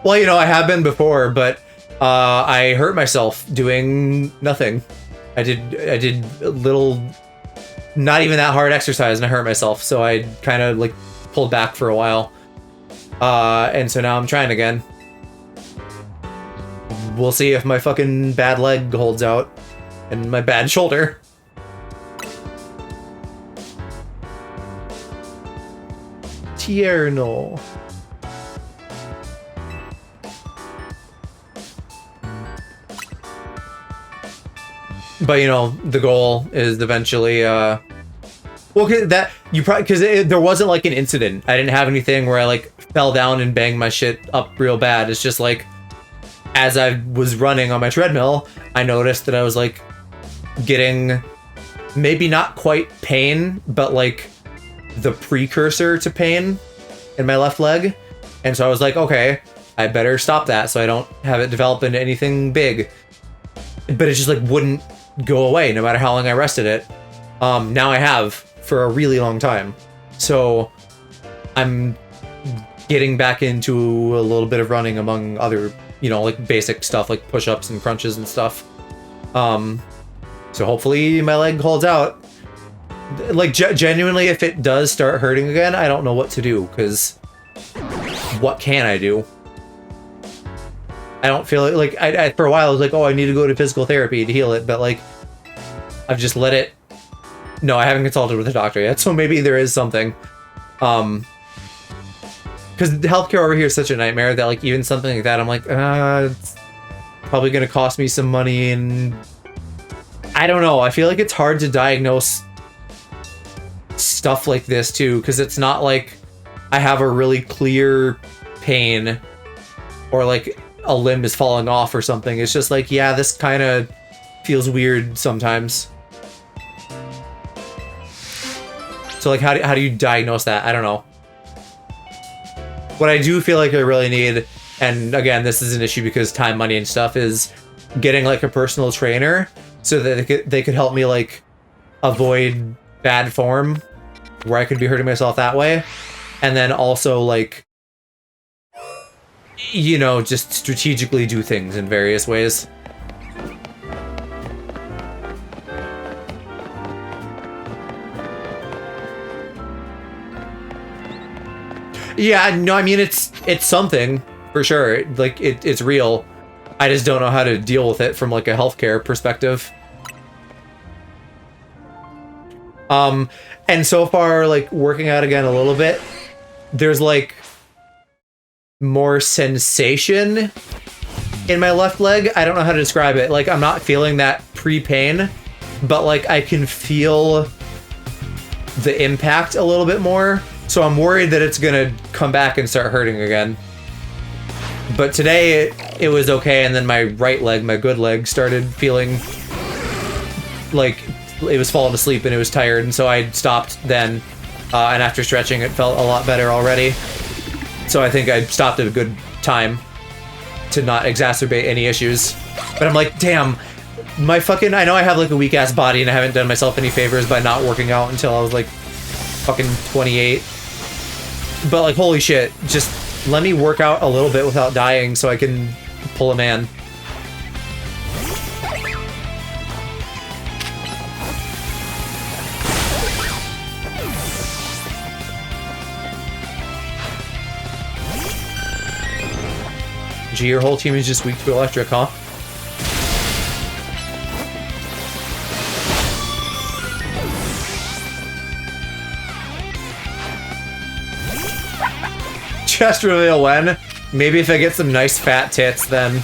Well, you know, I have been before, but I hurt myself doing nothing. I did a little, not even that hard exercise, and I hurt myself. So I kind of like pulled back for a while. And so now I'm trying again. We'll see if my fucking bad leg holds out and my bad shoulder. Tierno. But you know, the goal is eventually, well, that you probably, because there wasn't like an incident. I didn't have anything where I like fell down and banged my shit up real bad. It's just like, as I was running on my treadmill, I noticed that I was like getting maybe not quite pain, but like the precursor to pain in my left leg. And so I was like, okay, I better stop that so I don't have it develop into anything big. But it just like wouldn't go away no matter how long I rested it. Now I have for a really long time. So I'm getting back into a little bit of running among other, you know, like basic stuff like push-ups and crunches and stuff. So hopefully my leg holds out. Like genuinely, if it does start hurting again, I don't know what to do, because what can I do? I don't feel like I for a while I was like, oh, I need to go to physical therapy to heal it, but like I've just let it. No, I haven't consulted with a doctor yet, so maybe there is something. Because the healthcare over here is such a nightmare that like even something like that, I'm like, it's probably gonna cost me some money, and I don't know. I feel like it's hard to diagnose stuff like this too, because it's not like I have a really clear pain or like a limb is falling off or something. It's just like, yeah, this kind of feels weird sometimes. So like, how do you diagnose that? I don't know. What I do feel like I really need, and again, this is an issue because time, money, and stuff, is getting like a personal trainer so that they could help me like avoid bad form where I could be hurting myself that way. And then also like, you know, just strategically do things in various ways. Yeah, no, I mean, it's something for sure. Like it's real. I just don't know how to deal with it from like a healthcare perspective. And so far, like working out again a little bit, there's like more sensation in my left leg. I don't know how to describe it. Like I'm not feeling that pre-pain, but like I can feel the impact a little bit more. So I'm worried that it's gonna come back and start hurting again. But today it was okay, and then my right leg, my good leg, started feeling like it was falling asleep and it was tired, and so I stopped then. And after stretching, it felt a lot better already. So I think I stopped at a good time to not exacerbate any issues. But I'm like, damn, my fucking, I know I have like a weak ass body and I haven't done myself any favors by not working out until I was like fucking 28. But like, holy shit, just let me work out a little bit without dying so I can pull a man. Gee, your whole team is just weak to electric, huh? Chest reveal when? Maybe if I get some nice fat tits then.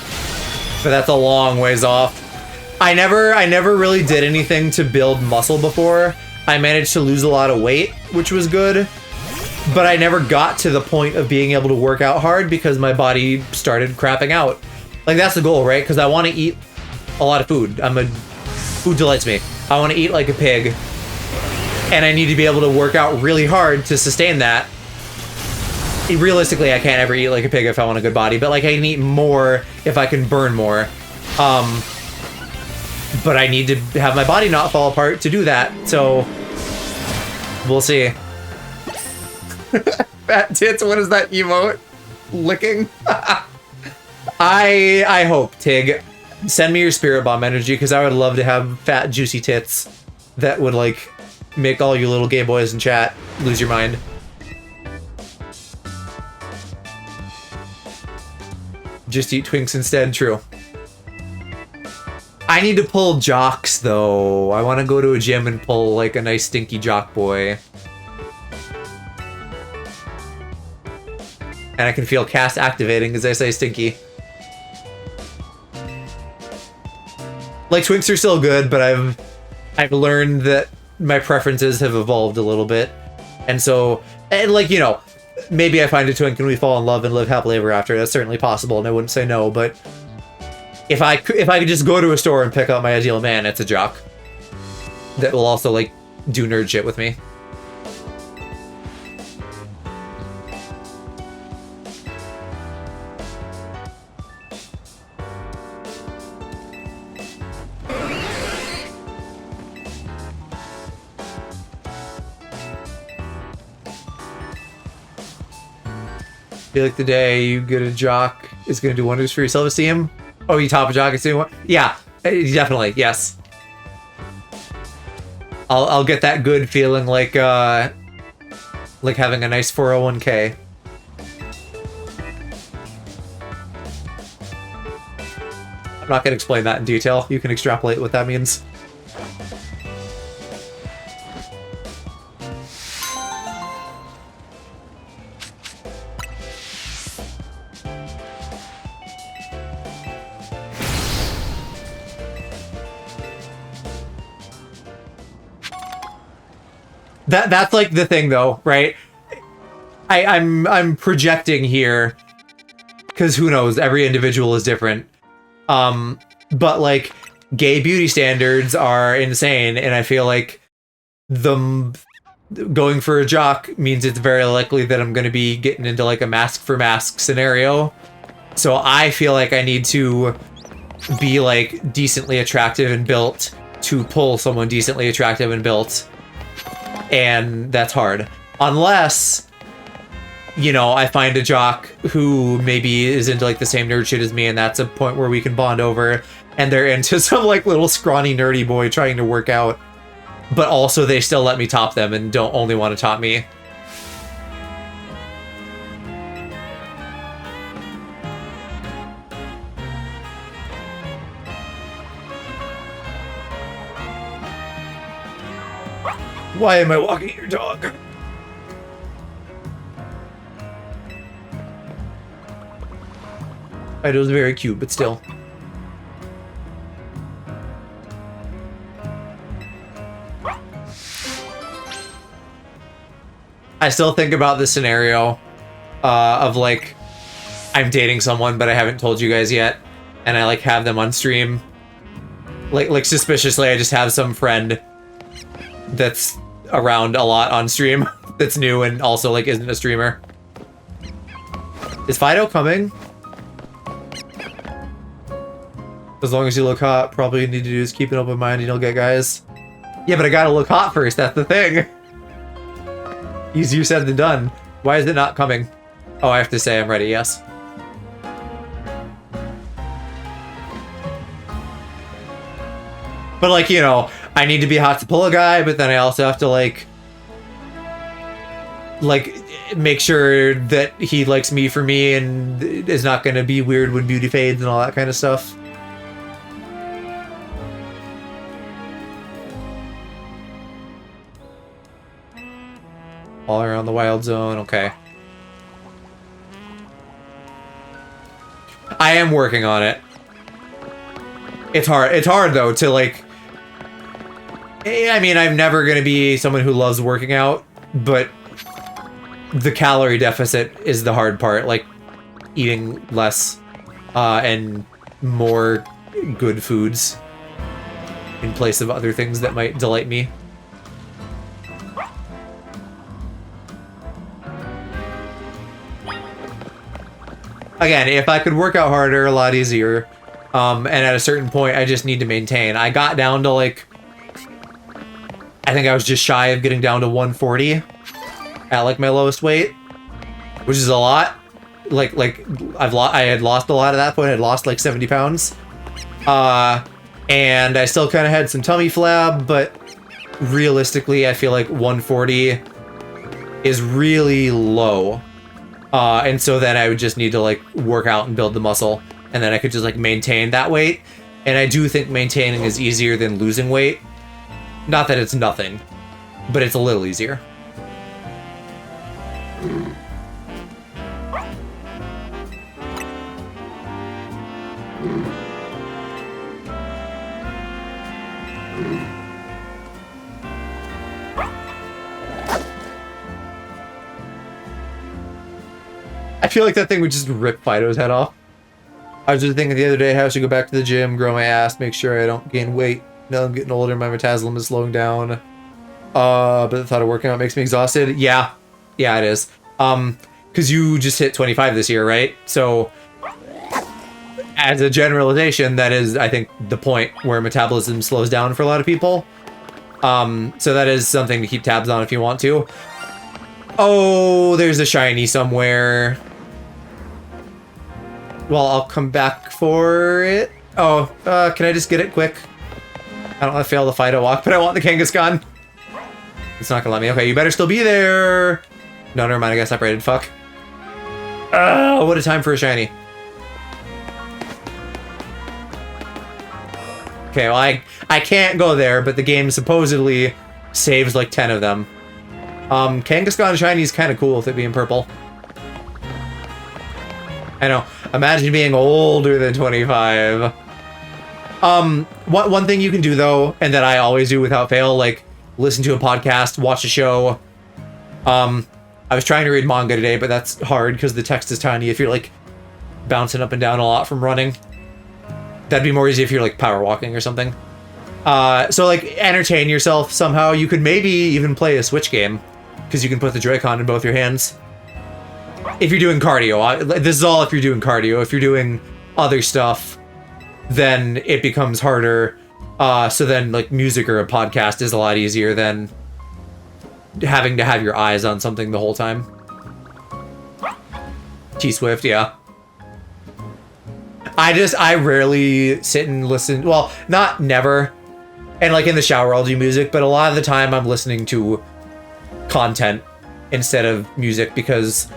But that's a long ways off. I never really did anything to build muscle before. I managed to lose a lot of weight, which was good. But I never got to the point of being able to work out hard because my body started crapping out. Like, that's the goal, right? Because I want to eat a lot of food. Food delights me. I want to eat like a pig. And I need to be able to work out really hard to sustain that. Realistically, I can't ever eat like a pig if I want a good body, but like I can eat more if I can burn more. But I need to have my body not fall apart to do that, so we'll see. Fat tits, what is that emote? Licking? I hope, Tig. Send me your spirit bomb energy, because I would love to have fat, juicy tits that would, like, make all you little gay boys in chat lose your mind. Just eat Twinks instead, true. I need to pull jocks, though. I want to go to a gym and pull, like, a nice stinky jock boy. And I can feel cast activating as I say stinky. Like, Twinks are still good, but I've learned that my preferences have evolved a little bit. And so, and like, you know, maybe I find a twink and we fall in love and live happily ever after. That's certainly possible, and I wouldn't say no, but if I could just go to a store and pick out my ideal man, it's a jock that will also, like, do nerd shit with me. Feel like the day you get a jock is going to do wonders for your self-esteem. Oh, you top a jock is doing what? Yeah, definitely, yes. I'll get that good feeling like having a nice 401k. I'm not going to explain that in detail. You can extrapolate what that means. That's like the thing though, right? I'm projecting here because who knows, every individual is different. But like gay beauty standards are insane, and I feel like them going for a jock means it's very likely that I'm going to be getting into like a mask for mask scenario. So I feel like I need to be like decently attractive and built to pull someone decently attractive and built. And that's hard. Unless, you know, I find a jock who maybe is into like the same nerd shit as me, and that's a point where we can bond over, and they're into some like little scrawny nerdy boy trying to work out, but also they still let me top them and don't only want to top me. Why am I walking your dog? It was very cute, but still. I still think about this scenario of like I'm dating someone, but I haven't told you guys yet, and I like have them on stream. Like suspiciously, I just have some friend that's around a lot on stream that's new and also like isn't a streamer. Is Fido coming? As long as you look hot, probably you need to do is keep an open mind and you'll get guys. Yeah, but I gotta look hot first, that's the thing. Easier said than done. Why is it not coming? Oh, I have to say I'm ready, yes. But like, you know, I need to be hot to pull a guy, but then I also have to like make sure that he likes me for me and is not going to be weird when beauty fades and all that kind of stuff. All around the wild zone, okay. I am working on it. It's hard though to like, I mean, I'm never going to be someone who loves working out, but the calorie deficit is the hard part, like eating less and more good foods in place of other things that might delight me. Again, if I could work out harder, a lot easier. And at a certain point, I just need to maintain. I got down to like, I think I was just shy of getting down to 140 at like my lowest weight, which is a lot. Like I had lost a lot at that point. I had lost like 70 pounds. And I still kind of had some tummy flab, but realistically, I feel like 140 is really low. And so then I would just need to like work out and build the muscle, and then I could just like maintain that weight. And I do think maintaining is easier than losing weight. Not that it's nothing, but it's a little easier. I feel like that thing would just rip Fido's head off. I was just thinking the other day how I should go back to the gym, grow my ass, make sure I don't gain weight. Now I'm getting older, my metabolism is slowing down. But the thought of working out makes me exhausted. Yeah, it is. Because you just hit 25 this year, right? So, as a generalization, that is, I think, the point where metabolism slows down for a lot of people. So that is something to keep tabs on if you want to. Oh, there's a shiny somewhere. Well, I'll come back for it. Oh, can I just get it quick? I don't want to fail the Fido walk, but I want the Kangaskhan. It's not gonna let me. Okay, you better still be there. No, never mind. I got separated. Fuck. Oh, what a time for a shiny. Okay, well, I can't go there, but the game supposedly saves like 10 of them. Kangaskhan shiny is kind of cool with it being purple. I know. Imagine being older than 25. One thing you can do though, and that I always do without fail, like listen to a podcast, watch a show. I was trying to read manga today, but that's hard because the text is tiny if you're like bouncing up and down a lot from running. That'd be more easy if you're like power walking or something. So like entertain yourself somehow. You could maybe even play a Switch game because you can put the Joy-Con in both your hands. If you're doing cardio, this is all if you're doing cardio. If you're doing other stuff, then it becomes harder. So then like music or a podcast is a lot easier than having to have your eyes on something the whole time. T-Swift, yeah. I rarely sit and listen. Well, not never. And like in the shower, I'll do music, but a lot of the time I'm listening to content instead of music because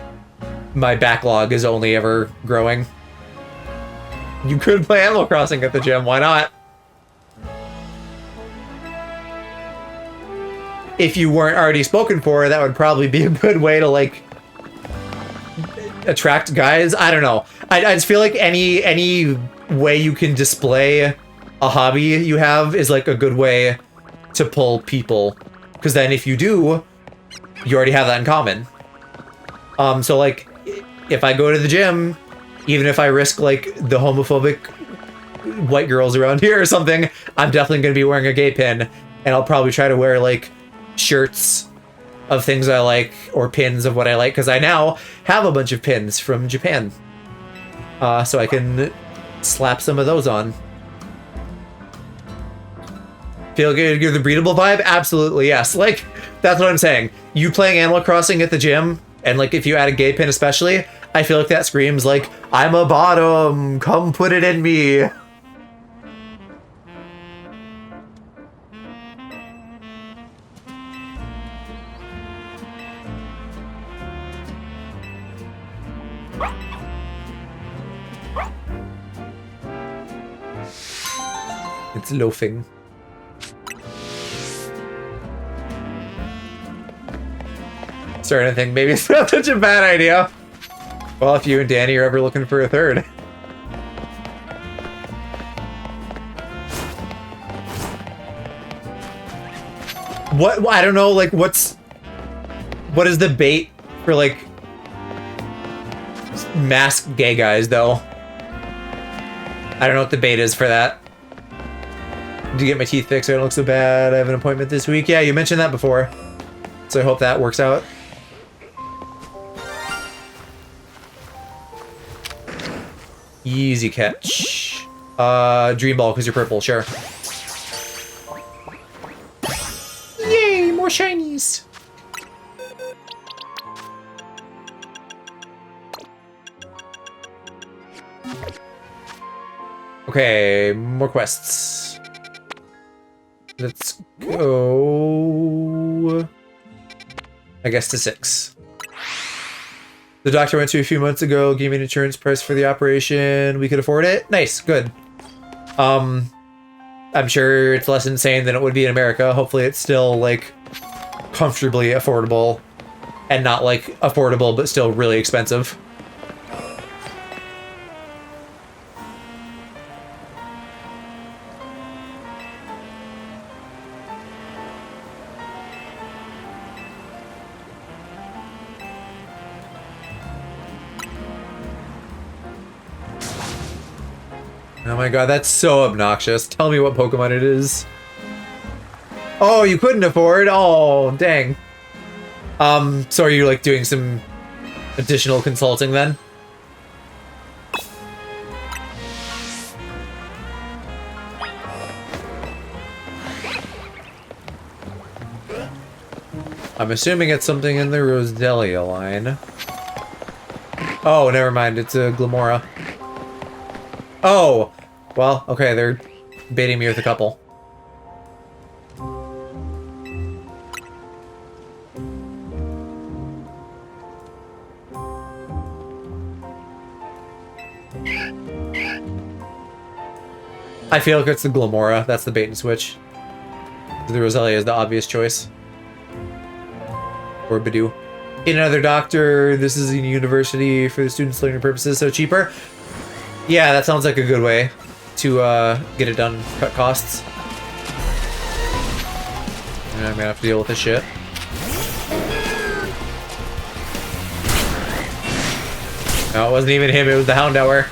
my backlog is only ever growing. You could play Animal Crossing at the gym, why not? If you weren't already spoken for, that would probably be a good way to like attract guys. I don't know. I just feel like any way you can display a hobby you have is like a good way to pull people. Because then if you do, you already have that in common. So like if I go to the gym, even if I risk like the homophobic white girls around here or something, I'm definitely going to be wearing a gay pin. And I'll probably try to wear like shirts of things I like or pins of what I like because I now have a bunch of pins from Japan. So I can slap some of those on. Feel good? Give the breedable vibe? Absolutely, yes. Like, that's what I'm saying. You playing Animal Crossing at the gym, and like if you add a gay pin especially, I feel like that screams like, I'm a bottom, come put it in me. It's loafing. Starting to think maybe it's not such a bad idea. Well, if you and Danny are ever looking for a third. What? I don't know, like, what is the bait for, like, masked gay guys, though? I don't know what the bait is for that. To get my teeth fixed so I don't look so bad. I have an appointment this week. Yeah, you mentioned that before. So I hope that works out. Easy catch. Dream ball because you're purple, sure. Yay, more shinies. Okay, more quests. Let's go, I guess, to 6. The doctor went to a few months ago, gave me an insurance price for the operation. We could afford it. Nice, good. I'm sure it's less insane than it would be in America. Hopefully it's still, like, comfortably affordable and not, like, affordable but still really expensive. Oh my god, that's so obnoxious. Tell me what Pokemon it is. Oh, you couldn't afford? Oh, dang. So are you, like, doing some additional consulting then? I'm assuming it's something in the Roselia line. Oh, never mind. It's a Glamora. Oh! Well, okay, they're baiting me with a couple. I feel like it's the Glamora. That's the bait and switch. The Roselia is the obvious choice. Or Bidoo. In another doctor, this is a university for the students' learning purposes, so cheaper. Yeah, that sounds like a good way to get it done, cut costs. And I'm gonna have to deal with this shit. No, it wasn't even him, it was the Houndour.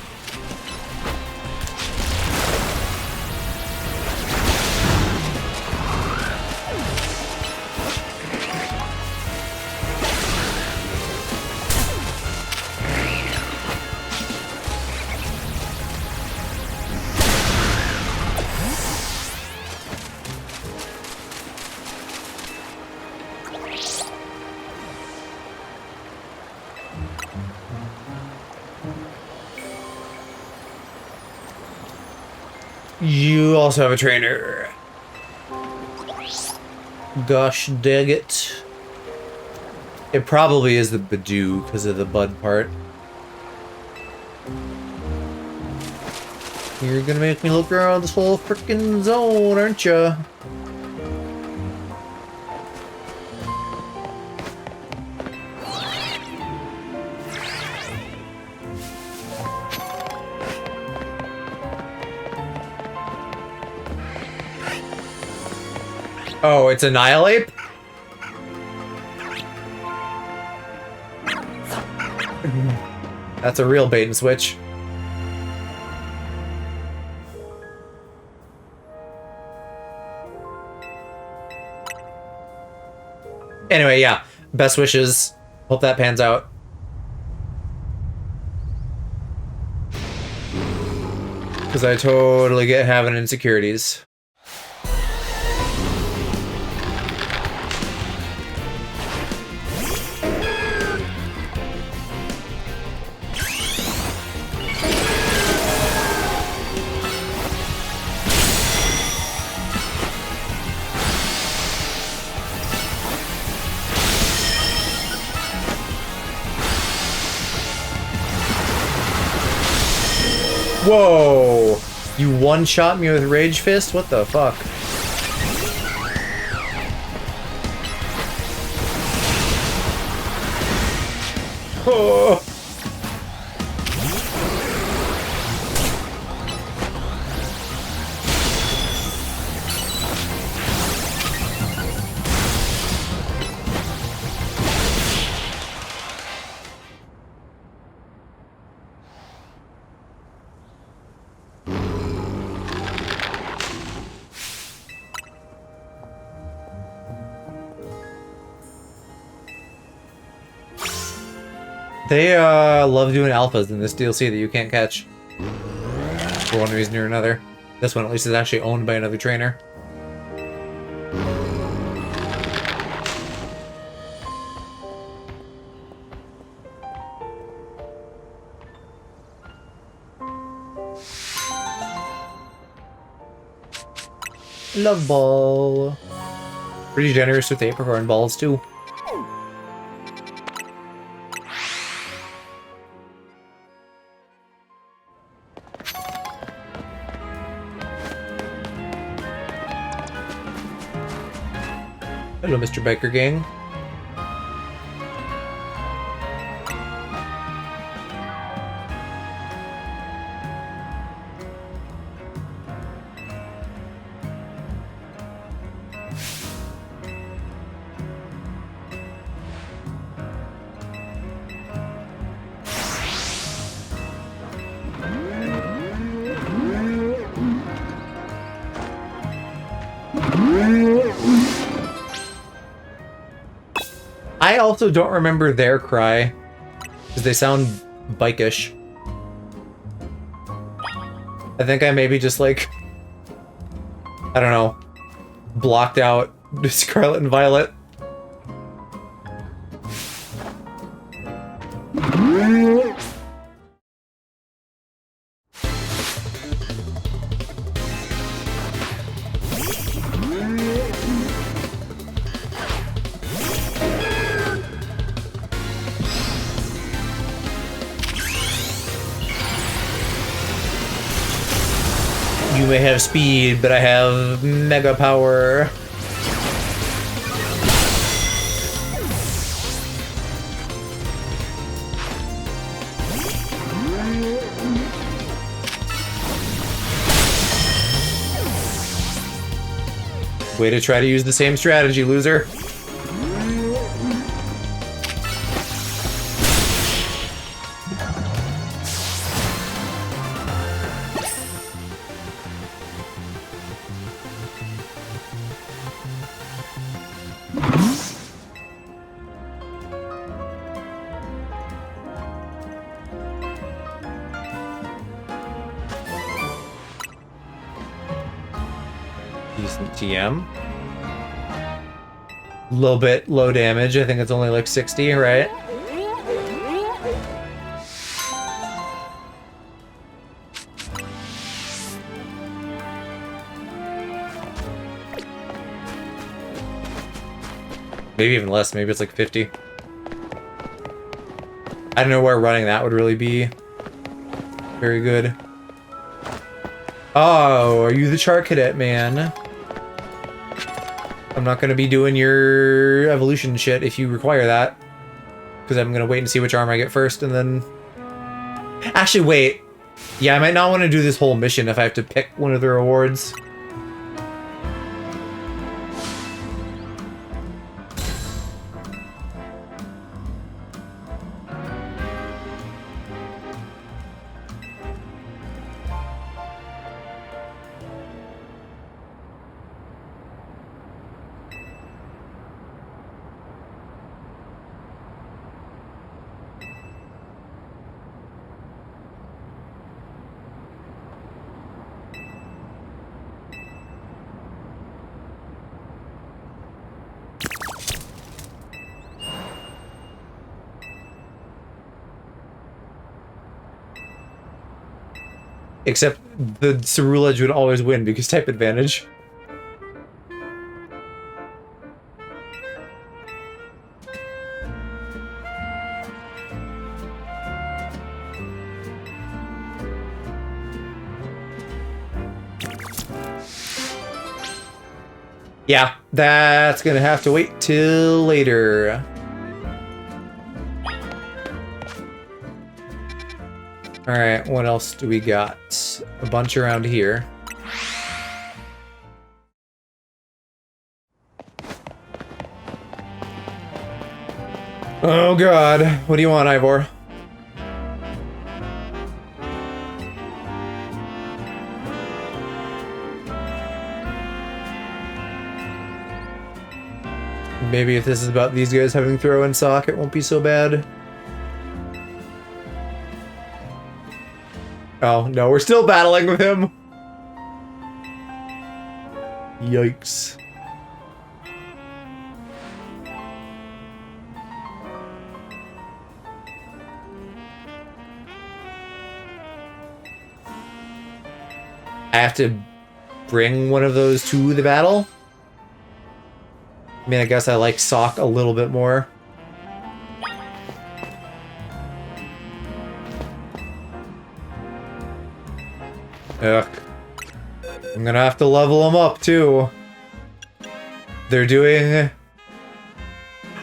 You also have a trainer. Gosh dang it. It probably is the Bidoo because of the bud part. You're gonna make me look around this whole frickin' zone, aren't ya? Oh, it's Annihilate? That's a real bait and switch. Anyway, yeah. Best wishes. Hope that pans out. Because I totally get having insecurities. Whoa! You one-shot me with Rage Fist? What the fuck? Oh! They love doing alphas in this DLC that you can't catch. For one reason or another. This one at least is actually owned by another trainer. Love ball. Pretty generous with apricorn balls too. Hello, Mr. Biker Gang. I also don't remember their cry, because they sound bikish. I think I maybe just like, I don't know, blocked out Scarlet and Violet. You may have speed, but I have mega power. Way to try to use the same strategy, loser. Decent TM. A little bit low damage. I think it's only like 60, right? Maybe even less. Maybe it's like 50. I don't know where running that would really be very good. Oh, are you the char cadet, man? I'm not gonna be doing your evolution shit if you require that. Because I'm gonna wait and see which arm I get first, and then... Actually, wait. Yeah, I might not want to do this whole mission if I have to pick one of the rewards. Except the Cerulege would always win because type advantage. Yeah, that's gonna have to wait till later. Alright, what else do we got? A bunch around here. Oh god, what do you want, Ivor? Maybe if this is about these guys having throw and sock, it won't be so bad. Oh, no, we're still battling with him. Yikes. I have to bring one of those to the battle? I mean, I guess I like sock a little bit more. Ugh. I'm gonna have to level them up, too. They're doing...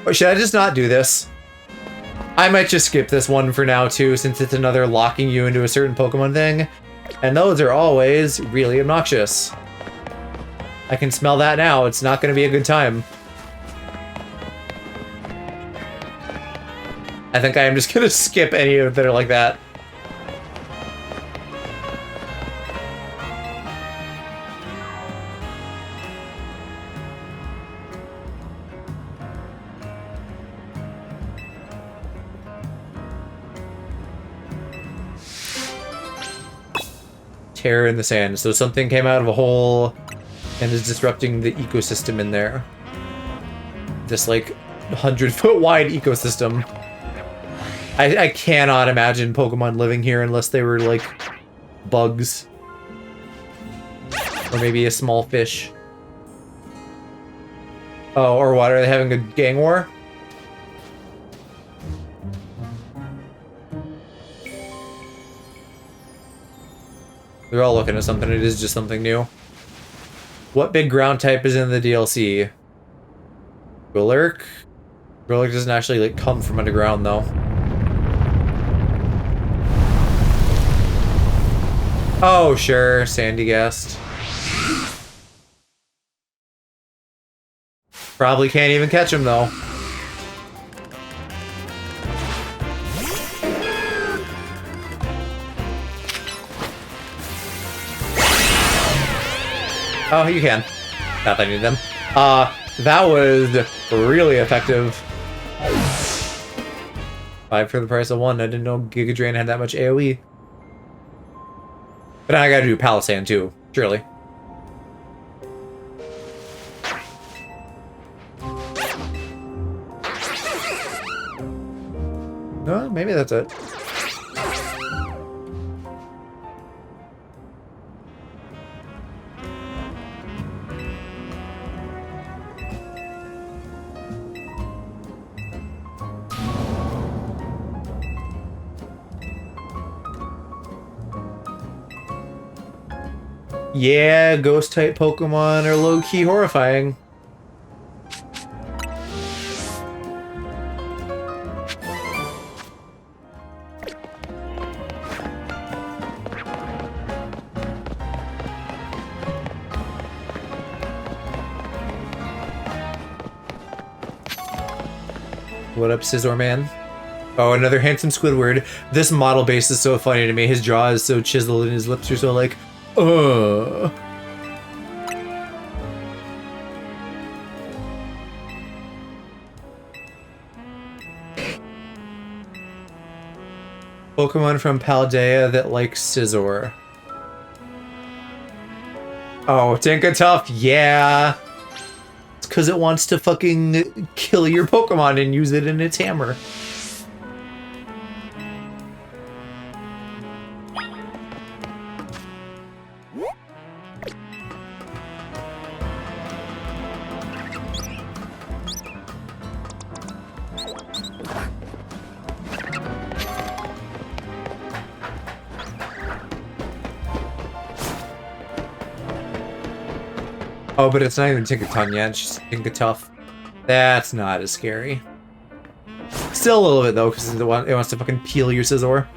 Or should I just not do this? I might just skip this one for now, too, since it's another locking you into a certain Pokemon thing. And those are always really obnoxious. I can smell that now. It's not gonna be a good time. I think I am just gonna skip any of that are like that. Tear in the sand. So something came out of a hole and is disrupting the ecosystem in there. This, like, 100-foot wide ecosystem. I cannot imagine Pokemon living here unless they were, like, bugs. Or maybe a small fish. Oh, or what? Are they having a gang war? They're all looking at something. It is just something new. What big ground type is in the DLC? Gwillerk? Gwillerk doesn't actually, like, come from underground, though. Oh, sure. Sandy guessed. Probably can't even catch him, though. Oh, you can. Not that I need them. That was really effective. 5 for the price of 1. I didn't know Giga Drain had that much AoE. But now I gotta do Palisand too, surely. No, maybe that's it. Yeah, ghost-type Pokemon are low-key horrifying. What up, Scizor Man? Oh, another handsome Squidward. This model base is so funny to me. His jaw is so chiseled and his lips are so like, Pokemon from Paldea that likes Scizor. Oh, Tinkatuff, yeah. It's because it wants to fucking kill your Pokemon and use it in its hammer. Oh, but it's not even Tinkaton yet, it's just Tinkatuff. That's not as scary. Still a little bit, though, because it wants to fucking peel your Scizor.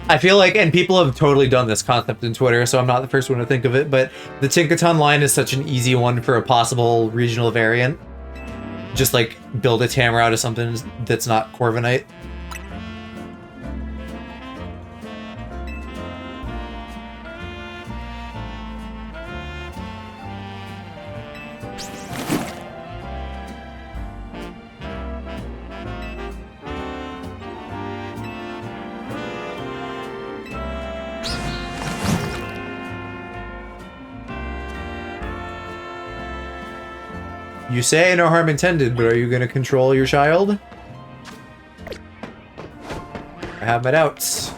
I feel like, and people have totally done this concept in Twitter, so I'm not the first one to think of it, but the Tinkaton line is such an easy one for a possible regional variant. Just, like, build its hammer out of something that's not Corviknight. You say no harm intended, but are you gonna control your child? I have my doubts.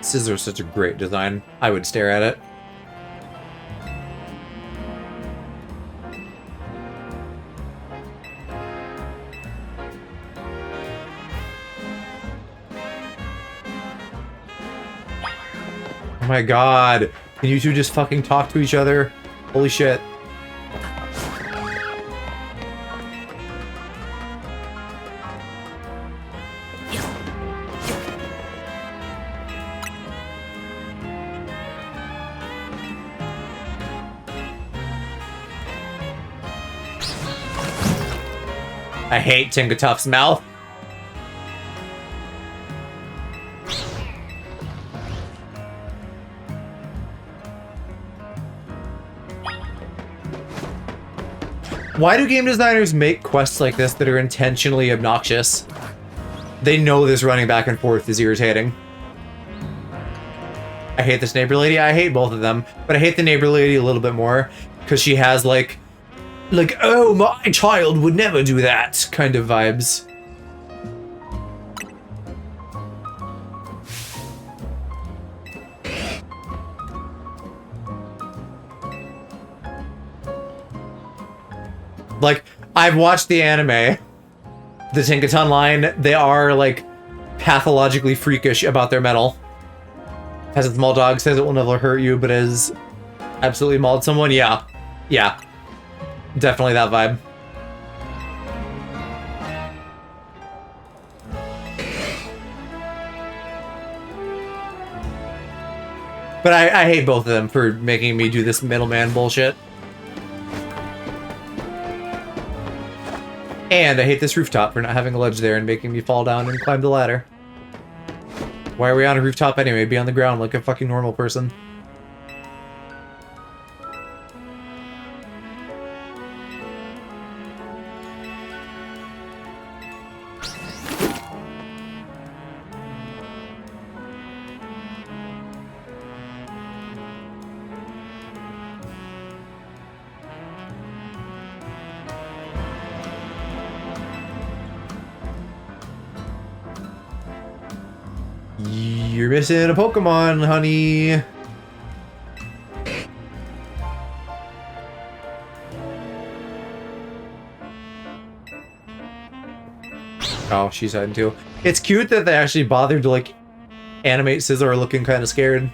Scizor is such a great design. I would stare at it. Oh my god. Can you two just fucking talk to each other? Holy shit. I hate Tinkatuff's mouth. Why do game designers make quests like this that are intentionally obnoxious? They know this running back and forth is irritating. I hate this neighbor lady. I hate both of them, but I hate the neighbor lady a little bit more because she has like, oh, my child would never do that kind of vibes. Like, I've watched the anime, the Tinkaton line. They are like pathologically freakish about their metal. Has a small dog, says it will never hurt you, but has absolutely mauled someone. Yeah. Yeah. Definitely that vibe. But I hate both of them for making me do this middleman bullshit. And I hate this rooftop for not having a ledge there and making me fall down and climb the ladder. Why are we on a rooftop anyway? Be on the ground like a fucking normal person. You're missing a Pokemon, honey. Oh, she's hiding too. It's cute that they actually bothered to like animate Scizor looking kind of scared.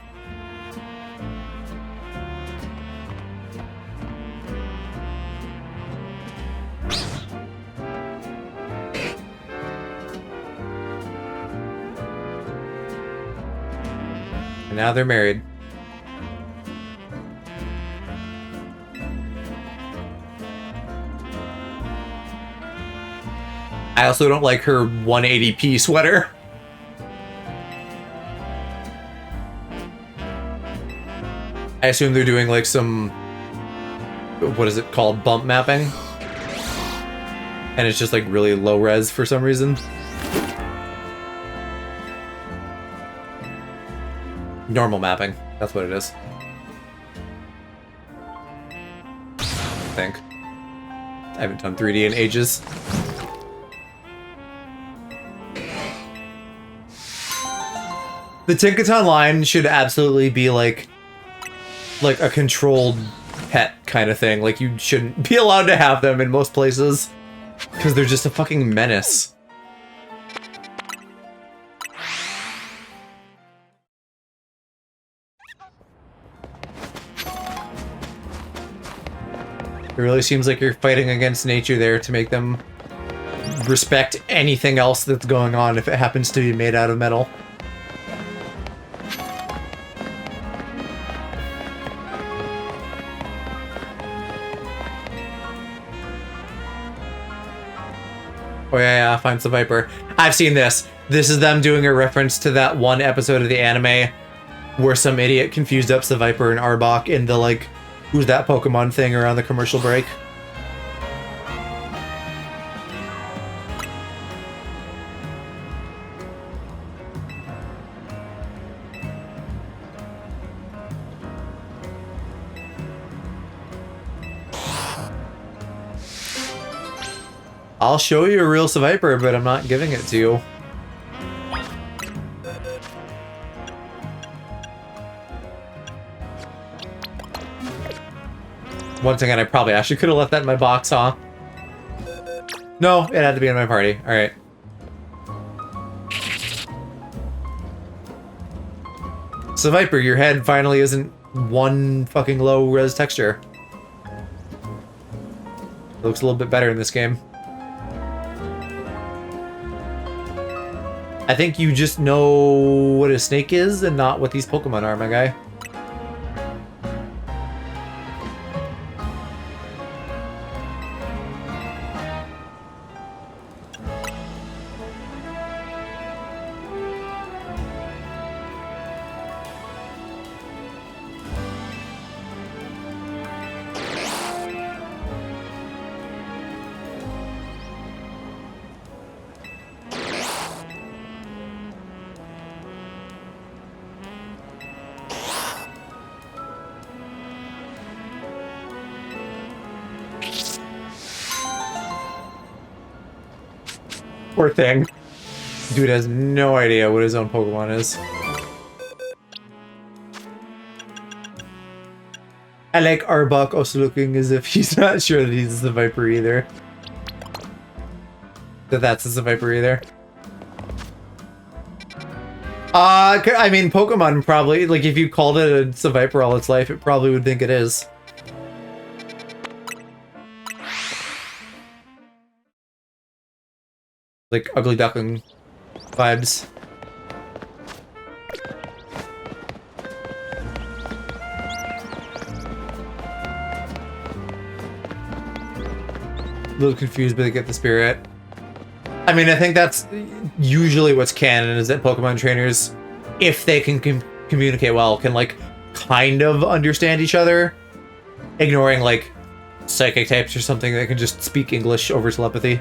And now they're married. I also don't like her 180p sweater. I assume they're doing like some, what is it called, bump mapping? And it's just like really low res for some reason. Normal mapping, that's what it is. I think. I haven't done 3D in ages. The Tinkaton line should absolutely be like a controlled pet kind of thing. Like, you shouldn't be allowed to have them in most places because they're just a fucking menace. It really seems like you're fighting against nature there to make them respect anything else that's going on if it happens to be made out of metal. Oh yeah, find the Viper. I've seen this. This is them doing a reference to that one episode of the anime where some idiot confused up the Viper and Arbok in the like, who's that Pokemon thing around the commercial break. I'll show you a real Viper, but I'm not giving it to you. Once again, I probably actually could have left that in my box, huh? No, it had to be in my party. Alright. So Viper, your head finally isn't one fucking low res texture. It looks a little bit better in this game. I think you just know what a snake is and not what these Pokemon are, my guy. Poor thing. Dude has no idea what his own Pokemon is. I like Arbok also looking as if he's not sure that he's the Viper either. That's the Viper either. I mean, Pokemon probably, like, if you called it a Viper all its life, it probably would think it is. Like, ugly duckling vibes. A little confused, but I get the spirit. I mean, I think that's usually what's canon, is that Pokemon trainers, if they can communicate well, can, like, kind of understand each other, ignoring, like, psychic types or something that can just speak English over telepathy.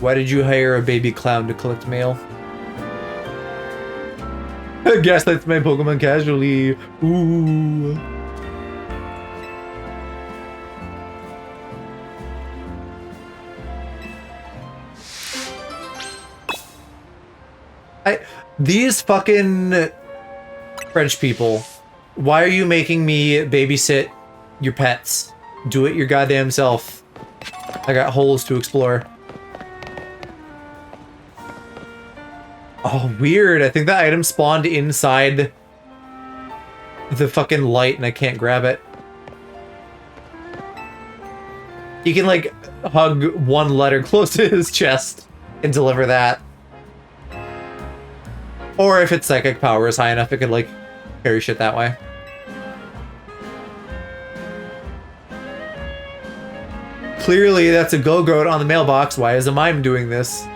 Why did you hire a baby clown to collect mail? I guess that's my Pokemon casually. Ooh. These fucking French people, why are you making me babysit your pets? Do it your goddamn self. I got holes to explore. Oh, weird. I think the item spawned inside the fucking light and I can't grab it. You can, like, hug one letter close to his chest and deliver that. Or if its psychic power is high enough, it could, like, carry shit that way. Clearly, that's a Go-Goat on the mailbox. Why is a mime doing this?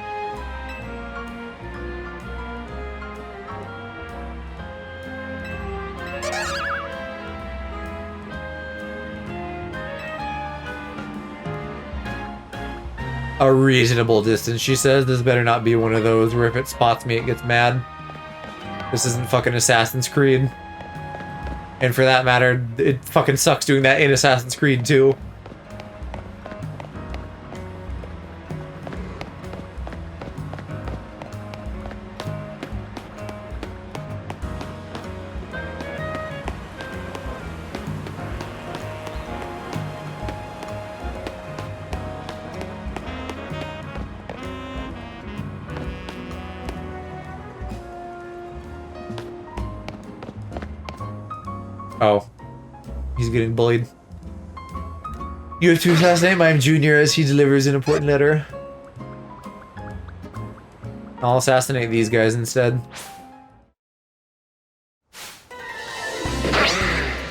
A reasonable distance, she says. This better not be one of those where if it spots me, it gets mad. This isn't fucking Assassin's Creed. And for that matter, it fucking sucks doing that in Assassin's Creed too. Oh. He's getting bullied. You have to assassinate Mime Jr. as he delivers an important letter. I'll assassinate these guys instead.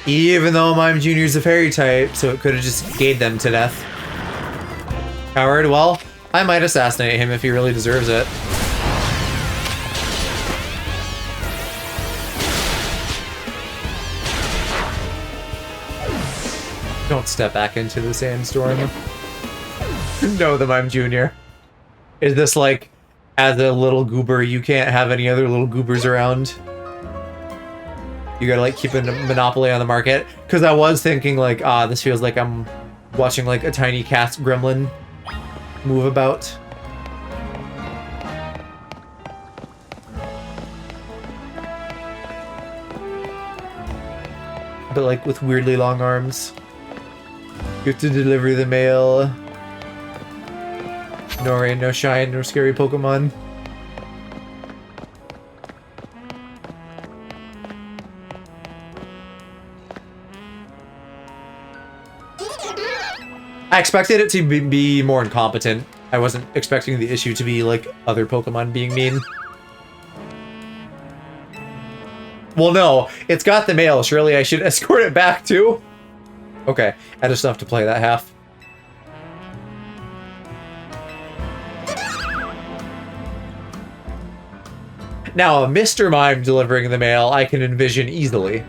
Even though Mime Jr. is a fairy type, so it could have just gave them to death. Coward, well, I might assassinate him if he really deserves it. Don't step back into the sandstorm. No, the Mime Jr. Is this like, as a little goober, you can't have any other little goobers around? You gotta like keep a monopoly on the market? Because I was thinking like, this feels like I'm watching like a tiny cat gremlin move about. But like with weirdly long arms. You have to deliver the mail. No rain, no shine, no scary Pokemon. I expected it to be more incompetent. I wasn't expecting the issue to be like other Pokemon being mean. Well, no, it's got the mail. Surely I should escort it back too. Okay, I just have to play that half. Now, a Mr. Mime delivering the mail, I can envision easily.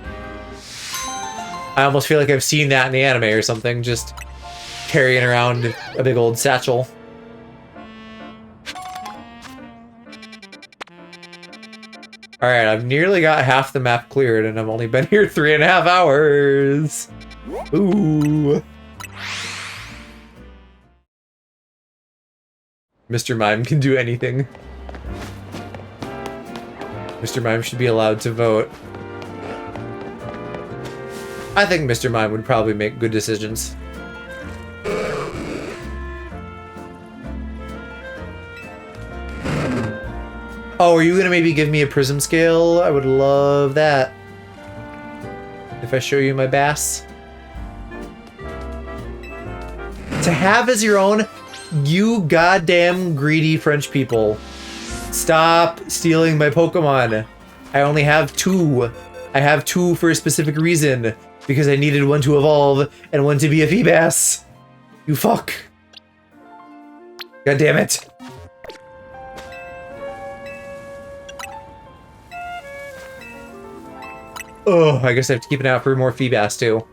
I almost feel like I've seen that in the anime or something, just carrying around a big old satchel. Alright, I've nearly got half the map cleared, and I've only been here 3.5 hours. Ooh. Mr. Mime can do anything. Mr. Mime should be allowed to vote. I think Mr. Mime would probably make good decisions. Oh, are you gonna maybe give me a prism scale? I would love that. If I show you my bass. To have as your own, you goddamn greedy French people. Stop stealing my Pokemon. I only have 2. I have 2 for a specific reason. Because I needed one to evolve and one to be a Feebas. You fuck. God damn it. Oh, I guess I have to keep an eye out for more Feebas too.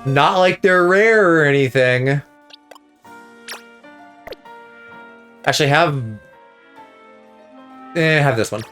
Not like they're rare or anything. Actually, have this one.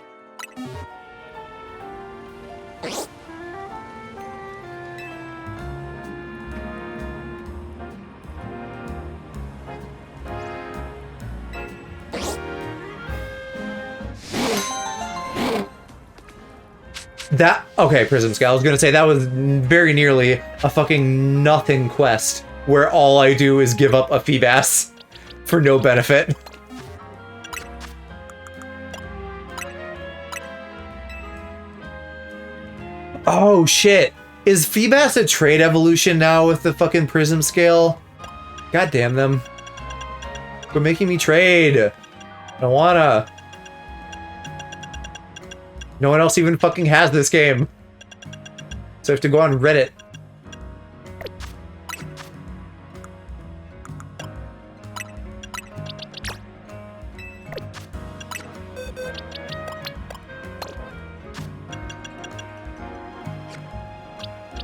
Okay, Prism Scale. I was gonna say that was very nearly a fucking nothing quest where all I do is give up a Feebas for no benefit. Oh shit. Is Feebas a trade evolution now with the fucking Prism Scale? God damn them. Quit making me trade. I don't wanna. No one else even fucking has this game. So I have to go on Reddit.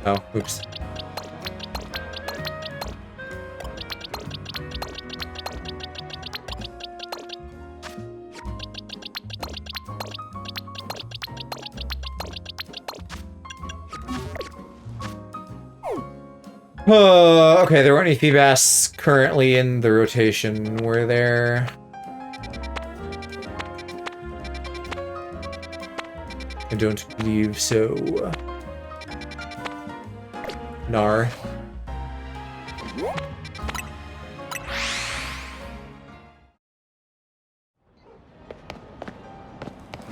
Oh, oops. Okay, there weren't any Feebas currently in the rotation, were there? I don't believe so. Nar.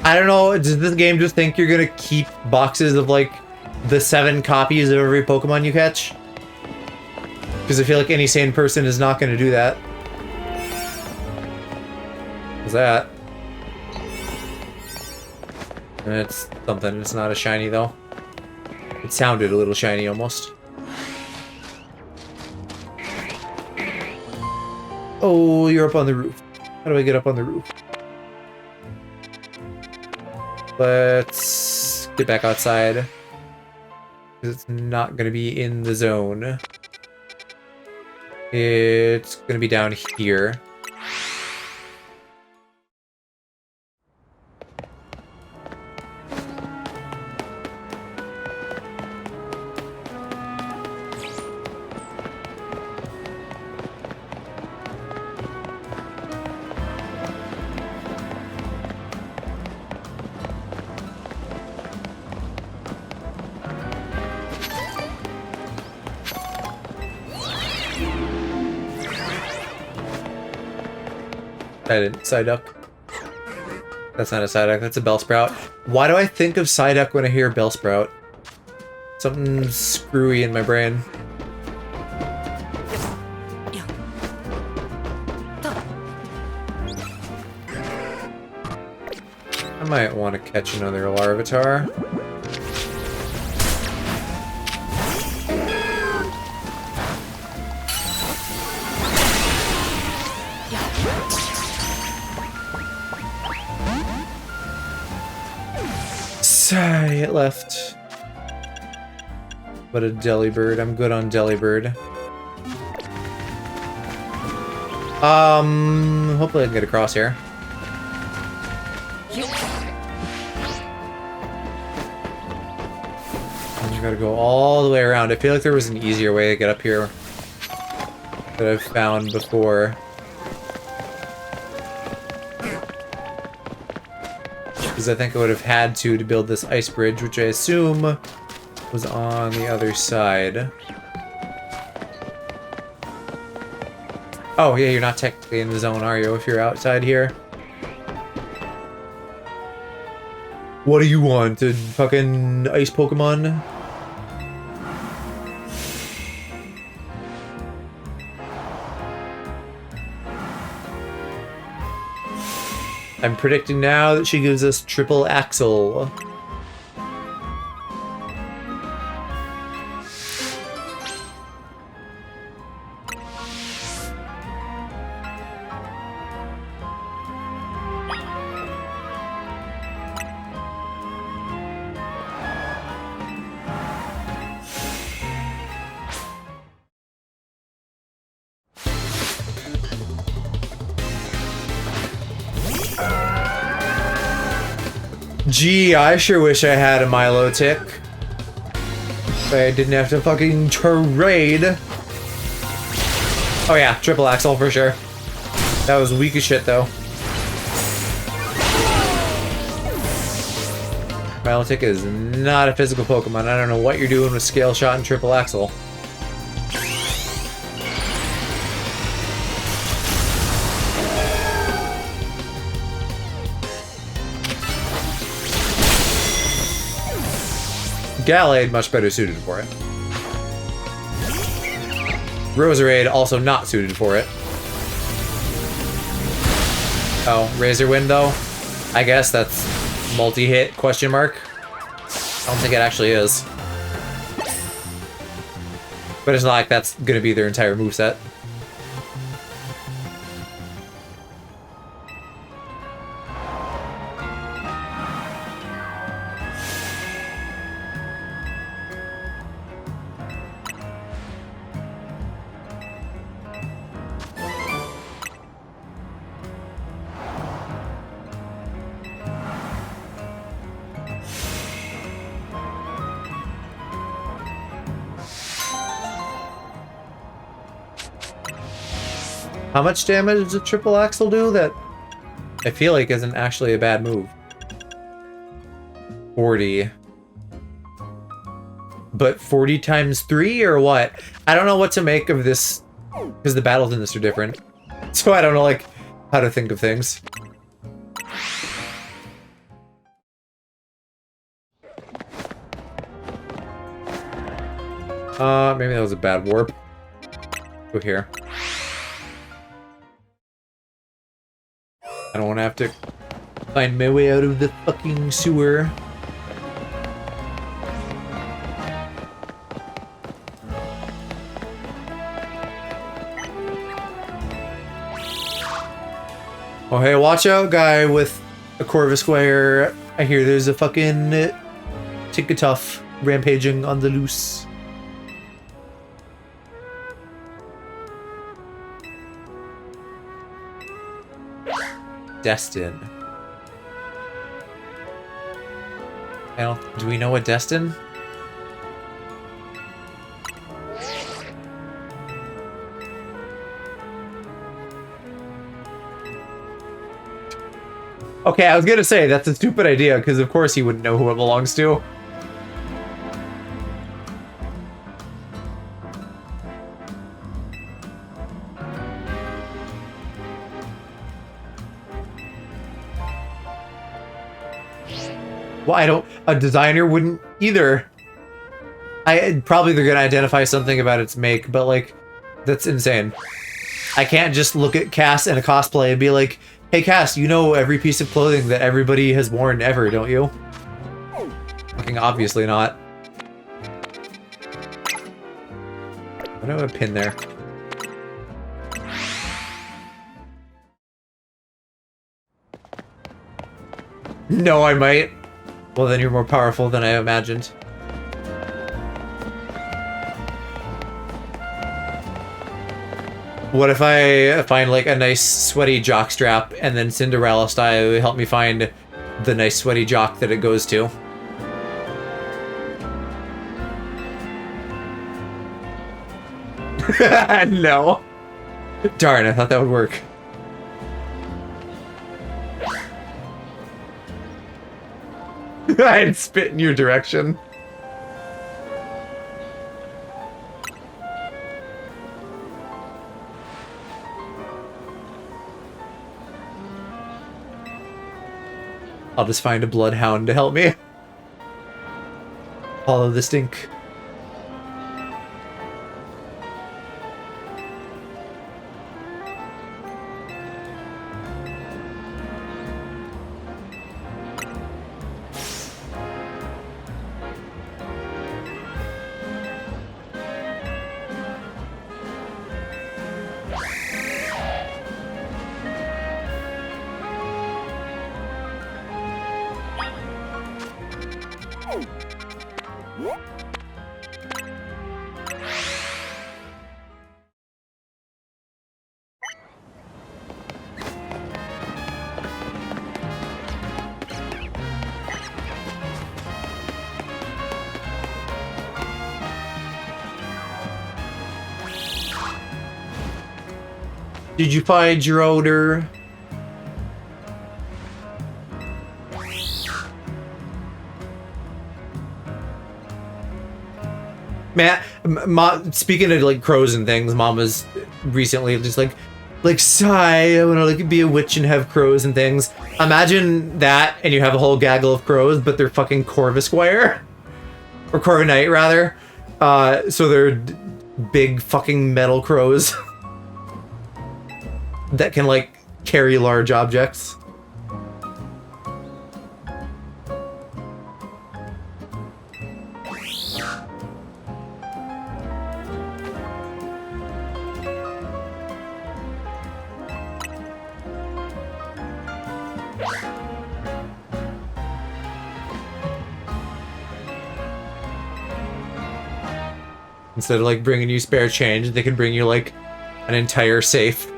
I don't know, does this game just think you're gonna keep boxes of, like, the 7 copies of every Pokemon you catch? Because I feel like any sane person is not going to do that. What's that? It's something. It's not a shiny, though. It sounded a little shiny, almost. Oh, you're up on the roof. How do I get up on the roof? Let's get back outside. Because it's not going to be in the zone. It's gonna be down here. I didn't. Psyduck. That's not a Psyduck, that's a Bellsprout. Why do I think of Psyduck when I hear Bellsprout? Something screwy in my brain. I might want to catch another Larvitar. It left. But a Delibird. I'm good on Delibird. Hopefully I can get across here. I gotta go all the way around. I feel like there was an easier way to get up here that I've found before. Because I think I would have had to build this ice bridge, which I assume was on the other side. Oh, yeah, you're not technically in the zone, are you, if you're outside here? What do you want? A fucking ice Pokemon? I'm predicting now that she gives us triple axle. Gee, I sure wish I had a Milotic. I didn't have to fucking trade. Oh yeah, triple axle for sure. That was weak as shit though. Milotic is not a physical Pokemon. I don't know what you're doing with Scale Shot and triple axle. Gallade, much better suited for it. Roserade, also not suited for it. Oh, Razor Wind, though? I guess that's multi-hit, question mark? I don't think it actually is. But it's not like that's gonna be their entire moveset. How much damage does a triple axle do that I feel like isn't actually a bad move? 40. But 40 times 3 or what? I don't know what to make of this because the battles in this are different. So I don't know like how to think of things. Maybe that was a bad warp. Go here. I don't want to have to find my way out of the fucking sewer. Oh hey, watch out, guy with a Corvisquire. I hear there's a fucking Tickatuff rampaging on the loose. Destin. Do we know what Destin? Okay, I was gonna say that's a stupid idea because of course he wouldn't know who it belongs to. Well, a designer wouldn't either. Probably they're gonna identify something about its make, but like, that's insane. I can't just look at Cass in a cosplay and be like, hey Cass, you know every piece of clothing that everybody has worn ever, don't you? Fucking obviously not. I don't have a pin there. No, I might. Well, then you're more powerful than I imagined. What if I find like a nice sweaty jockstrap and then Cinderella style help me find the nice sweaty jock that it goes to? No. Darn, I thought that would work. I'd spit in your direction. I'll just find a bloodhound to help me. Follow the stink. Did you find your odor? Man, speaking of like crows and things, Mom was recently just like sigh, I wanna like be a witch and have crows and things. Imagine that and you have a whole gaggle of crows, but they're fucking Corvisquire. Or Corviknight rather. So they're big fucking metal crows. That can like carry large objects. Instead of like bringing you spare change, they can bring you like an entire safe.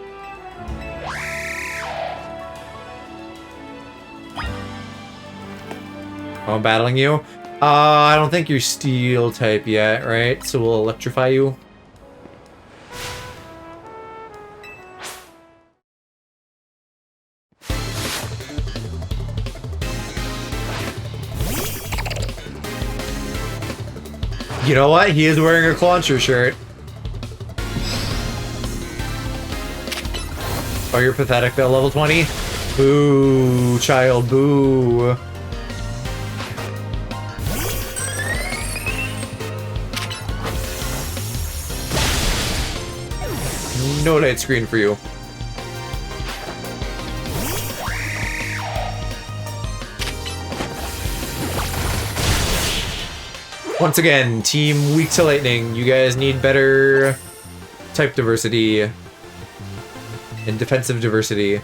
Oh, I'm battling you? I don't think you're steel type yet, right? So we'll electrify you. You know what? He is wearing a Clauncher shirt. Oh, you're pathetic though, level 20? Boo, child, boo. No light screen for you. Once again, team weak to lightning. You guys need better type diversity and defensive diversity.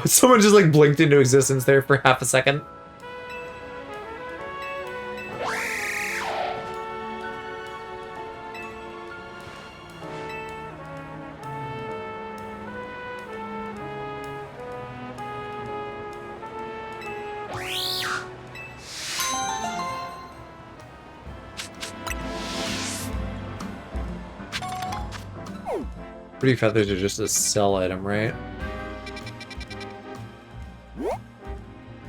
Someone just like blinked into existence there for half a second. Pretty feathers are just a sell item, right?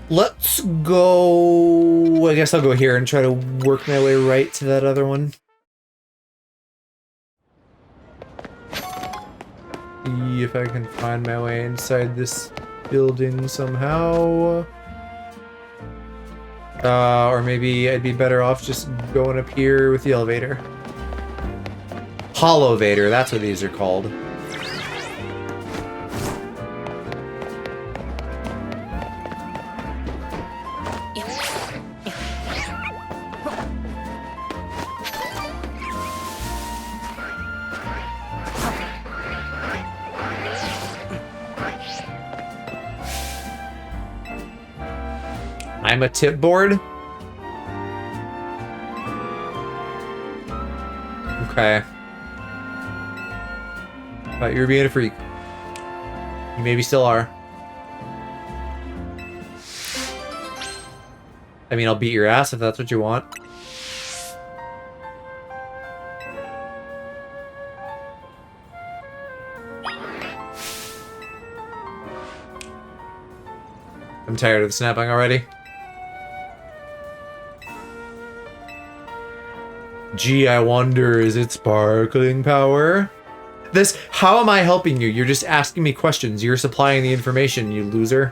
Let's go... I guess I'll go here and try to work my way right to that other one. See if I can find my way inside this building somehow. Or maybe I'd be better off just going up here with the elevator. Hollow-vator, that's what these are called. I'm a tip board? Okay. Thought you were being a freak. You maybe still are. I mean, I'll beat your ass if that's what you want. I'm tired of snapping already. Gee, I wonder, is it sparkling power? This, how am I helping you? You're just asking me questions. You're supplying the information, you loser.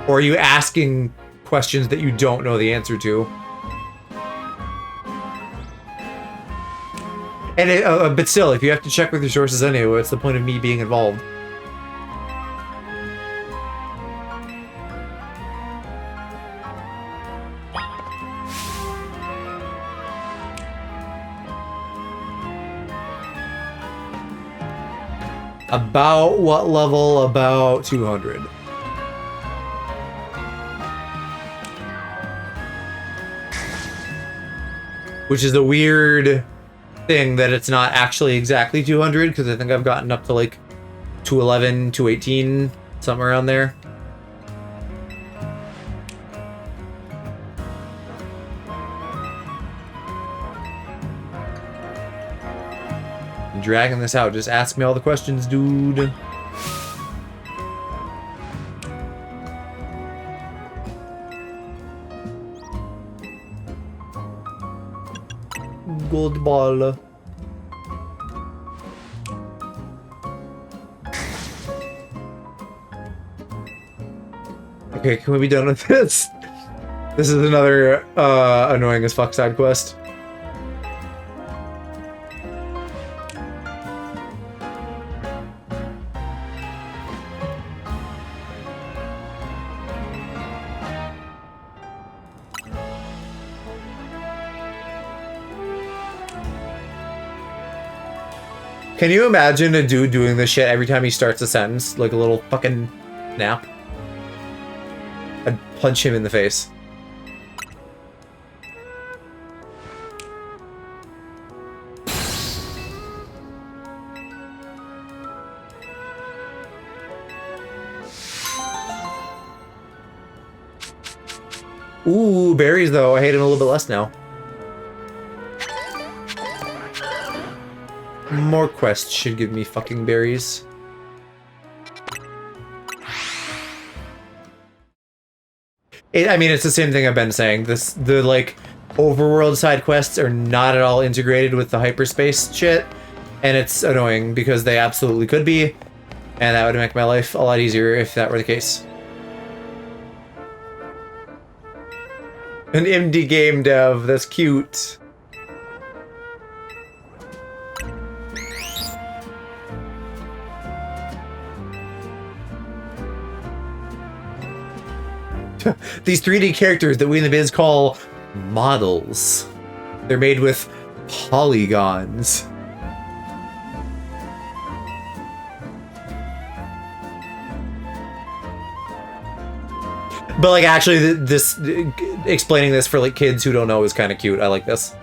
Or are you asking questions that you don't know the answer to? And but still, if you have to check with your sources anyway, what's the point of me being involved? About what level? About 200. Which is a weird thing that it's not actually exactly 200, because I think I've gotten up to like 211, 218, somewhere around there. I'm dragging this out. Just ask me all the questions, dude. Gold ball. Okay, can we be done with this? This is another annoying as fuck side quest. Can you imagine a dude doing this shit every time he starts a sentence? Like a little fucking nap? I'd punch him in the face. Ooh, berries though. I hate him a little bit less now. More quests should give me fucking berries. I mean, it's the same thing I've been saying. The like overworld side quests are not at all integrated with the hyperspace shit, and it's annoying because they absolutely could be, and that would make my life a lot easier if that were the case. An indie game dev, that's cute. These 3D characters that we in the biz call models. They're made with polygons. But like actually this explaining this for like kids who don't know is kind of cute. I like this.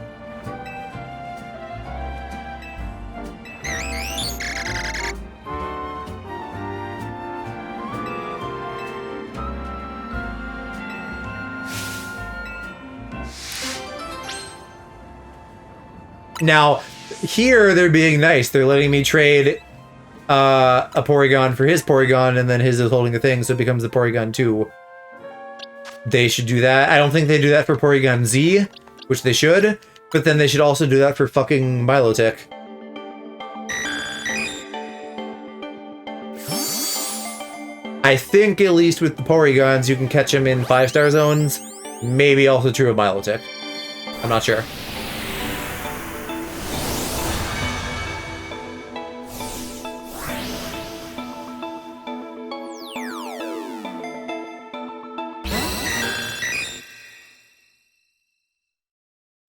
Now, here they're being nice. They're letting me trade a Porygon for his Porygon, and then his is holding a thing, so it becomes a Porygon 2. They should do that. I don't think they do that for Porygon Z, which they should, but then they should also do that for fucking Milotic. I think at least with the Porygons, you can catch them in 5-star zones. Maybe also true of Milotic. I'm not sure.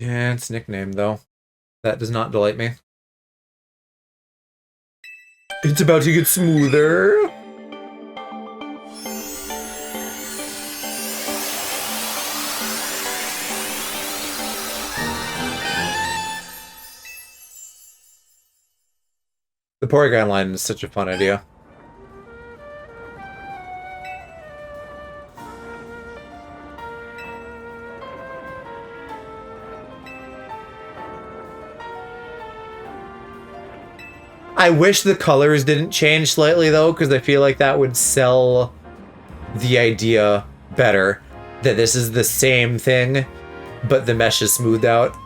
Yeah, it's nickname though. That does not delight me. It's about to get smoother. The Porygon line is such a fun idea. I wish the colors didn't change slightly though, because I feel like that would sell the idea better. That this is the same thing, but the mesh is smoothed out.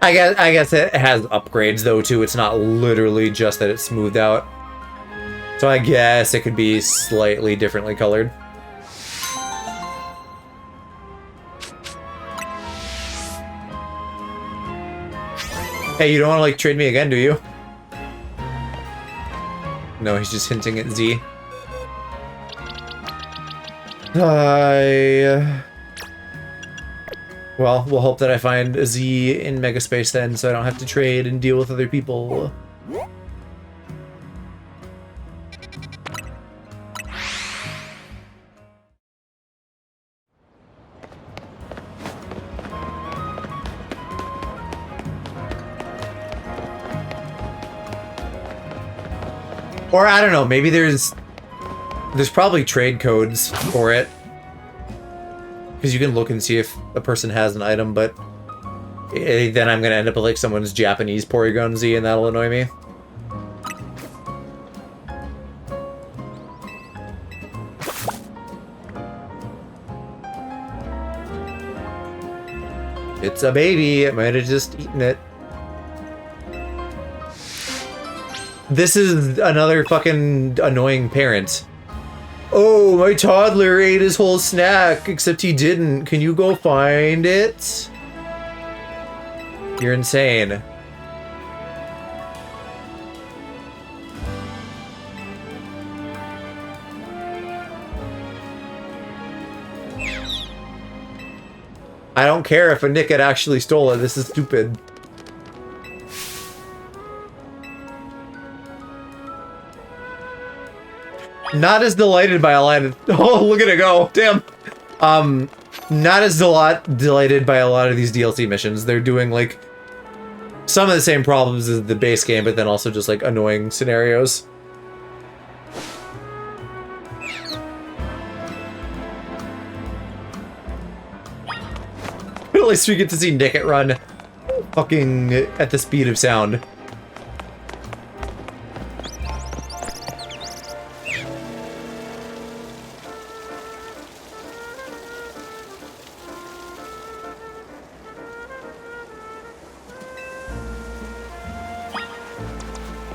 I guess it has upgrades though too. It's not literally just that it's smoothed out. So I guess it could be slightly differently colored. Hey, you don't want to like trade me again, do you? No, he's just hinting at Z. Well, we'll hope that I find a Z in Megaspace then, so I don't have to trade and deal with other people. Or I don't know, maybe there's probably trade codes for it. Because you can look and see if a person has an item, but then I'm gonna end up with like someone's Japanese Porygon Z and that'll annoy me. It's a baby, it might have just eaten it. This is another fucking annoying parent. Oh, my toddler ate his whole snack, except he didn't. Can you go find it? You're insane. I don't care if a Nick had actually stole it. This is stupid. Not as delighted by a lot of... Oh, look at it go. Damn. Not as delighted by a lot of these DLC missions. They're doing, like, some of the same problems as the base game, but then also just, like, annoying scenarios. At least we get to see Nickit run fucking at the speed of sound.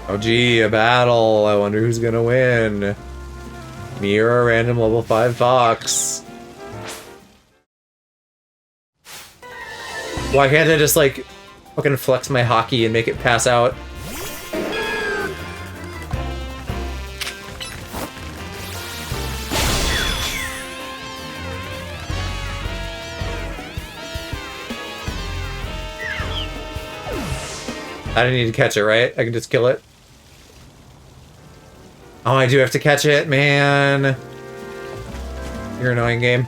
Oh gee, a battle. I wonder who's gonna win. Me or a random level 5 fox. Why can't I just like fucking flex my hockey and make it pass out? I didn't need to catch it, right? I can just kill it. Oh, I do have to catch it, man. You're an annoying game.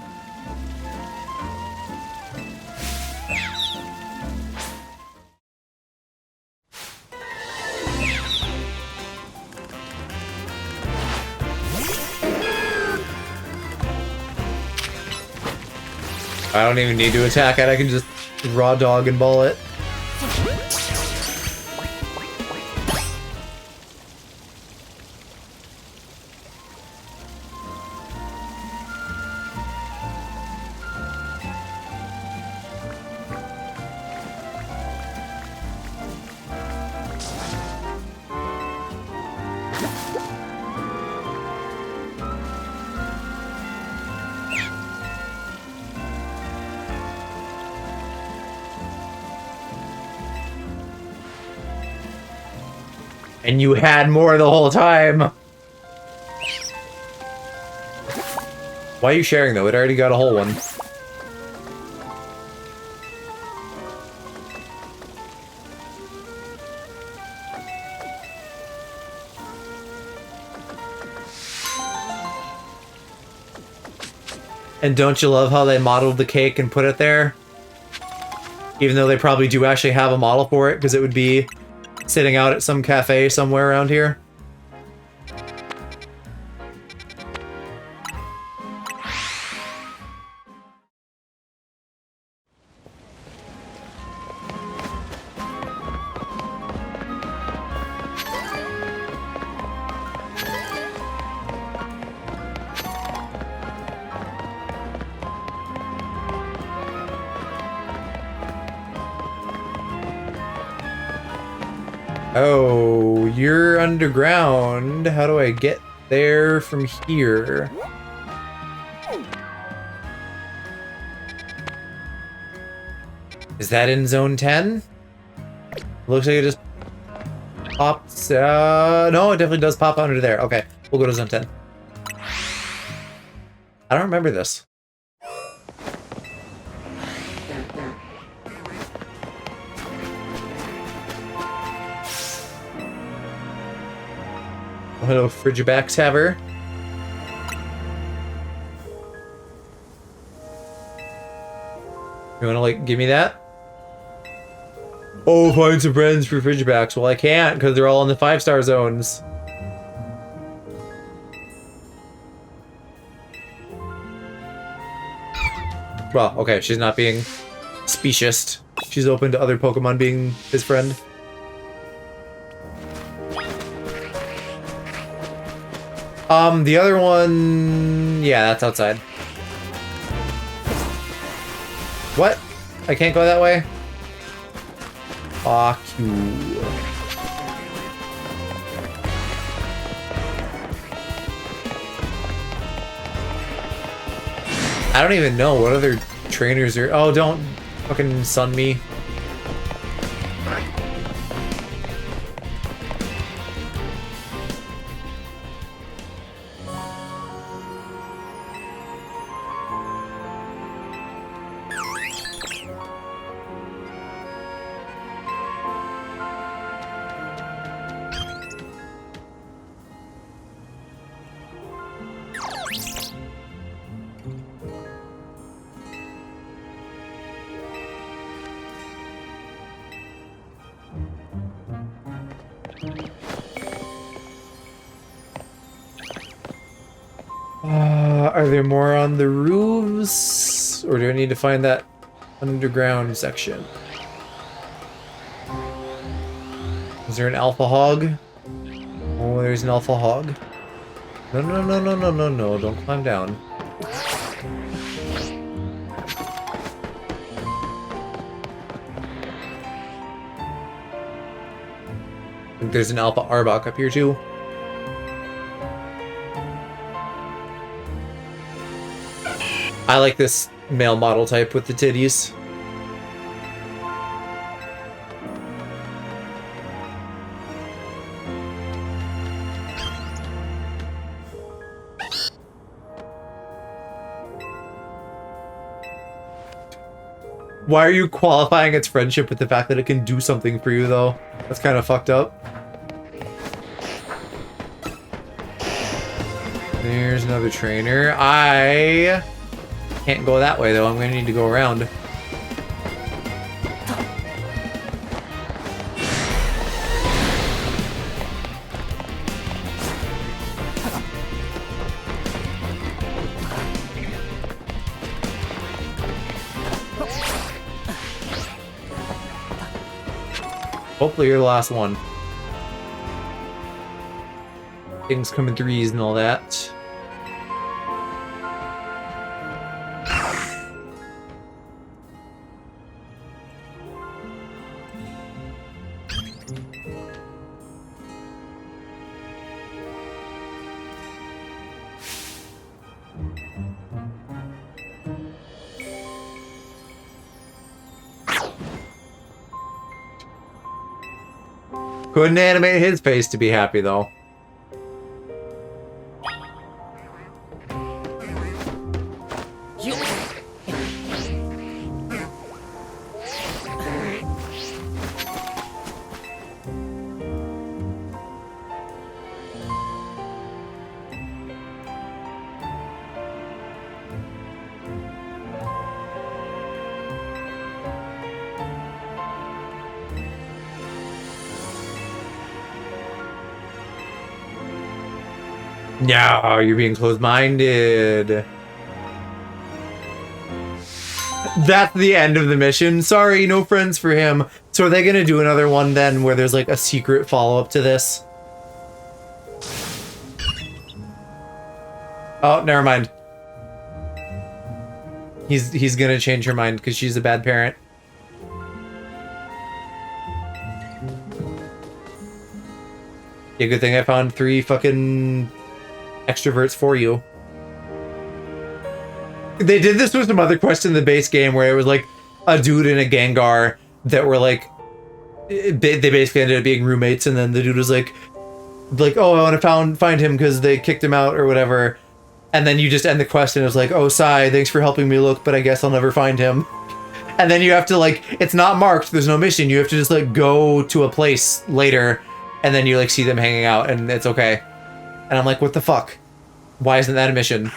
I don't even need to attack it, I can just raw dog and ball it. And you had more the whole time! Why are you sharing though? It already got a whole one. And don't you love how they modeled the cake and put it there? Even though they probably do actually have a model for it, because it would be sitting out at some cafe somewhere around here. Oh, you're underground. How do I get there from here? Is that in zone 10? Looks like it just pops. No, it definitely does pop under there. Okay, we'll go to zone 10. I don't remember this. Hello, Frigiback Taver. You wanna, like, give me that? Oh, find some friends for Frigibacks. Well, I can't, because they're all in the 5-star zones. Well, okay, she's not being specious. She's open to other Pokemon being his friend. The other one... Yeah, that's outside. What? I can't go that way? Fuck you. I don't even know what other trainers are... Oh, don't fucking sun me. Are there more on the roofs? Or do I need to find that underground section? Is there an alpha hog? Oh, there's an alpha hog. No, no, no, no, no, no, no. Don't climb down. I think there's an alpha arbok up here too. I like this male model type with the titties. Why are you qualifying its friendship with the fact that it can do something for you, though? That's kind of fucked up. There's another trainer. I can't go that way, though. I'm going to need to go around. Hopefully you're the last one. Things come in threes and all that. Couldn't animate his face to be happy, though. No, you're being closed-minded. That's the end of the mission. Sorry, no friends for him. So are they gonna do another one then where there's like a secret follow-up to this? Oh, never mind. He's gonna change her mind because she's a bad parent. Yeah, good thing I found 3 fucking extroverts for you. They did this with some other quests in the base game where it was like a dude and a Gengar that were like, they basically ended up being roommates, and then the dude was like, oh, I want to find him because they kicked him out or whatever. And then you just end the quest and it's like, oh, Sai, thanks for helping me look, but I guess I'll never find him. And then you have to like, it's not marked, there's no mission. You have to just like go to a place later and then you like see them hanging out and it's okay. And I'm like, what the fuck? Why isn't that a mission?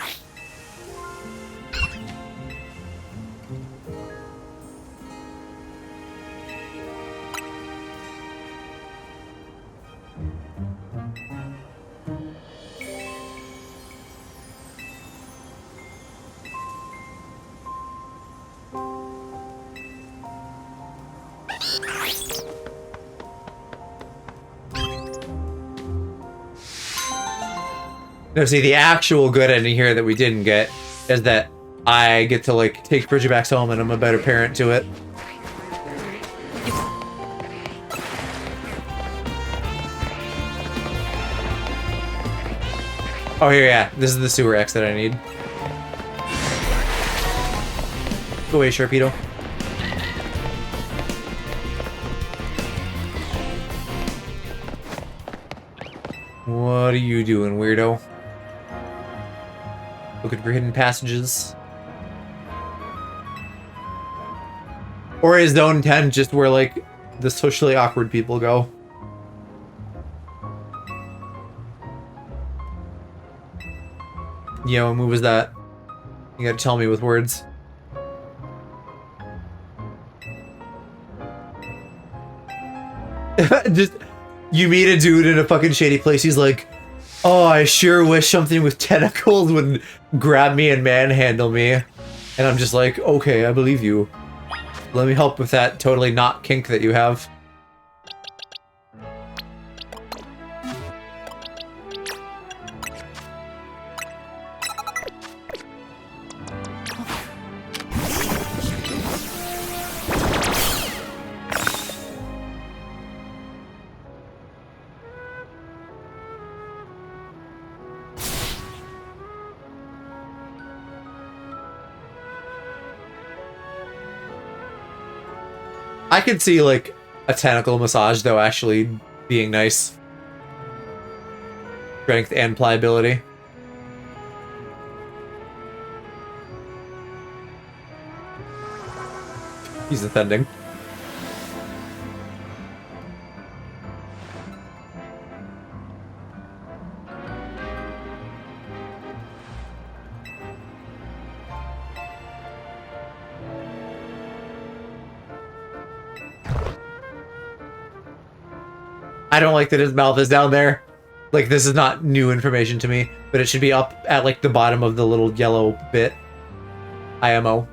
No, see, the actual good ending here that we didn't get is that I get to, like, take Bridget back home and I'm a better parent to it. Oh, here, yeah. This is the sewer exit I need. Go away, Sharpedo. What are you doing, weirdo? Looking for hidden passages? Or is Zone 10 just where, like, the socially awkward people go? Yeah, what move is that? You gotta tell me with words. Just, you meet a dude in a fucking shady place, he's like, oh, I sure wish something with tentacles would grab me and manhandle me. And I'm just like, okay, I believe you. Let me help with that totally not kink that you have. I could see, like, a tentacle massage, though, actually being nice. Strength and pliability. He's offending. I don't like that his mouth is down there. Like, this is not new information to me, but it should be up at, like, the bottom of the little yellow bit. IMO.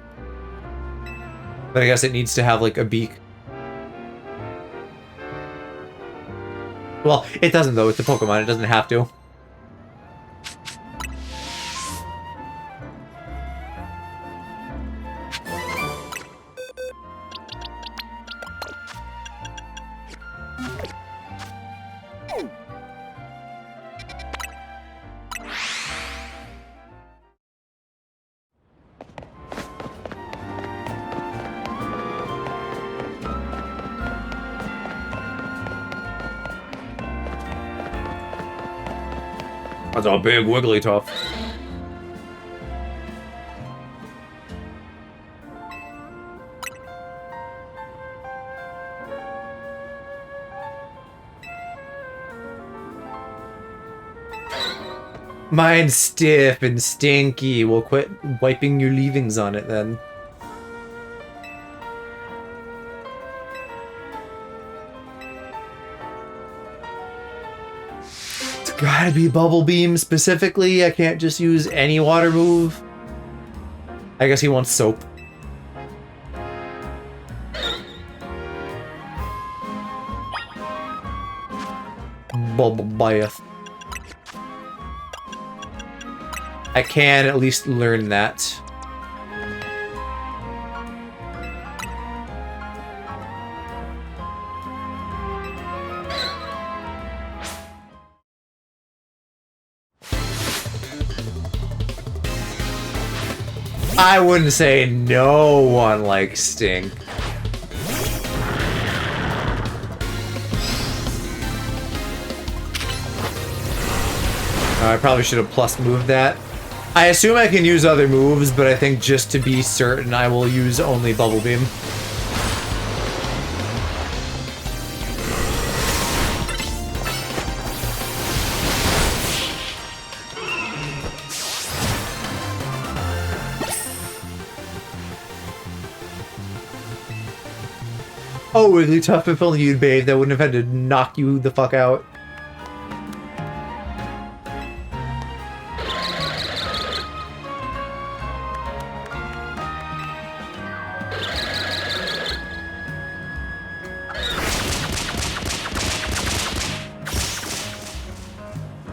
But I guess it needs to have, like, a beak. Well, it doesn't, though. It's a Pokemon. It doesn't have to. That's a big Wigglytuff. Mine's stiff and stinky. Well, quit wiping your leavings on it then. Gotta be Bubble Beam specifically. I can't just use any water move. I guess he wants soap. Bubble Bath. I can at least learn that. I wouldn't say no one likes stink. I probably should have plus moved that. I assume I can use other moves, but I think just to be certain, I will use only Bubble Beam. Oh, Wigglytuff, if only you'd bathed, I wouldn't have had to knock you the fuck out.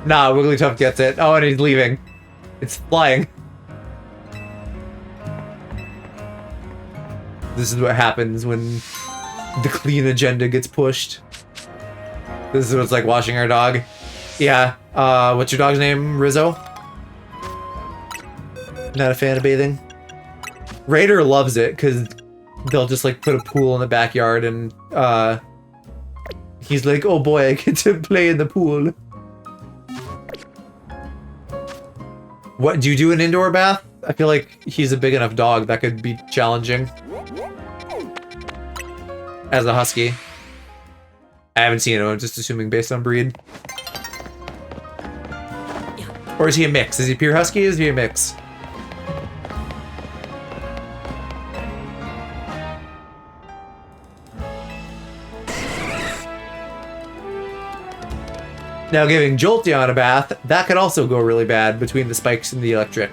Nah, Wigglytuff gets it. Oh, and he's leaving. It's flying. This is what happens when the clean agenda gets pushed. This is what it's like washing our dog. Yeah, what's your dog's name? Rizzo? Not a fan of bathing. Raider loves it, because they'll just, like, put a pool in the backyard, and, he's like, oh boy, I get to play in the pool. What, do you do an indoor bath? I feel like he's a big enough dog that could be challenging. As a husky. I haven't seen him, I'm just assuming based on breed. Or is he a mix? Is he pure husky or is he a mix? Now giving Jolteon a bath, that could also go really bad between the spikes and the electric.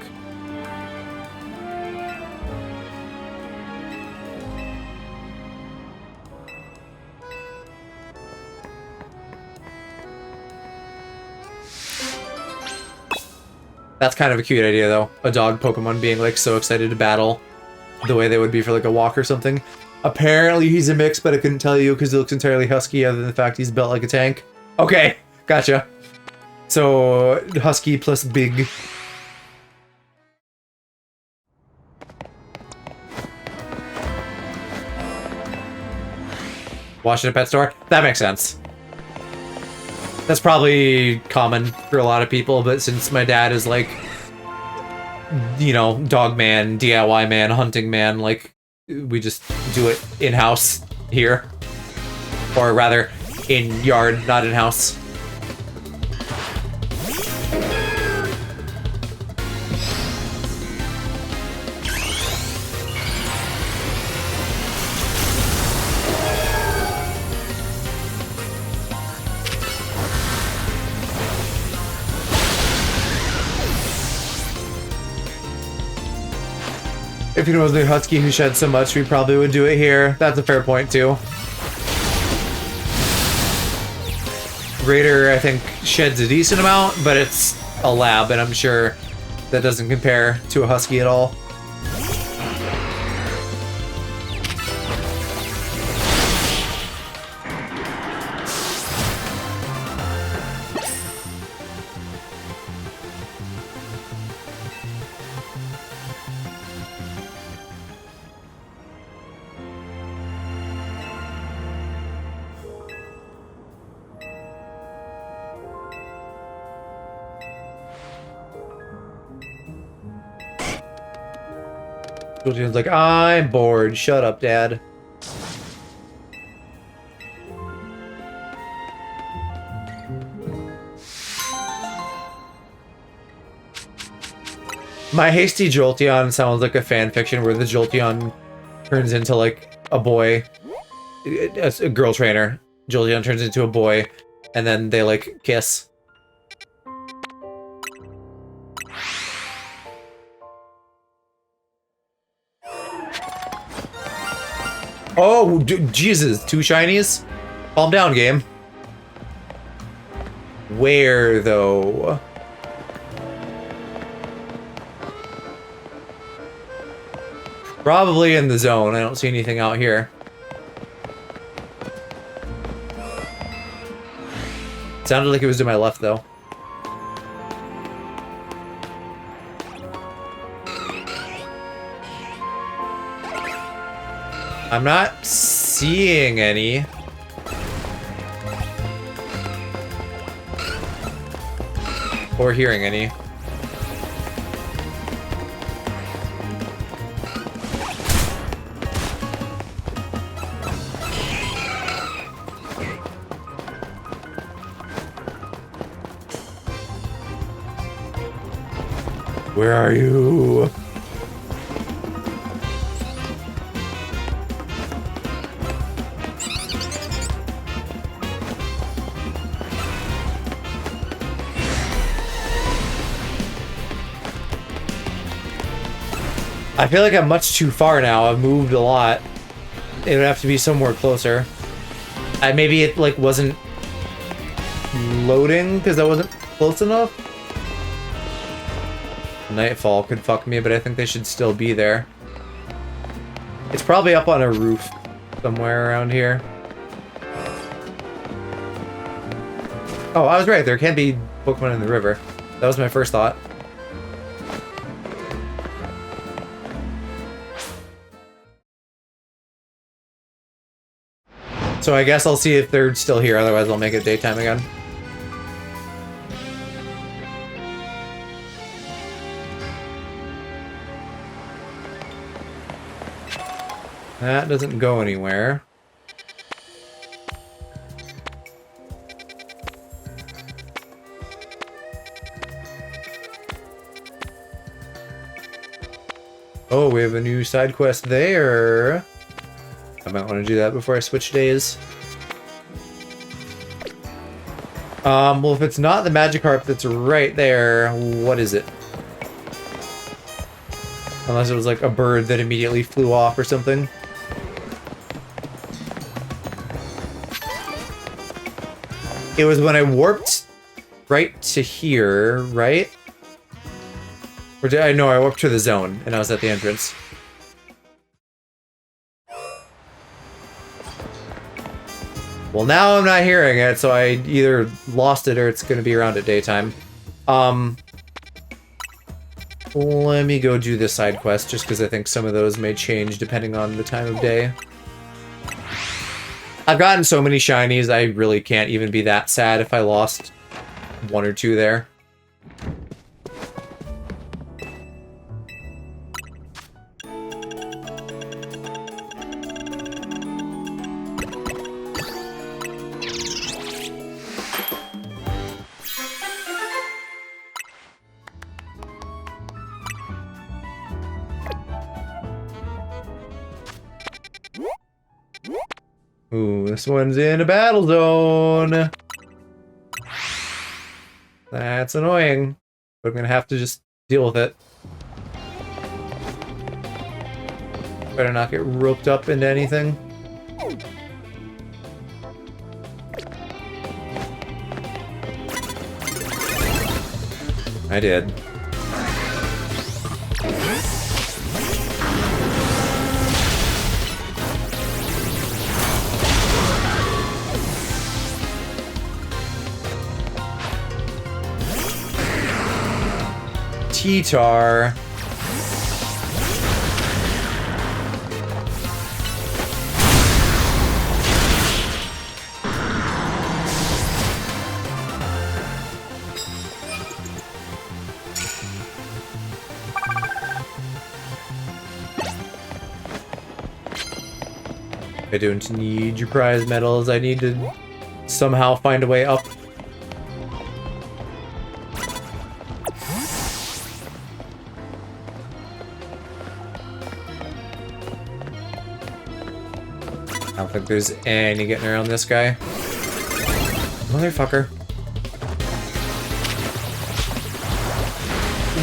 That's kind of a cute idea, though. A dog Pokemon being, like, so excited to battle the way they would be for, like, a walk or something. Apparently he's a mix, but I couldn't tell you because he looks entirely husky other than the fact he's built like a tank. Okay, gotcha. So, husky plus big. Wash at a pet store? That makes sense. That's probably common for a lot of people, but since my dad is like, you know, dog man, DIY man, hunting man, like, we just do it in-house here. Or rather, in yard, not in-house. If it was a husky who shed so much, we probably would do it here. That's a fair point, too. Raider, I think, sheds a decent amount, but it's a lab, and I'm sure that doesn't compare to a husky at all. Jolteon's like, I'm bored. Shut up, Dad. My hasty Jolteon sounds like a fan fiction where the Jolteon turns into, like, a boy. A girl trainer. Jolteon turns into a boy, and then they, like, kiss. Oh, Jesus, 2 shinies? Calm down, game. Where, though? Probably in the zone. I don't see anything out here. Sounded like it was to my left, though. I'm not seeing any. Or hearing any. Where are you? I feel like I'm much too far now. I've moved a lot. It would have to be somewhere closer. Maybe it like wasn't loading because I wasn't close enough. Nightfall could fuck me, but I think they should still be there. It's probably up on a roof somewhere around here. Oh, I was right. There can't be Pokemon in the river. That was my first thought. So I guess I'll see if they're still here, otherwise I'll make it daytime again. That doesn't go anywhere. Oh, we have a new side quest there. I might want to do that before I switch days. Well, if it's not the Magikarp that's right there, what is it? Unless it was like a bird that immediately flew off or something. It was when I warped right to here, right? Or did I know I warped to the zone and I was at the entrance. Well, now I'm not hearing it, so I either lost it or it's going to be around at daytime. Let me go do this side quest, just because I think some of those may change depending on the time of day. I've gotten so many shinies, I really can't even be that sad if I lost one or two there. Ooh, this one's in a battle zone. That's annoying, but I'm gonna have to just deal with it. Better not get roped up into anything. I did. T-Tar. I don't need your prize medals. I need to somehow find a way up. I don't think there's any getting around this guy. Motherfucker.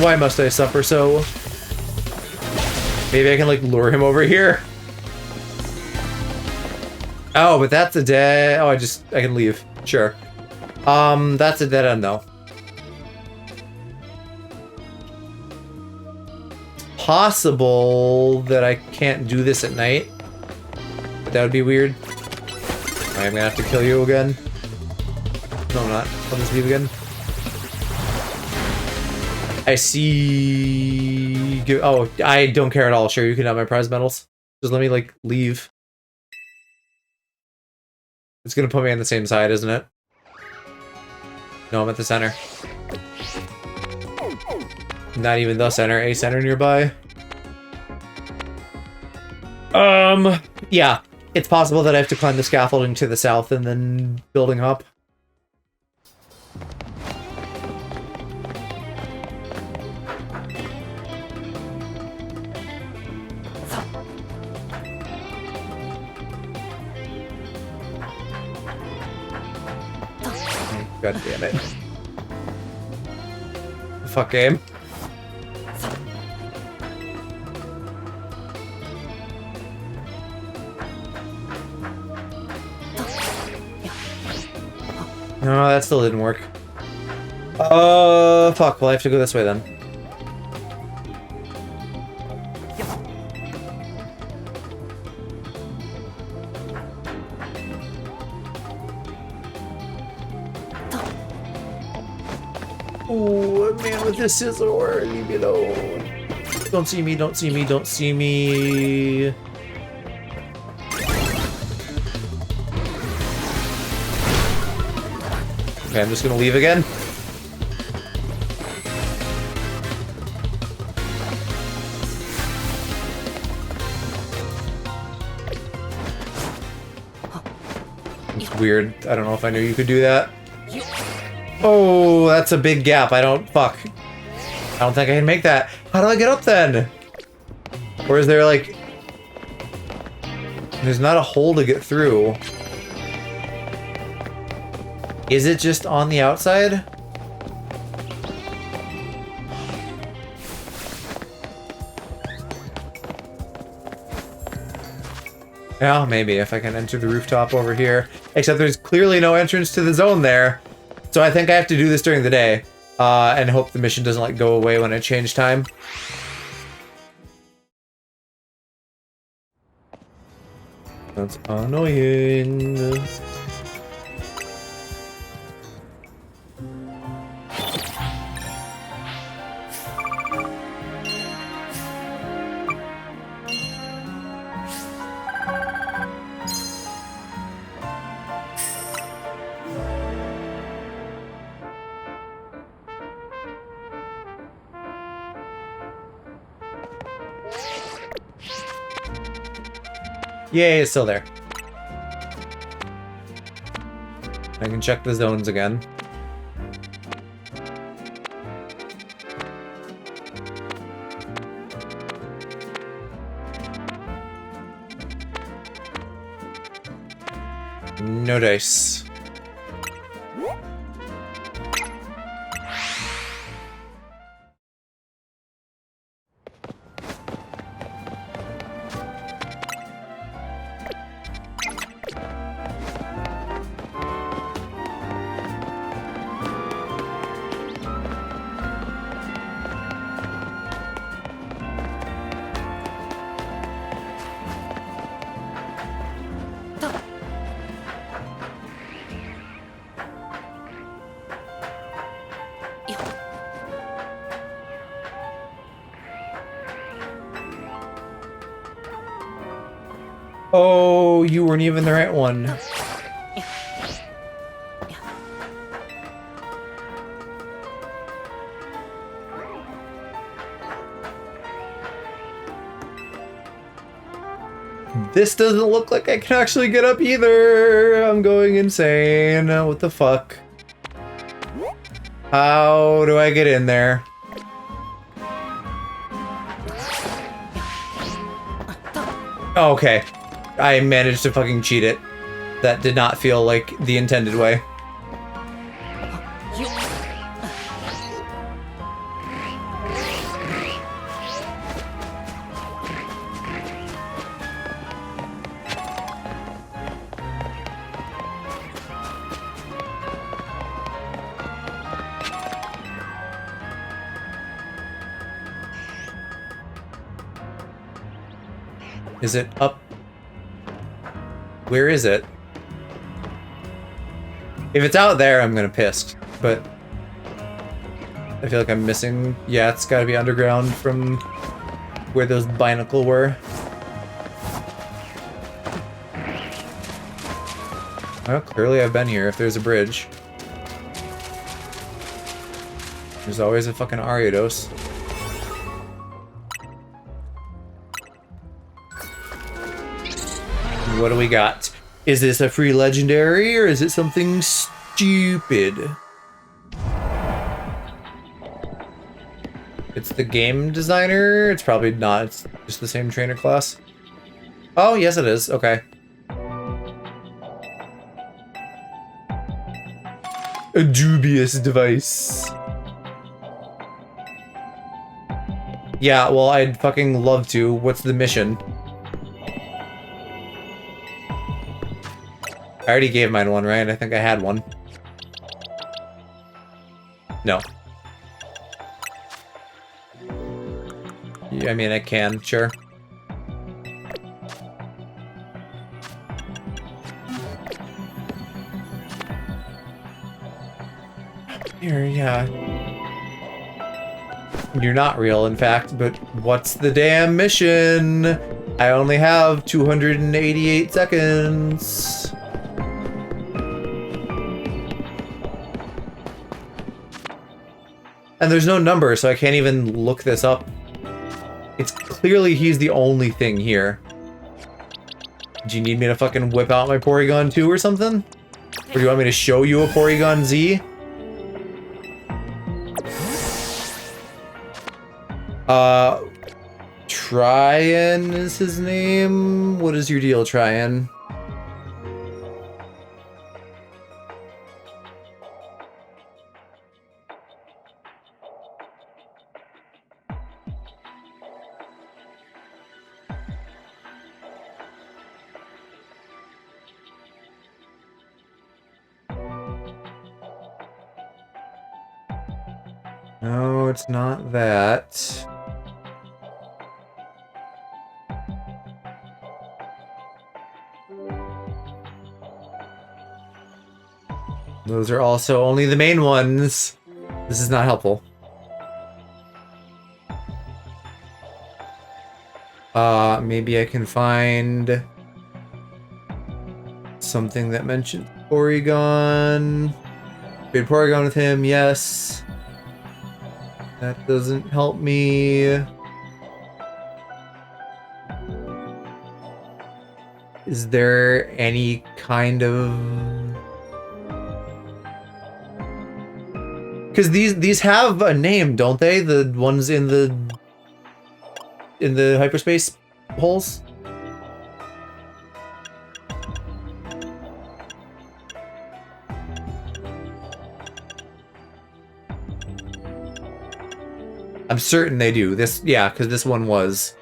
Why must I suffer so? Maybe I can, like, lure him over here? Oh, but that's a dead... Oh, I can leave. Sure. That's a dead end, though. Possible that I can't do this at night. But that would be weird. Alright, I'm gonna have to kill you again. No, I'm not. I'll just leave again. I see... Oh, I don't care at all. Sure, you can have my prize medals. Just let me, like, leave. It's gonna put me on the same side, isn't it? No, I'm at the center. Not even the center, a center nearby. Yeah. It's possible that I have to climb the scaffolding to the south and then building up. God damn it. Fuck game. No, that still didn't work. Fuck. Well, I have to go this way then. Oh, man with this scissor, leave me alone. Don't see me, don't see me, don't see me. Okay, I'm just gonna leave again. It's weird. I don't know if I knew you could do that. Oh, that's a big gap. I don't think I can make that. How do I get up then? Or is there like... There's not a hole to get through. Is it just on the outside? Yeah, maybe if I can enter the rooftop over here. Except there's clearly no entrance to the zone there. So I think I have to do this during the day. And hope the mission doesn't like go away when I change time. That's annoying. Yay, it's still there. I can check the zones again. No dice. Oh, you weren't even the right one. This doesn't look like I can actually get up either. I'm going insane. What the fuck? How do I get in there? Okay. I managed to fucking cheat it. That did not feel like the intended way. Is it up? Where is it? If it's out there, I'm gonna piss. But I feel like I'm missing. Yeah, it's gotta be underground from where those binacle were. Well, clearly I've been here if there's a bridge. There's always a fucking Ariados. What do we got? Is this a free legendary or is it something stupid? It's the game designer? It's probably not. It's just the same trainer class. Oh, yes it is. Okay. A dubious device. Yeah, well, I'd fucking love to. What's the mission? I already gave mine one, right? I think I had one. No. Yeah, I mean, I can, sure. Here, yeah. You're not real, in fact, but what's the damn mission? I only have 288 seconds. And there's no number, so I can't even look this up. It's clearly he's the only thing here. Do you need me to fucking whip out my Porygon 2 or something? Or do you want me to show you a Porygon Z? Tryan is his name? What is your deal, Tryan? No, it's not that. Those are also only the main ones. This is not helpful. Maybe I can find something that mentioned Porygon. Trade Porygon with him, yes. That doesn't help me. Is there any kind of... Because these have a name, don't they? The ones in the hyperspace holes? I'm certain they do. This, yeah, because this one was.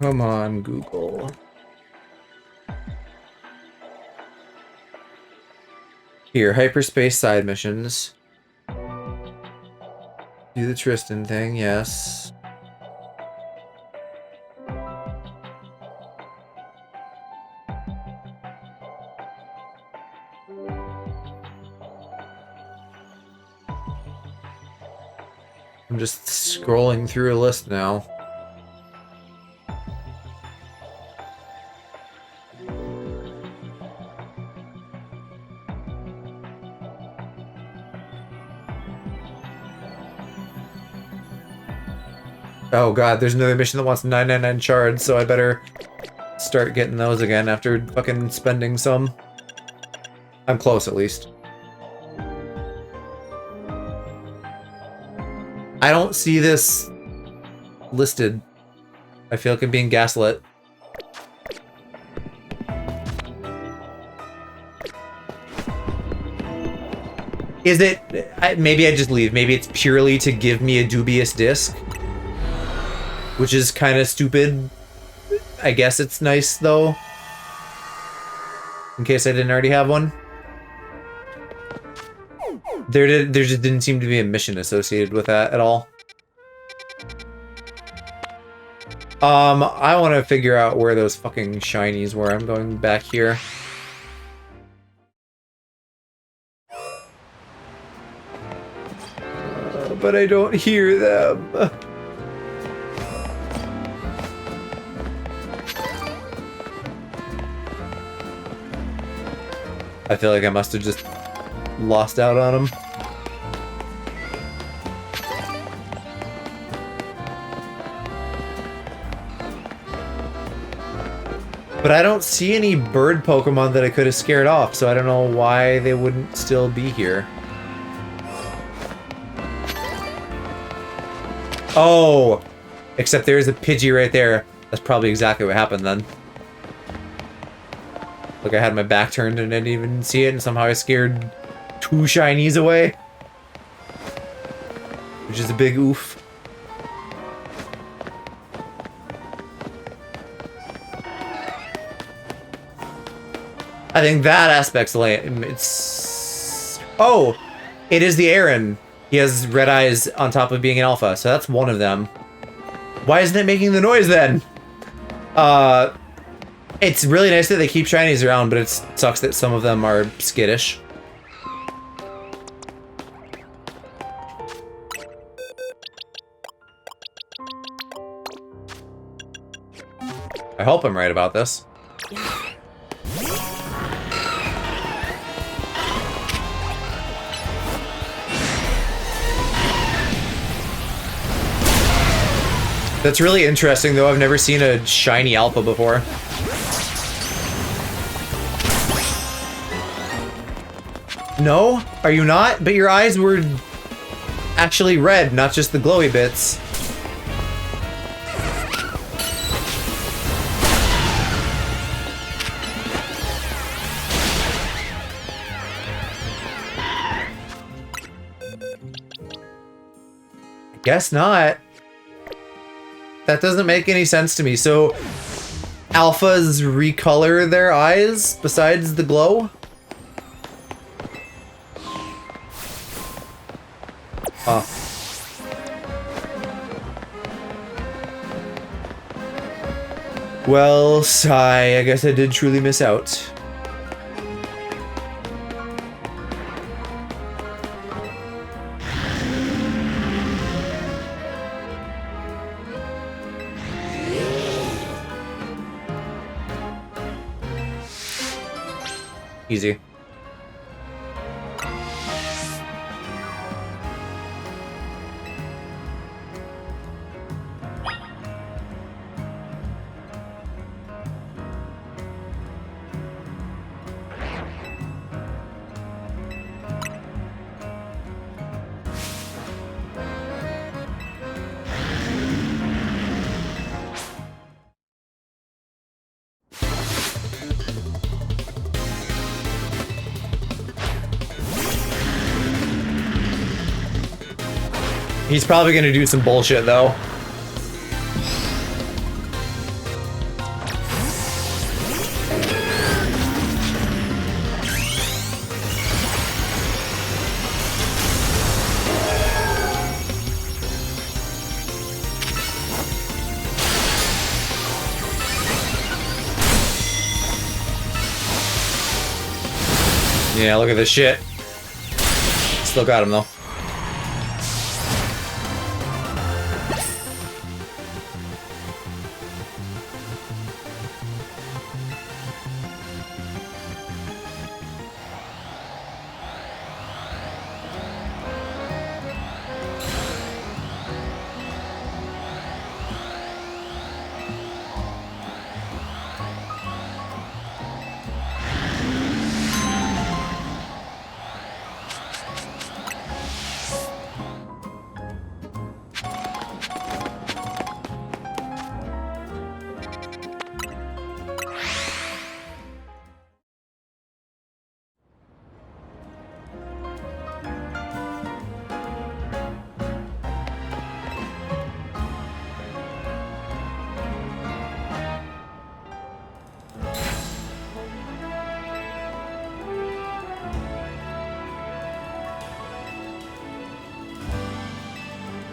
Come on, Google. Here, hyperspace side missions. Do the Tristan thing, yes. I'm just scrolling through a list now. Oh god, there's another mission that wants 999 shards, so I better start getting those again after fucking spending some. I'm close, at least. I don't see this listed. I feel like I'm being gaslit. Is it... maybe I just leave. Maybe it's purely to give me a dubious disc. Which is kind of stupid. I guess it's nice, though. In case I didn't already have one. There just didn't seem to be a mission associated with that at all. I want to figure out where those fucking shinies were. I'm going back here. but I don't hear them. I feel like I must have just lost out on him. But I don't see any bird Pokemon that I could have scared off, so I don't know why they wouldn't still be here. Oh! Except there's a Pidgey right there. That's probably exactly what happened then. Look, I had my back turned and I didn't even see it, and somehow I scared 2 shinies away. Which is a big oof. I think that aspect's lame. It's... Oh! It is the Aaron. He has red eyes on top of being an alpha, so that's one of them. Why isn't it making the noise then? It's really nice that they keep shinies around, but it sucks that some of them are skittish. I hope I'm right about this. That's really interesting, though. I've never seen a shiny alpha before. No? Are you not? But your eyes were actually red, not just the glowy bits. I guess not. That doesn't make any sense to me. So, alphas recolor their eyes besides the glow? Huh. Well, sigh. I guess I did truly miss out. Easy. He's probably gonna do some bullshit, though. Yeah, look at this shit. Still got him, though.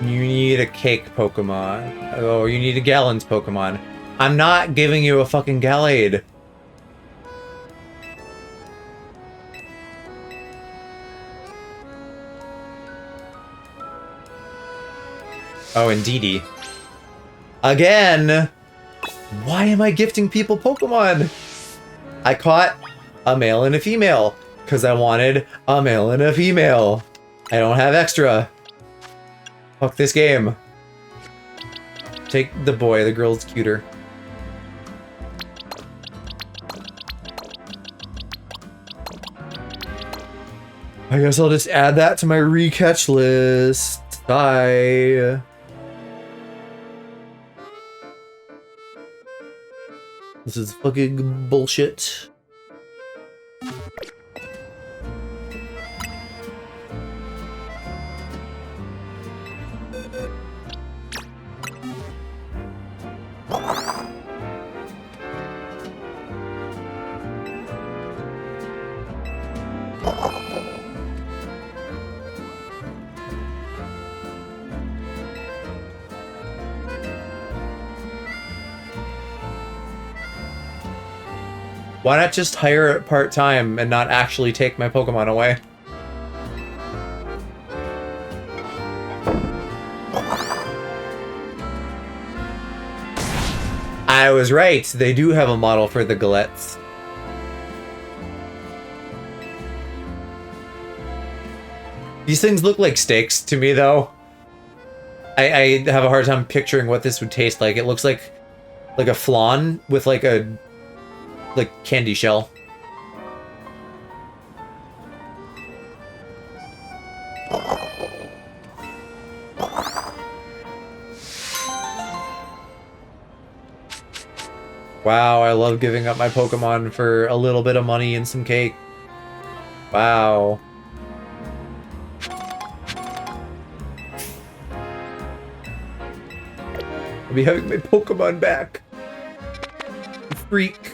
You need a cake Pokemon. Oh, you need a Gallons Pokemon. I'm not giving you a fucking Gallade. Oh, indeedy. Again! Why am I gifting people Pokemon? I caught a male and a female because I wanted a male and a female. I don't have extra. Fuck this game. Take the boy, the girl's cuter. I guess I'll just add that to my recatch list. Bye. This is fucking bullshit. Why not just hire it part-time and not actually take my Pokemon away? I was right. They do have a model for the Galettes. These things look like steaks to me, though. I have a hard time picturing what this would taste like. It looks like a flan with like a candy shell. Wow, I love giving up my Pokemon for a little bit of money and some cake. Wow. I'll be having my Pokemon back. Freak.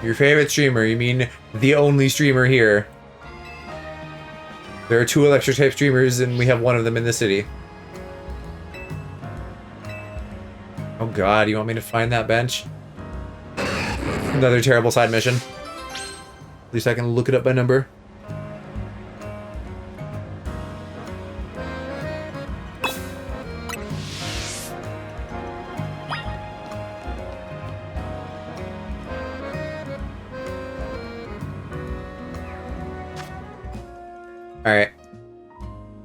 Your favorite streamer? You mean the only streamer here? There are 2 electric type streamers and we have one of them in the city. Oh god, you want me to find that bench? Another terrible side mission. At least I can look it up by number. Alright.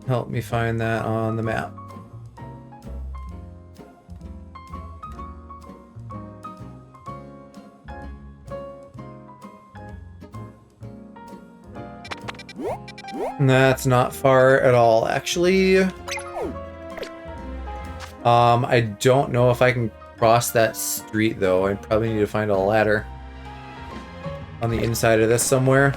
Help me find that on the map. That's not far at all, actually. I don't know if I can cross that street, though. I probably need to find a ladder on the inside of this somewhere.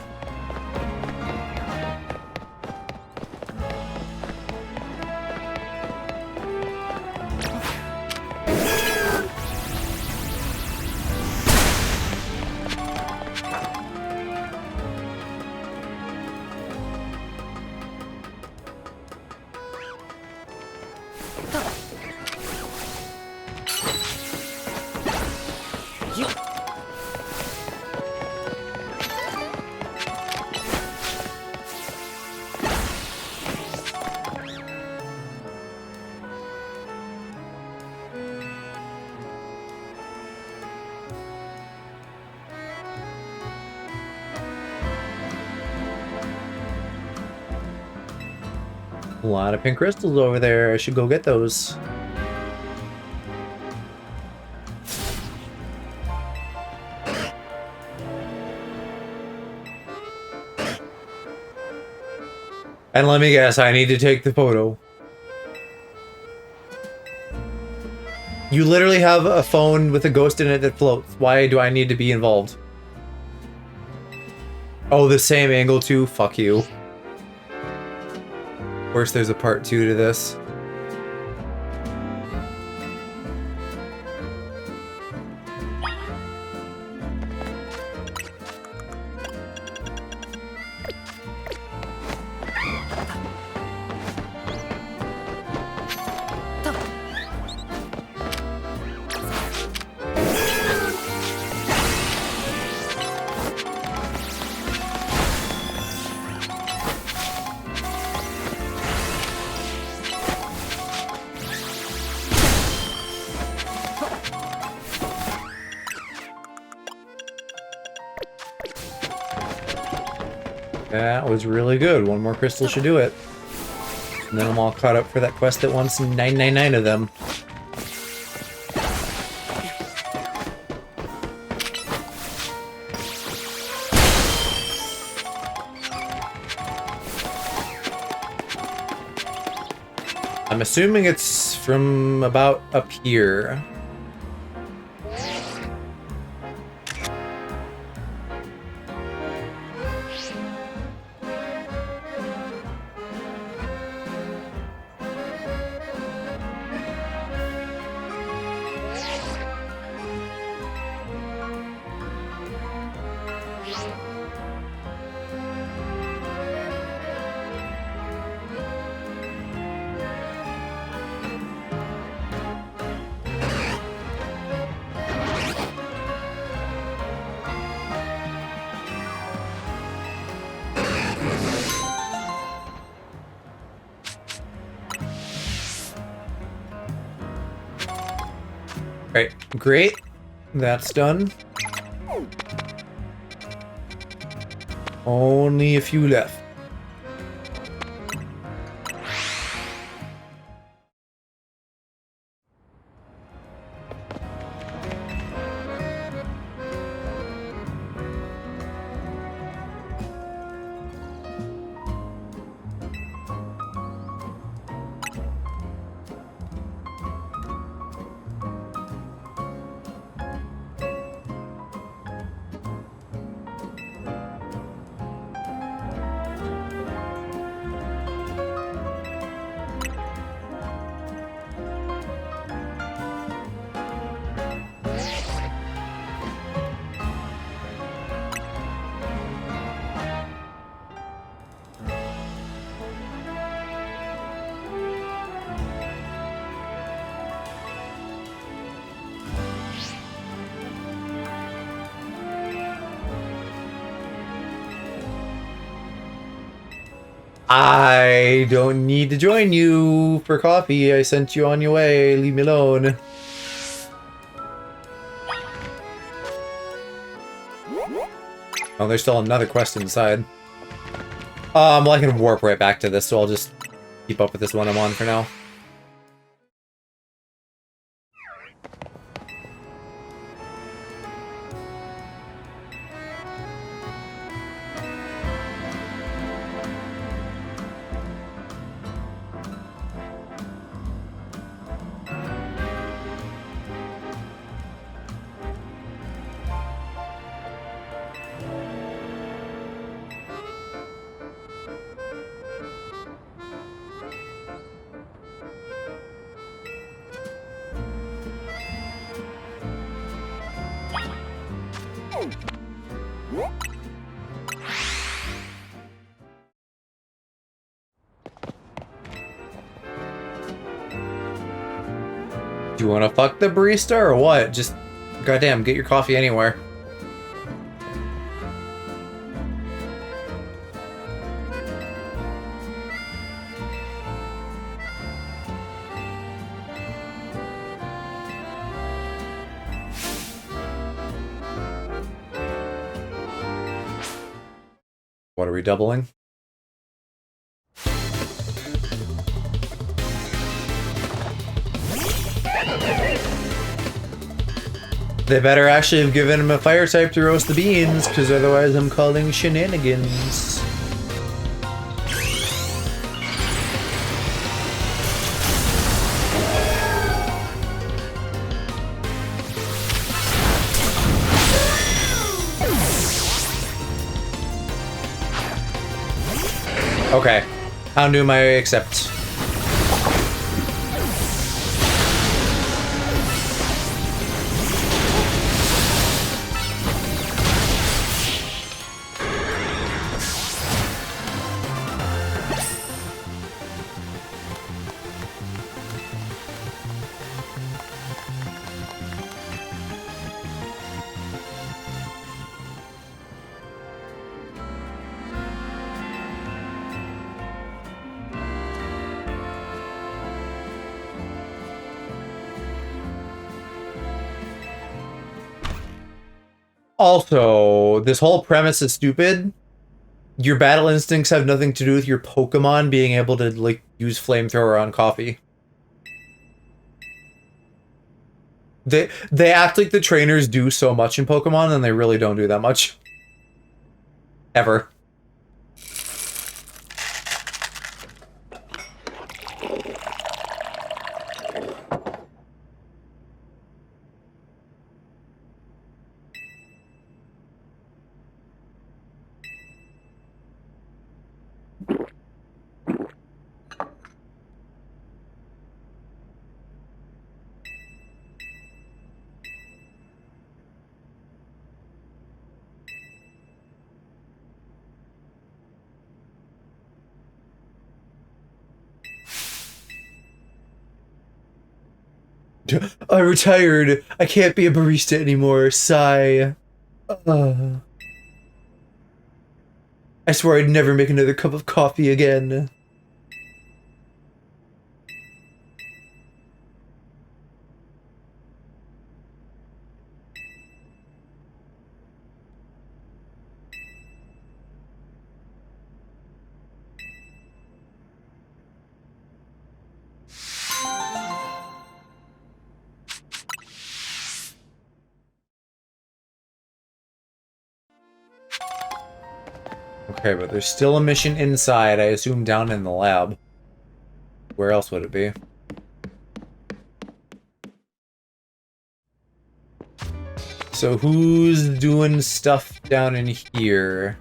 A lot of pink crystals over there. I should go get those. And let me guess, I need to take the photo. You literally have a phone with a ghost in it that floats. Why do I need to be involved? Oh, the same angle too? Fuck you. Of course there's a part 2 to this. That was really good. One more crystal should do it. And then I'm all caught up for that quest that wants 999 of them. I'm assuming it's from about up here. Alright, great. That's done. Only a few left. I don't need to join you for coffee. I sent you on your way. Leave me alone. Oh, there's still another quest inside. Well, I can warp right back to this, so I'll just keep up with this one I'm on for now. Do you want to fuck the barista or what? Just, goddamn, get your coffee anywhere. What are we doubling? They better actually have given him a fire type to roast the beans, because otherwise I'm calling shenanigans. Okay. How do I accept? Also, this whole premise is stupid Your battle instincts have nothing to do with your Pokemon being able to, like, use flamethrower on coffee. They act like the trainers do so much in Pokemon, and they really don't do that much. Ever. I retired. I can't be a barista anymore. Sigh. I swear I'd never make another cup of coffee again. Okay, but there's still a mission inside, I assume down in the lab. Where else would it be? So who's doing stuff down in here?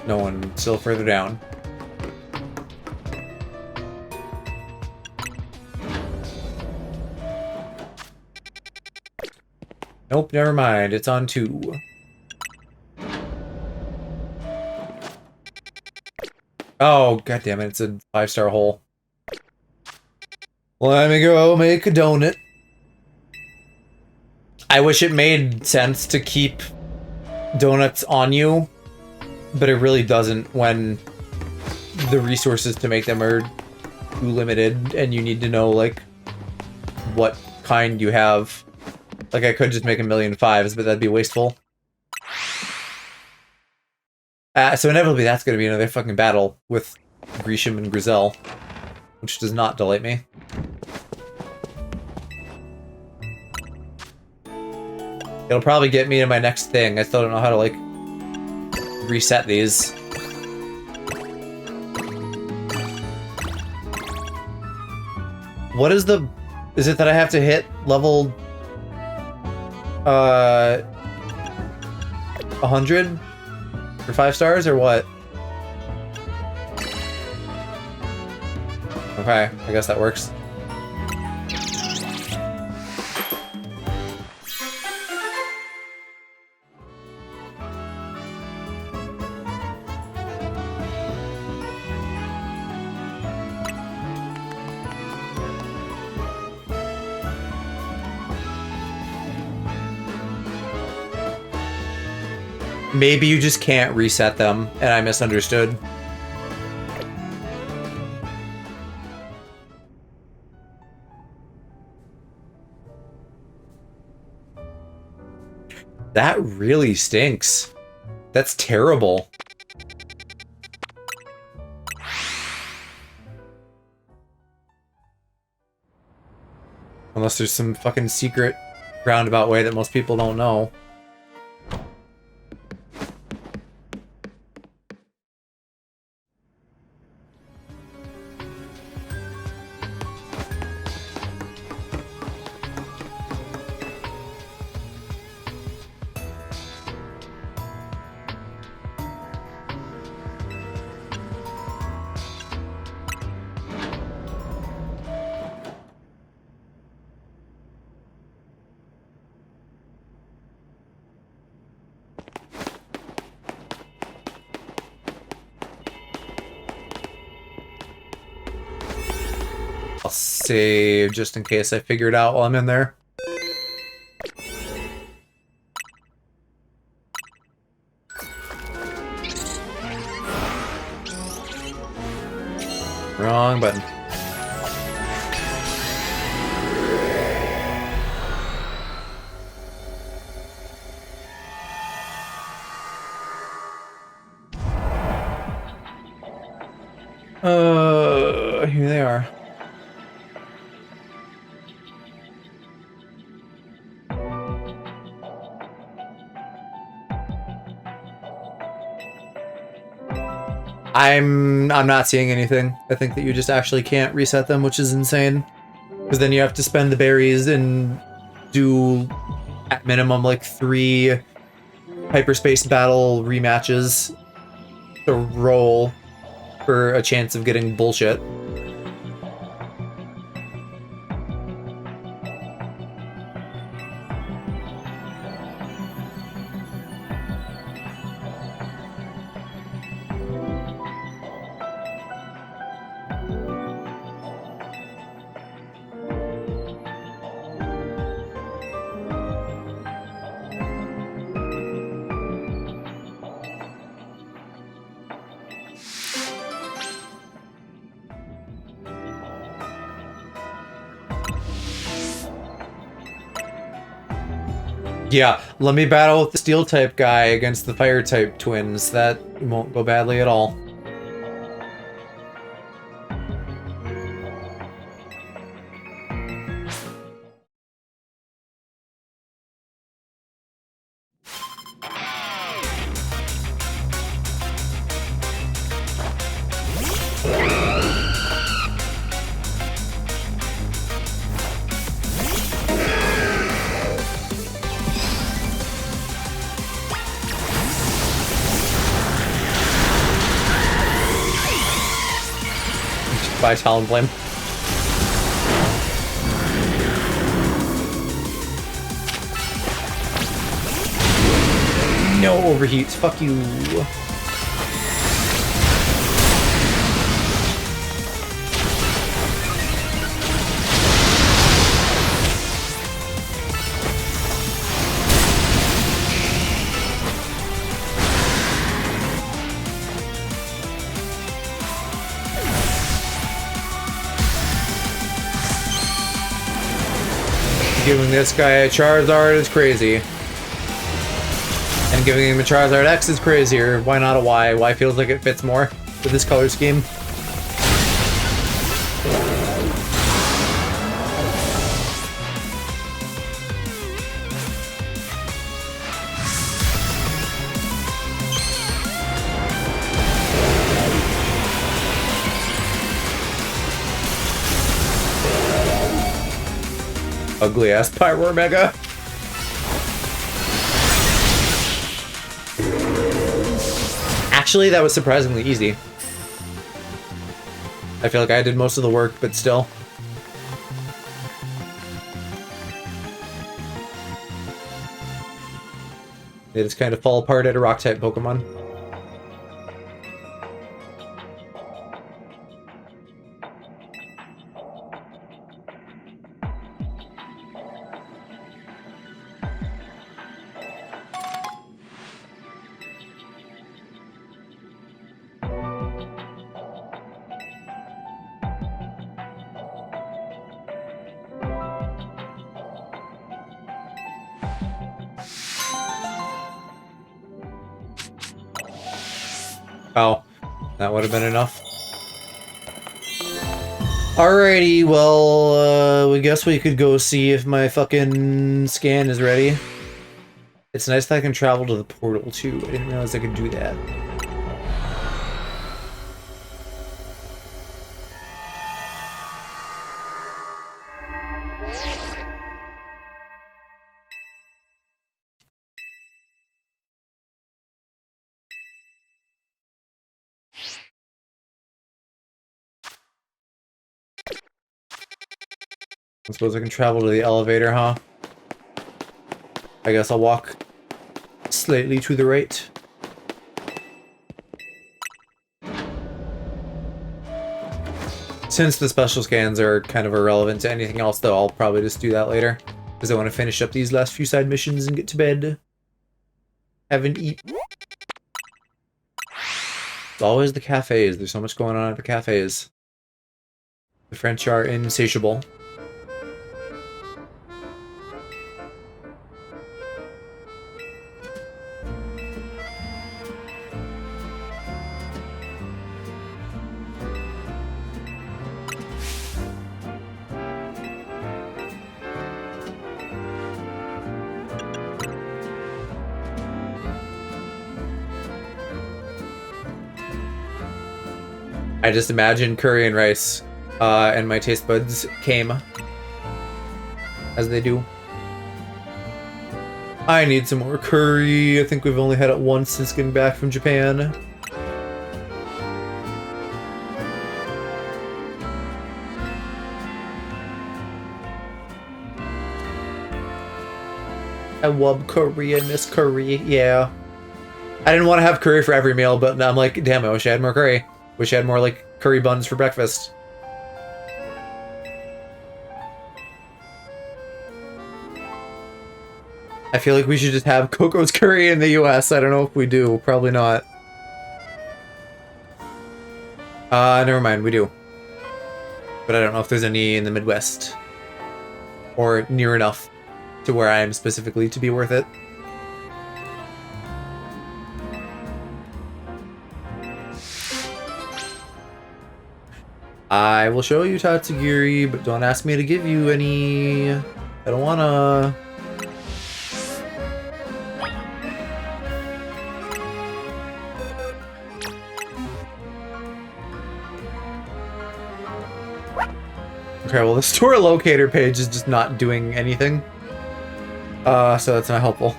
No one, still further down. Nope, never mind, it's on 2. Oh, goddammit, it's a 5-star hole. Let me go make a donut. I wish it made sense to keep donuts on you, but it really doesn't when the resources to make them are too limited and you need to know, like, what kind you have. Like, I could just make 1,000,005s, but that'd be wasteful. So inevitably that's gonna be another fucking battle with Grisham and Grizel, which does not delight me. It'll probably get me to my next thing. I still don't know how to, like, reset these. What is the... Is it that I have to hit level... 100? For 5 stars, or what? Okay, I guess that works. Maybe you just can't reset them, and I misunderstood. That really stinks. That's terrible. Unless there's some fucking secret roundabout way that most people don't know. I'll save just in case I figure it out while I'm in there. Wrong button. Here they are. I'm not seeing anything. I think that you just actually can't reset them, which is insane. Because then you have to spend the berries and do, at minimum, like 3 hyperspace battle rematches to roll for a chance of getting bullshit. Yeah, let me battle with the steel type guy against the fire type twins. That won't go badly at all. By Talonflame. No overheats, fuck you. Giving this guy a Charizard is crazy. And giving him a Charizard X is crazier. Why not a Y? Y feels like it fits more with this color scheme. Ugly ass Pyro Mega. Actually, that was surprisingly easy. I feel like I did most of the work, but still. They just kind of fall apart at a rock type Pokemon. Oh, that would have been enough. Alrighty, well, we guess we could go see if my fucking scan is ready. It's nice that I can travel to the portal, too. I didn't realize I could do that. I suppose I can travel to the elevator, huh? I guess I'll walk slightly to the right. Since the special scans are kind of irrelevant to anything else, though, I'll probably just do that later. Because I want to finish up these last few side missions and get to bed. Haven't eaten. It's always the cafes. There's so much going on at the cafes. The French are insatiable. I just imagine curry and rice, and my taste buds came. As they do. I need some more curry. I think we've only had it once since getting back from Japan. I love curry. I miss curry. Yeah. I didn't want to have curry for every meal, but now I'm like, damn, I wish I had more curry. Wish I had more, like, curry buns for breakfast. I feel like we should just have Coco's curry in the US. I don't know if we do. Probably not. Never mind. We do. But I don't know if there's any in the Midwest. Or near enough to where I am specifically to be worth it. I will show you Tatsugiri, but don't ask me to give you any. I don't wanna. Okay, well the store locator page is just not doing anything. So that's not helpful.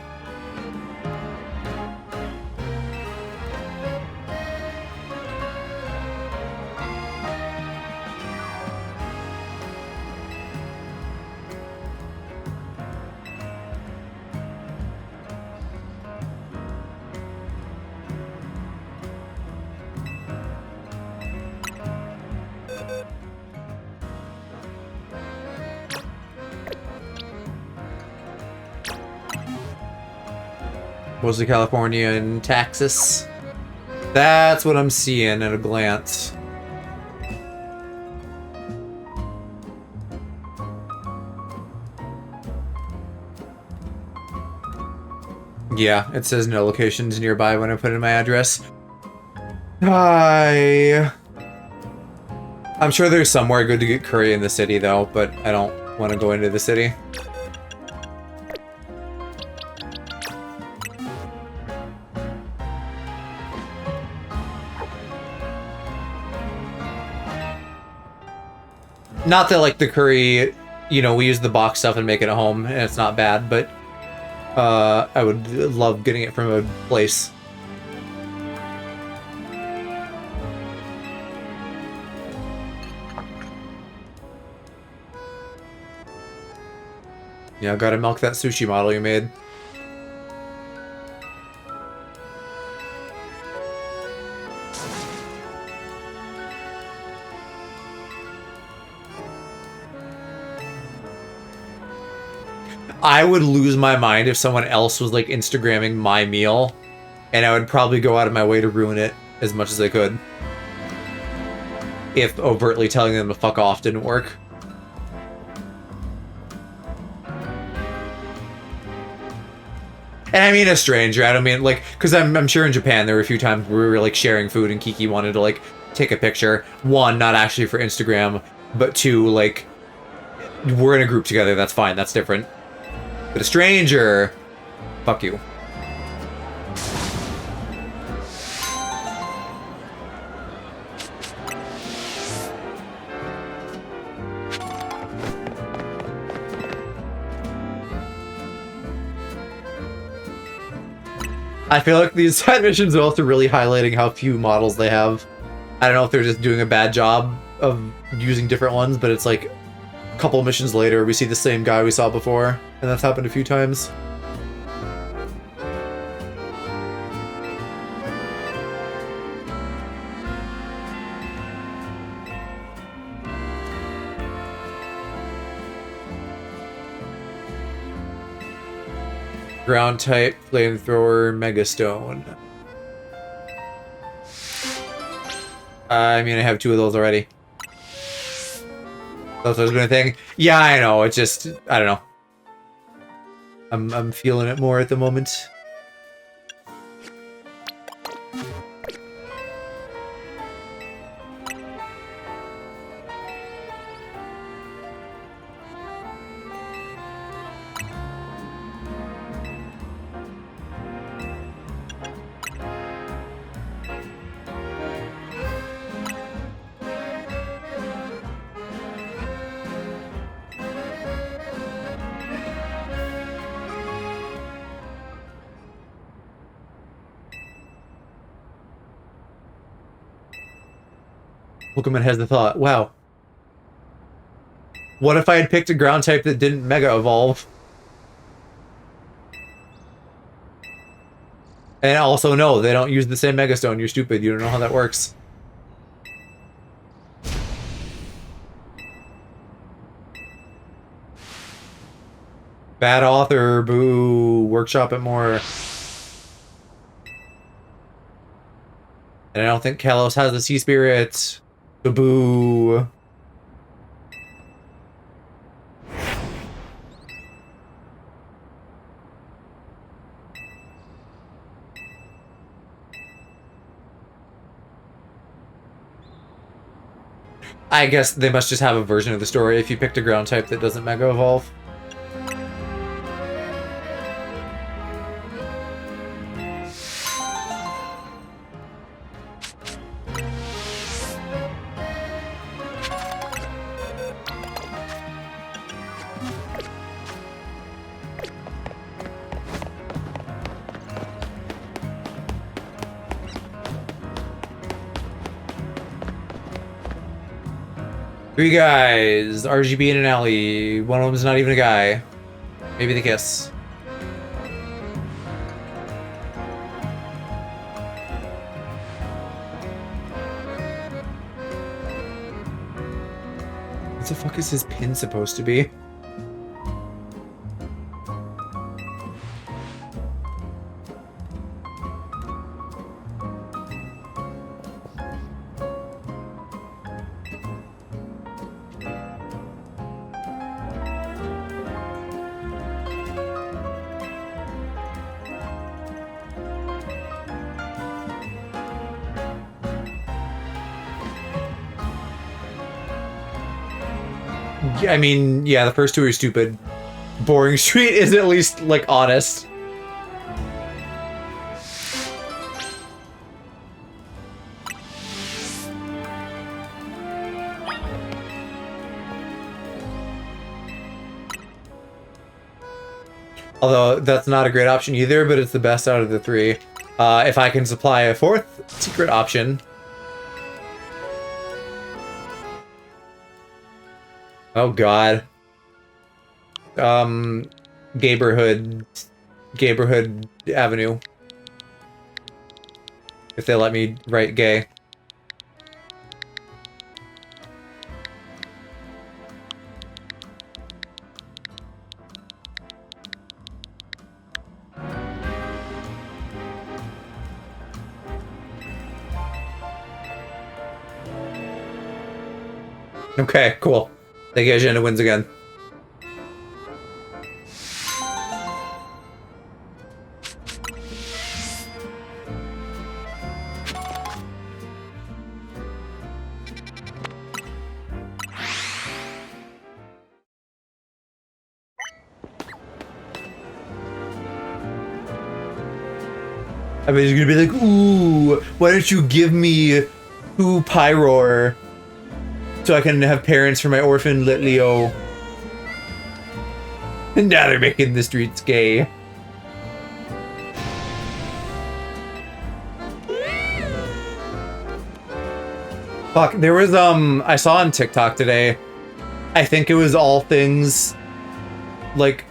Mostly California and Texas. That's what I'm seeing at a glance. Yeah, it says no locations nearby when I put in my address. I'm sure there's somewhere good to get curry in the city though, but I don't want to go into the city. Not that, like, the curry, you know, we use the box stuff and make it at home, and it's not bad, but I would love getting it from a place. Yeah, gotta milk that sushi model you made. I would lose my mind if someone else was, like, Instagramming my meal, and I would probably go out of my way to ruin it as much as I could. If overtly telling them to fuck off didn't work. And I mean a stranger, I don't mean, like, because I'm sure in Japan there were a few times where we were, like, sharing food and Kiki wanted to, like, take a picture. One, not actually for Instagram, but two, like, we're in a group together, that's fine, that's different. But a stranger, fuck you. I feel like these side missions are also really highlighting how few models they have. I don't know if they're just doing a bad job of using different ones, but it's like a couple missions later we see the same guy we saw before, and that's happened a few times. Ground type, flamethrower, megastone. I mean, I have two of those already. That's always been a thing. Yeah, I know. It's just, I don't know. I'm feeling it more at the moment. Pokemon has the thought, wow. What if I had picked a ground type that didn't Mega Evolve? And also, no, they don't use the same Mega Stone. You're stupid. You don't know how that works. Bad author, boo. Workshop it more. And I don't think Kalos has the Sea Spirit. Boo. I guess they must just have a version of the story if you picked a ground type that doesn't Mega Evolve. Three guys, RGB and an alley. One of them's not even a guy. Maybe they kiss. What the fuck is his pin supposed to be? I mean, yeah, the first two are stupid. Boring Street is at least, like, honest. Although, that's not a great option either, but it's the best out of the three. If I can supply a fourth secret option... Oh god. Gayborhood Avenue. If they let me write gay. Okay, cool. I think Agenda wins again. I mean, he's gonna be like, ooh, why don't you give me 2 Pyroar so I can have parents for my orphan Litleo. And now they're making the streets gay. Fuck, there was, I saw on TikTok today, I think it was all things, like,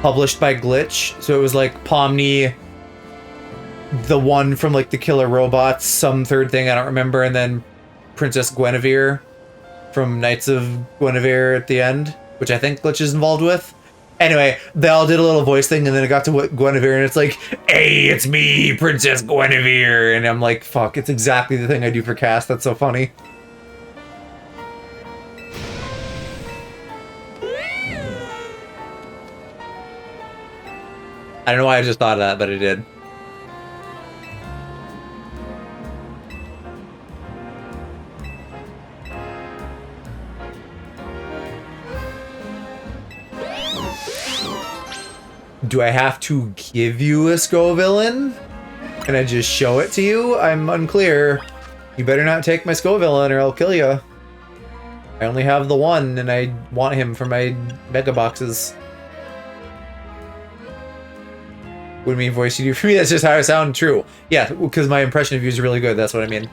published by Glitch. So it was like Pomni, the one from like the Killer Robots, some third thing I don't remember, and then Princess Guinevere from Knights of Guinevere at the end, which I think Glitch is involved with. Anyway, they all did a little voice thing, and then it got to Guinevere, and it's like, hey, it's me, Princess Guinevere, and I'm like, fuck, it's exactly the thing I do for Cass. That's so funny. I don't know why I just thought of that, but I did. Do I have to give you a Skull villain? Can I just show it to you? I'm unclear. You better not take my Skull villain or I'll kill you. I only have the one and I want him for my mega boxes. What do you mean voice you do for me? That's just how I sound. True. Yeah, because my impression of you is really good. That's what I mean.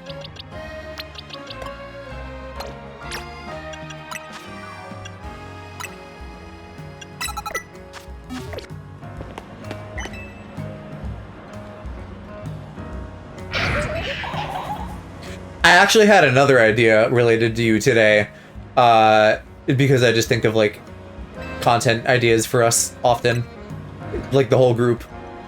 I actually had another idea related to you today, because I just think of like content ideas for us often, like the whole group.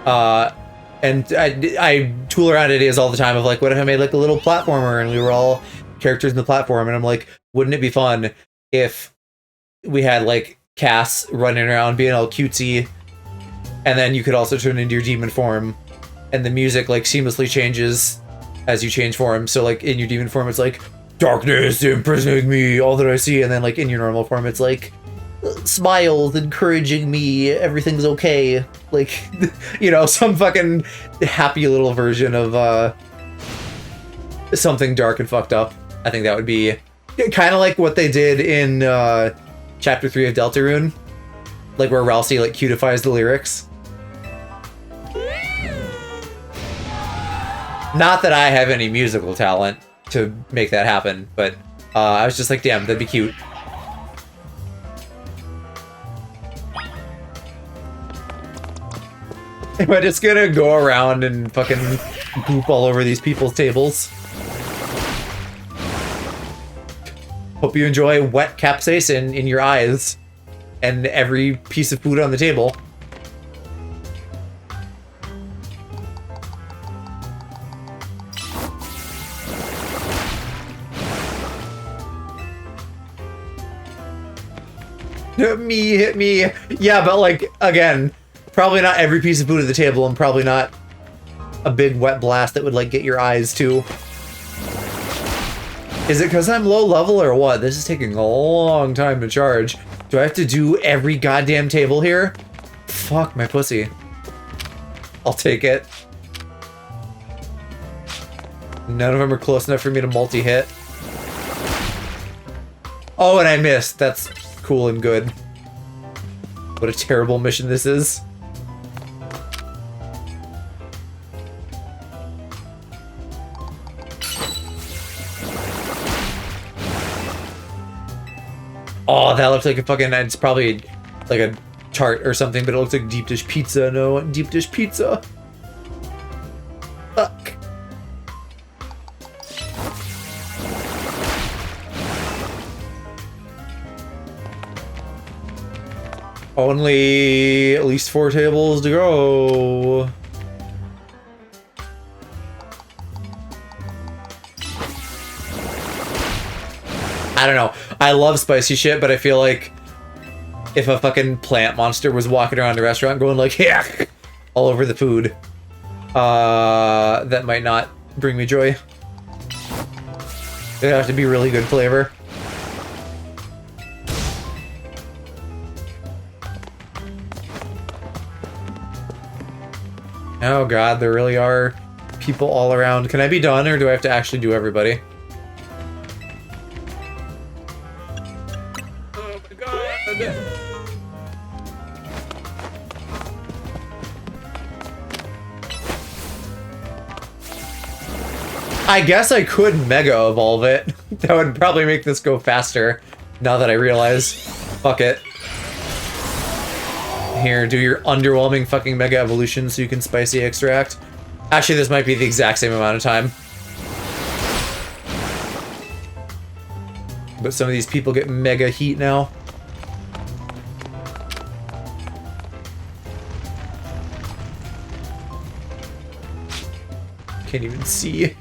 And I tool around ideas all the time of like, what if I made like a little platformer and we were all characters in the platform? And I'm like, wouldn't it be fun if we had like Cass running around being all cutesy, and then you could also turn into your demon form, and the music like seamlessly changes as you change form. So like in your demon form, it's like darkness imprisoning me, all that I see, and then like in your normal form, it's like smiles encouraging me, everything's okay. Like, you know, some fucking happy little version of something dark and fucked up. I think that would be kind of like what they did in chapter 3 of Deltarune, like where Ralsei like cutifies the lyrics. Not that I have any musical talent to make that happen, but I was just like, damn, that'd be cute. Am I just gonna go around and fucking goop all over these people's tables? Hope you enjoy wet capsaicin in your eyes and every piece of food on the table. Hit me. Yeah, but like, again, probably not every piece of food at the table, and probably not a big wet blast that would like get your eyes too. Is it because I'm low level or what? This is taking a long time to charge. Do I have to do every goddamn table here? Fuck my pussy. I'll take it. None of them are close enough for me to multi-hit. Oh, and I missed. That's cool and good. What a terrible mission this is. Oh, that looks like a fucking... It's probably like a tart or something, but it looks like deep dish pizza. No, I want deep dish pizza. Fuck. Only at least 4 tables to go. I don't know. I love spicy shit, but I feel like if a fucking plant monster was walking around the restaurant going like, yeah, all over the food, that might not bring me joy. It'd have to be really good flavor. Oh god, there really are people all around. Can I be done, or do I have to actually do everybody? Oh my god! I guess I could Mega Evolve it. That would probably make this go faster, now that I realize. Fuck it. Here, do your underwhelming fucking Mega Evolution so you can Spicy Extract. Actually, this might be the exact same amount of time. But some of these people get Mega Heat now. Can't even see.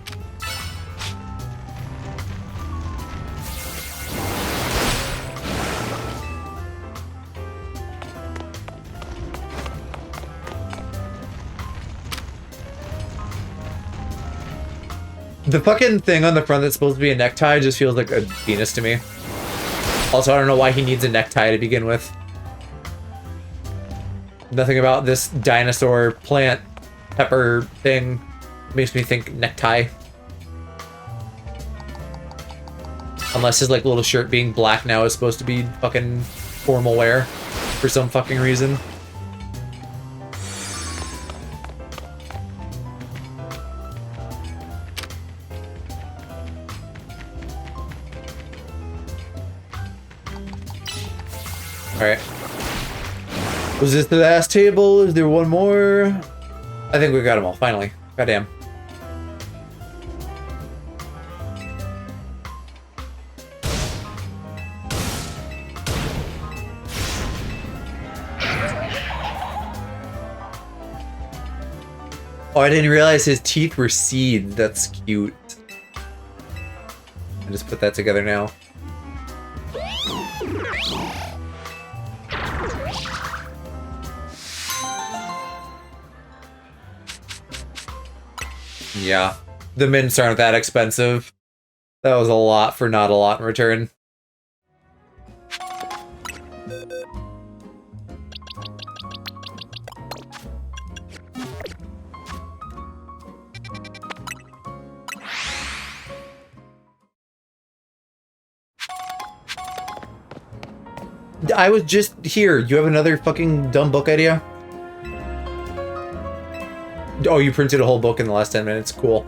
The fucking thing on the front that's supposed to be a necktie just feels like a penis to me. Also, I don't know why he needs a necktie to begin with. Nothing about this dinosaur plant pepper thing makes me think necktie. Unless his like little shirt being black now is supposed to be fucking formal wear for some fucking reason. Alright. Was this the last table? Is there one more? I think we got them all, finally. Goddamn. Oh, I didn't realize his teeth were seeds. That's cute. I just put that together now. Yeah, the mints aren't that expensive. That was a lot for not a lot in return. I was just here. You have another fucking dumb book idea? Oh, you printed a whole book in the last 10 minutes. Cool.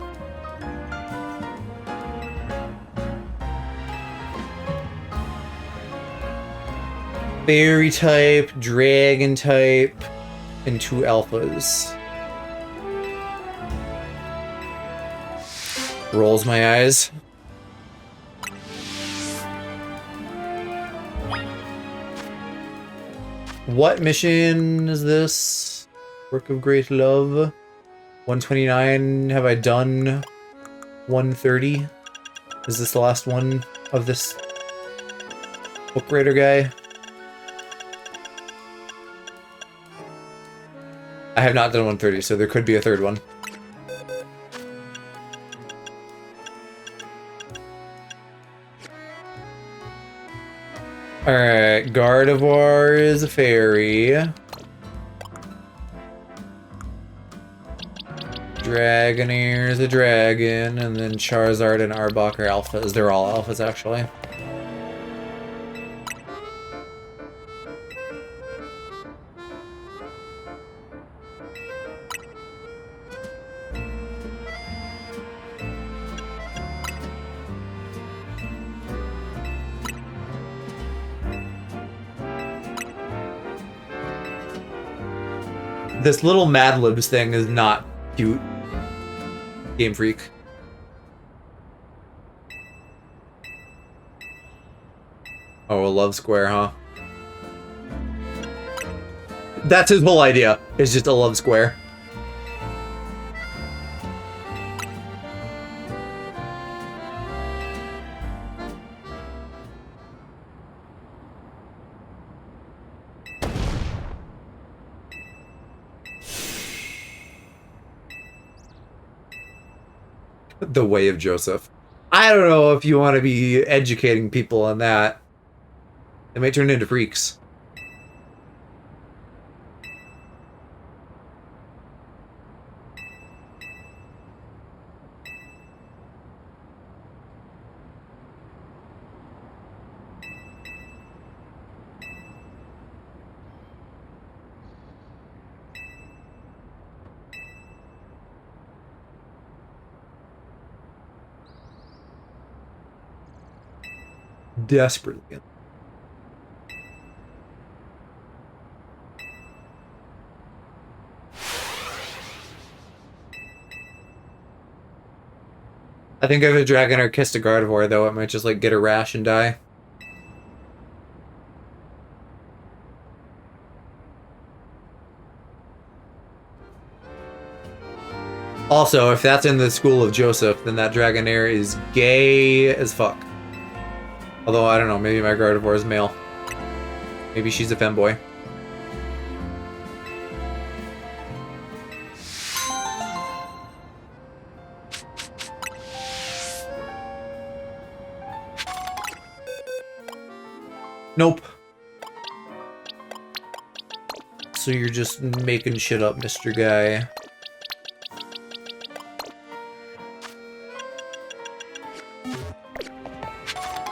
Fairy type, dragon type, and 2 alphas. Rolls my eyes. What mission is this? Work of Great Love. 129. Have I done 130? Is this the last one of this book raider guy? I have not done 130, so there could be a third one. Alright, Gardevoir is a fairy. Dragonair is a dragon, and then Charizard and Arbok are alphas. They're all alphas, actually. This little Mad Libs thing is not cute. Game Freak. Oh, a love square, huh? That's his whole idea. It's just a love square. The Way of Joseph. I don't know if you want to be educating people on that. They may turn into freaks. Desperately. I think if a Dragonair kissed a Gardevoir, though, it might just, like, get a rash and die. Also, if that's in the school of Joseph, then that Dragonair is gay as fuck. Although, I don't know, maybe my Gardevoir is male. Maybe she's a femboy. Nope. So you're just making shit up, Mr. Guy.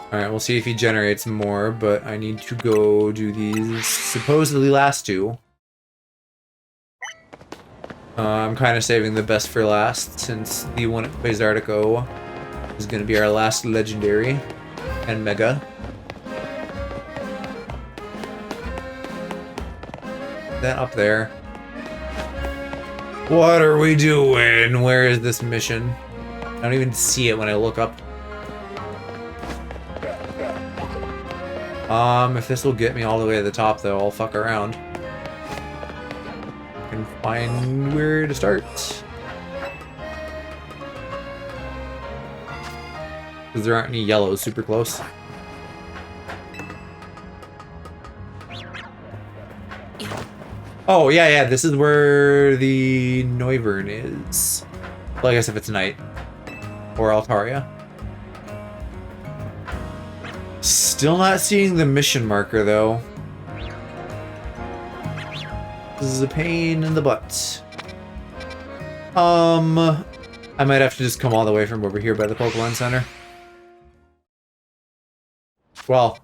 Alright, we'll see if he generates more, but I need to go do these supposedly last 2. I'm kind of saving the best for last, since the one that plays Artico is going to be our last legendary and mega. That up there. What are we doing? Where is this mission? I don't even see it when I look up. If this will get me all the way to the top, though, I'll fuck around. I can find where to start. Because there aren't any yellows super close. Oh, yeah, this is where the Noivern is. Well, I guess if it's night. Or Altaria. Still not seeing the mission marker, though. This is a pain in the butt. I might have to just come all the way from over here by the Pokemon Center. Well.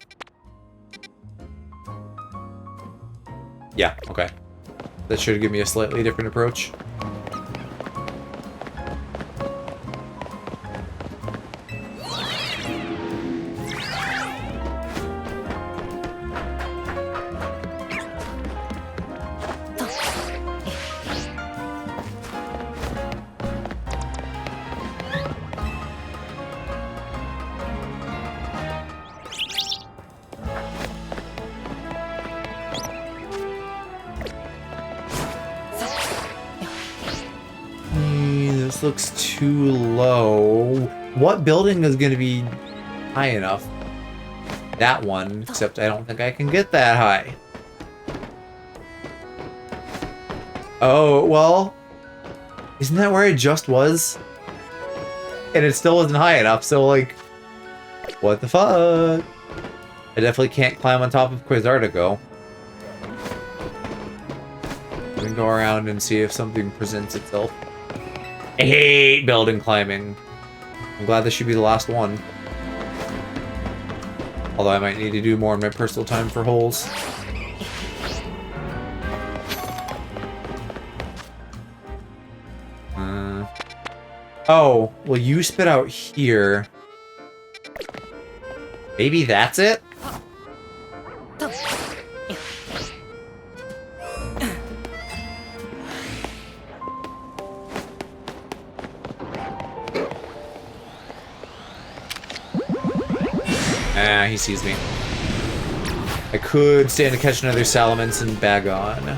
Yeah, okay. That should give me a slightly different approach. This looks too low. What building is going to be high enough? That one, except I don't think I can get that high. Oh, well, isn't that where I just was? And it still wasn't high enough, so like, what the fuck? I definitely can't climb on top of Quasartico. We can go around and see if something presents itself. I hate building climbing. I'm glad this should be the last one. Although I might need to do more in my personal time for holes. Oh, well, you spit out here. Maybe that's it? Ah, he sees me. I could stand to catch another Salamence and bag on.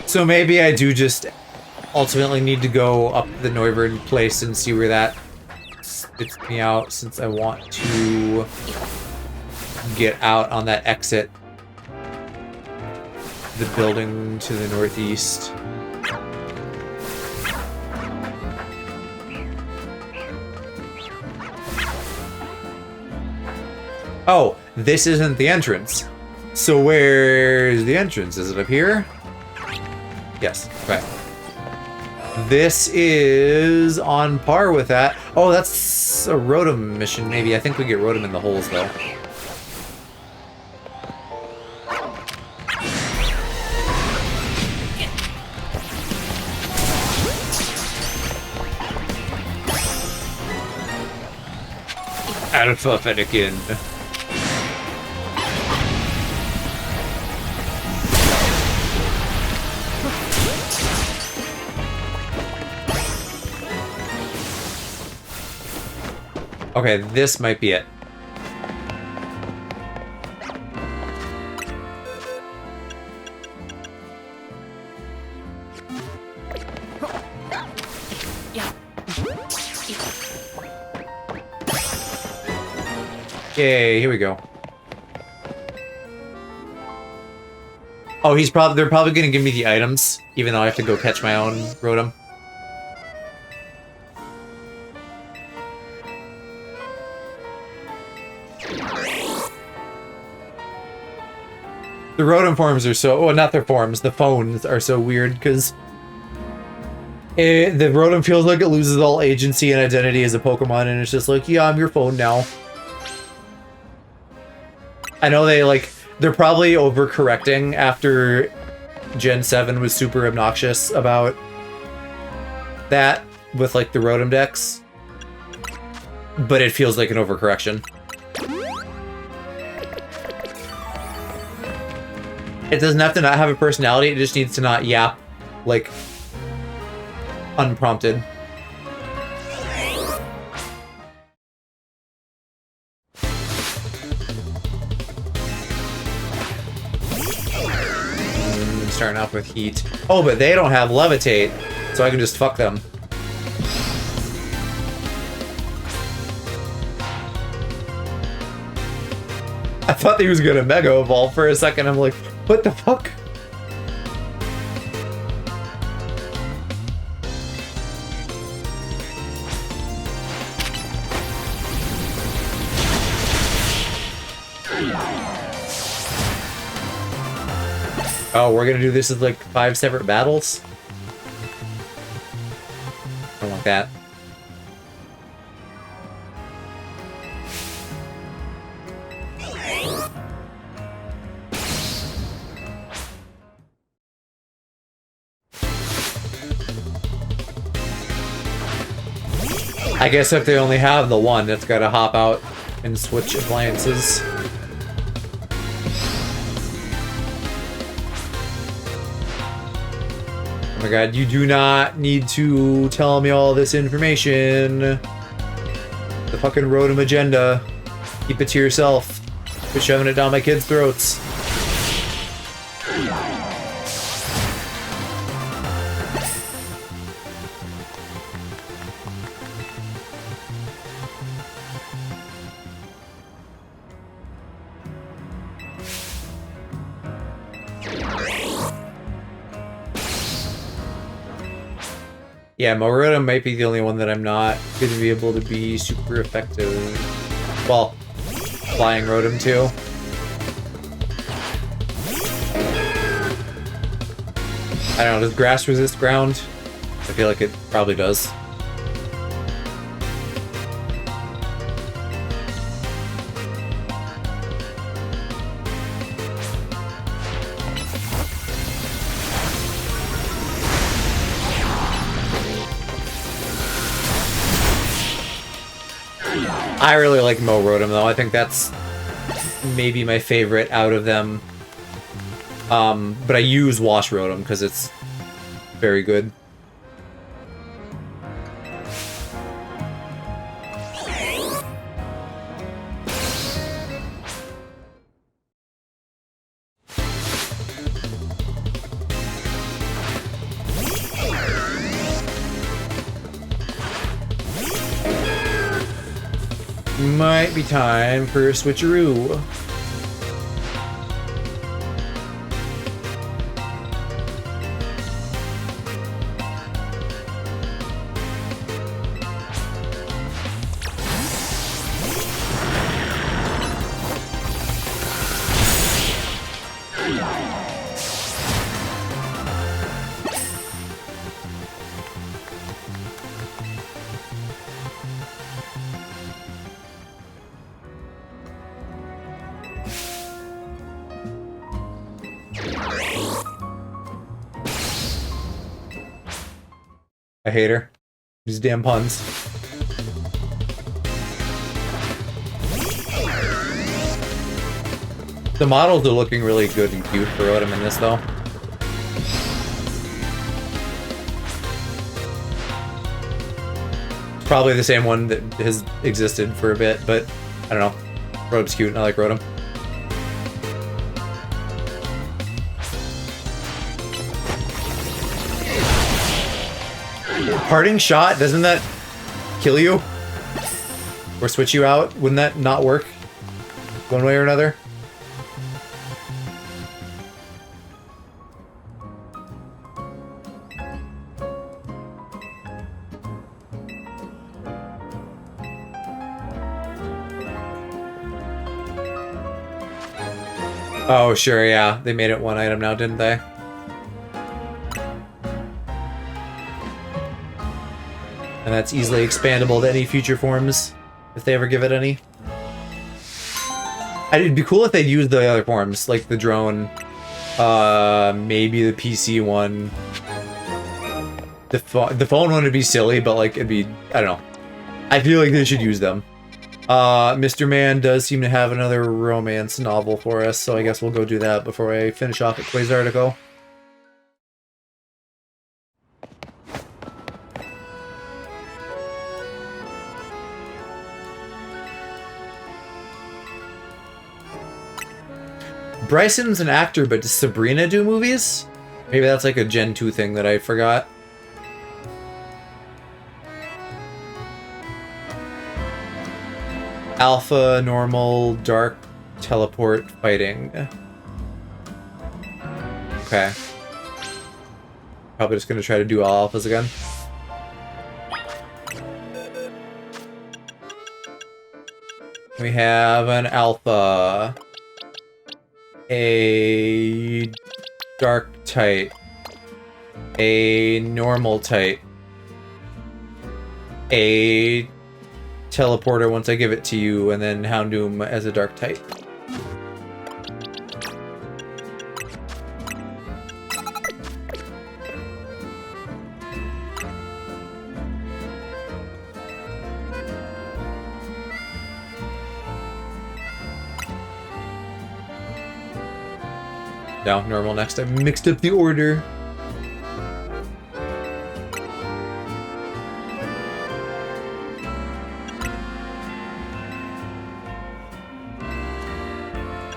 So maybe I do just ultimately need to go up the Noivern place and see where that spits me out, since I want to get out on that exit. The building to the northeast. Oh, this isn't the entrance. So where's the entrance? Is it up here? Yes, okay. This is on par with that. Oh, that's a Rotom mission, maybe. I think we get Rotom in the holes, though. Alpha Fennekin. Okay, this might be it. Yay, here we go. Oh, they're probably gonna give me the items, even though I have to go catch my own Rotom. The Rotom forms are so... well, not their forms. The phones are so weird, because... the Rotom feels like it loses all agency and identity as a Pokemon, and it's just like, yeah, I'm your phone now. I know they're probably overcorrecting after Gen 7 was super obnoxious about that, with like the Rotom decks, but it feels like an overcorrection. It doesn't have to not have a personality, it just needs to not yap, like, unprompted. Starting off with heat. Oh, but they don't have levitate, so I can just fuck them. I thought he was gonna Mega Evolve for a second. I'm like, what the fuck? Oh, we're gonna do this as like 5 separate battles? I don't like that. I guess if they only have the one, it's gotta hop out and switch appliances. Oh my god, you do not need to tell me all this information. The fucking Rotom agenda. Keep it to yourself. Quit shoving it down my kids' throats. Yeah, Rotom might be the only one that I'm not going to be able to be super effective. Well, flying Rotom too. I don't know, does grass resist ground? I feel like it probably does. I really like Rotom though. I think that's maybe my favorite out of them. But I use Wash Rotom because it's very good. Might be time for a switcheroo. I hate her. These damn puns. The models are looking really good and cute for Rotom in this, though. It's probably the same one that has existed for a bit, but I don't know. Rotom's cute and I like Rotom. Parting shot, doesn't that kill you? Or switch you out? Wouldn't that not work? One way or another? Oh, sure, yeah. They made it one item now, didn't they? And that's easily expandable to any future forms, if they ever give it any. It'd be cool if they'd use the other forms, like the drone, maybe the PC one. The phone one would be silly, but like it'd be, I don't know. I feel like they should use them. Mr. Man does seem to have another romance novel for us, so I guess we'll go do that before I finish off at Quasartico. Bryson's an actor, but does Sabrina do movies? Maybe that's like a Gen 2 thing that I forgot. Alpha, normal, dark, teleport, fighting. Okay. Probably just gonna try to do all alphas again. We have an alpha. A dark type, a normal type, a teleporter once I give it to you, and then Houndoom as a dark type. No, normal next. I mixed up the order.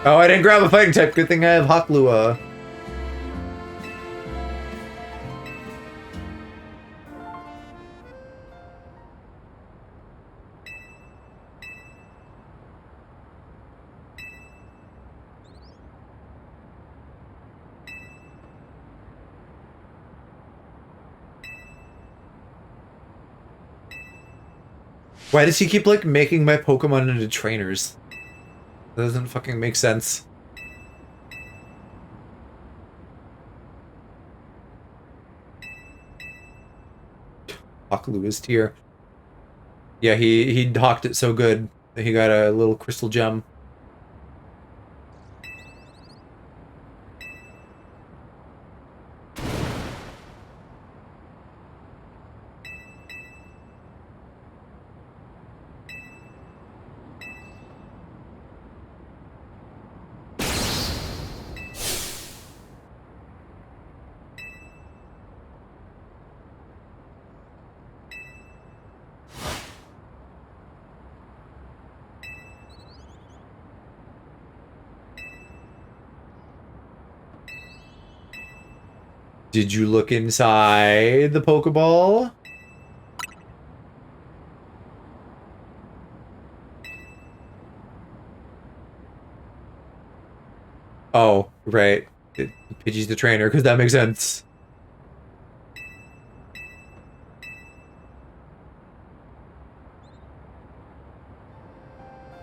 Oh, I didn't grab a fighting type. Good thing I have Haklua. Why does he keep, like, making my Pokemon into trainers? That doesn't fucking make sense. Haklua tier. Yeah, he hawked it so good that he got a little crystal gem. Did you look inside the Pokeball? Oh, right. Pidgey's the trainer, because that makes sense.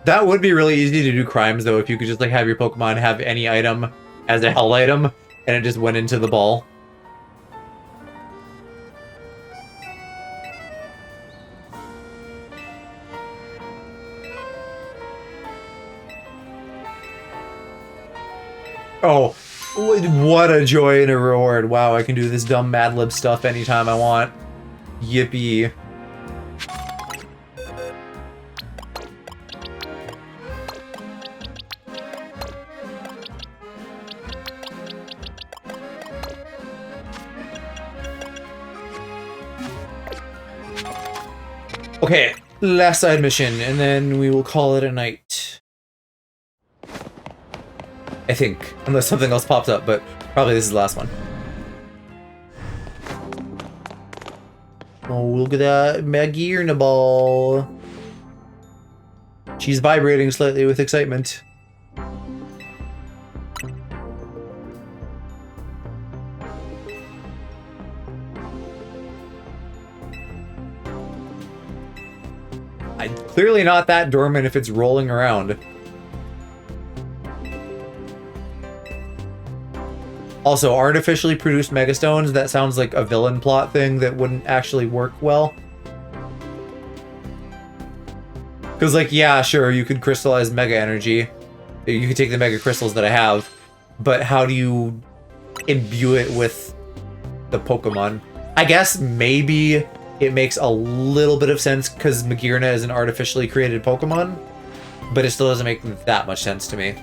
That would be really easy to do crimes, though, if you could just, like, have your Pokemon have any item as a hell item, and it just went into the ball. Oh, what a joy and a reward. Wow, I can do this dumb Mad Lib stuff anytime I want. Yippee. Okay, last side mission, and then we will call it a night. I think, unless something else pops up, but probably this is the last one. Oh, look at that Magirna ball. She's vibrating slightly with excitement. Clearly not that dormant if it's rolling around. Also, artificially produced Megastones, that sounds like a villain plot thing that wouldn't actually work well. Because, like, yeah, sure, you could crystallize Mega Energy. You could take the Mega Crystals that I have, but how do you imbue it with the Pokemon? I guess maybe it makes a little bit of sense because Magearna is an artificially created Pokemon, but it still doesn't make that much sense to me.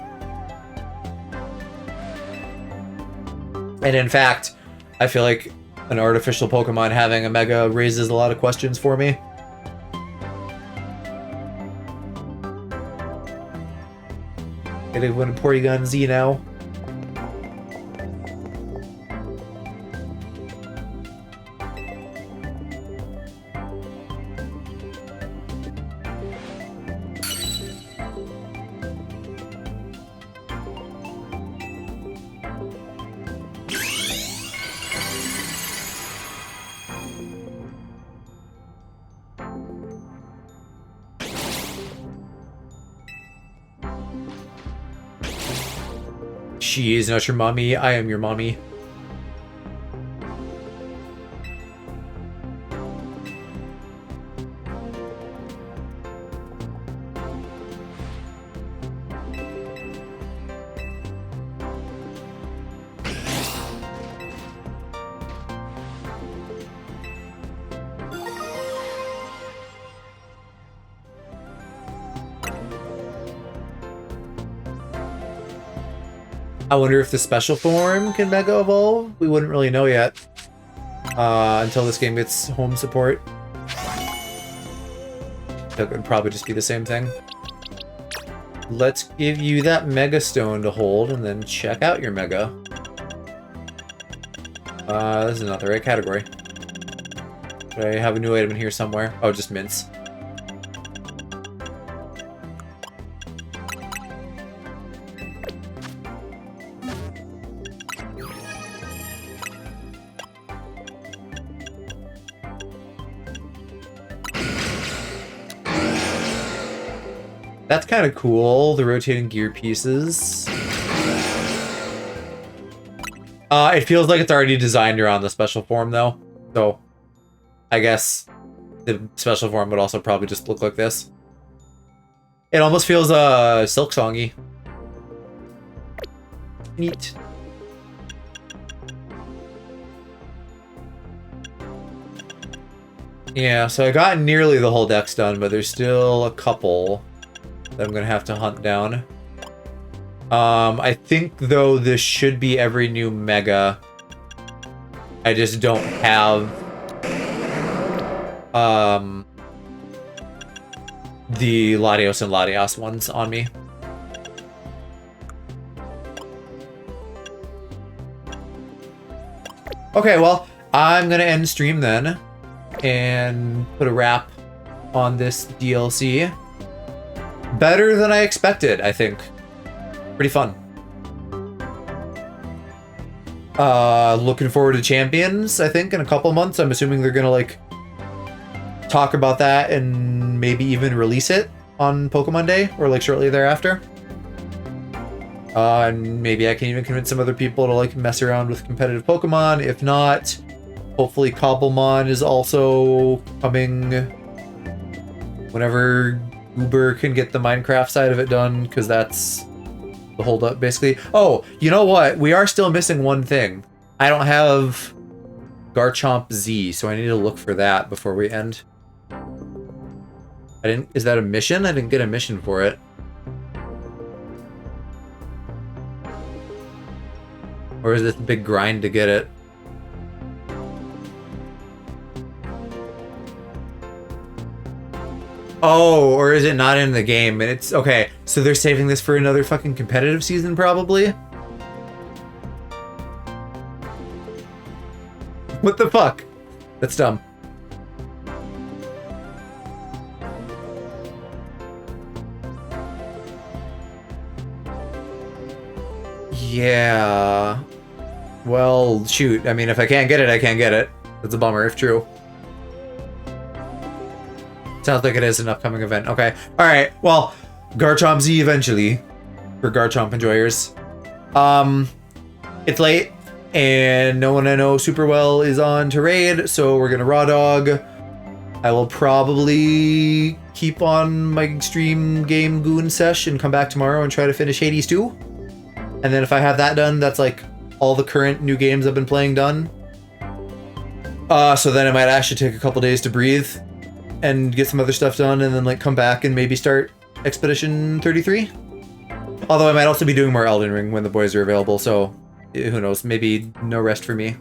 And in fact, I feel like an artificial Pokemon having a Mega raises a lot of questions for me. Gonna win a Porygon Z now. She is not your mommy, I am your mommy. I wonder if the special form can Mega Evolve? We wouldn't really know yet. Until this game gets home support. That would probably just be the same thing. Let's give you that Mega Stone to hold and then check out your Mega. This is not the right category. Do I have a new item in here somewhere? Oh, just mints. That's kind of cool, the rotating gear pieces. It feels like it's already designed around the special form, though. So, I guess the special form would also probably just look like this. It almost feels Silk Songy. Neat. Yeah, so I got nearly the whole deck's done, but there's still a couple that I'm gonna have to hunt down. I think, though, this should be every new Mega. I just don't have the Latios and Latias ones on me. Okay, well, I'm gonna end stream then and put a wrap on this DLC. Better than I expected, I think. Pretty fun. Looking forward to Champions, I think, in a couple months. I'm assuming they're gonna, like, talk about that and maybe even release it on Pokemon Day, or, like, shortly thereafter. And maybe I can even convince some other people to, like, mess around with competitive Pokemon. If not, hopefully Cobblemon is also coming whenever Uber can get the Minecraft side of it done, because that's the holdup, basically. Oh, you know what? We are still missing one thing. I don't have Garchomp Z, so I need to look for that before we end. Is that a mission? I didn't get a mission for it. Or is this a big grind to get it? Oh, or is it not in the game? And it's okay. So they're saving this for another fucking competitive season, probably? What the fuck? That's dumb. Yeah. Well, shoot. I mean, if I can't get it, I can't get it. That's a bummer, if true. Sounds like it is an upcoming event. Okay. Alright, well, Garchomp Z eventually. For Garchomp enjoyers. It's late, and no one I know super well is on to raid, so we're gonna raw dog. I will probably keep on my stream game goon sesh and come back tomorrow and try to finish Hades 2. And then if I have that done, that's like all the current new games I've been playing done. So then I might actually take a couple days to breathe and get some other stuff done, and then like come back and maybe start Expedition 33. Although I might also be doing more Elden Ring when the boys are available, so who knows? Maybe no rest for me.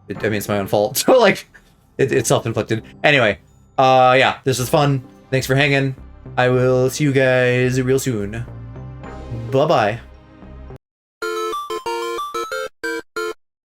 I mean, it's my own fault. So like, it's self-inflicted. Anyway, yeah, this was fun. Thanks for hanging. I will see you guys real soon. Bye-bye.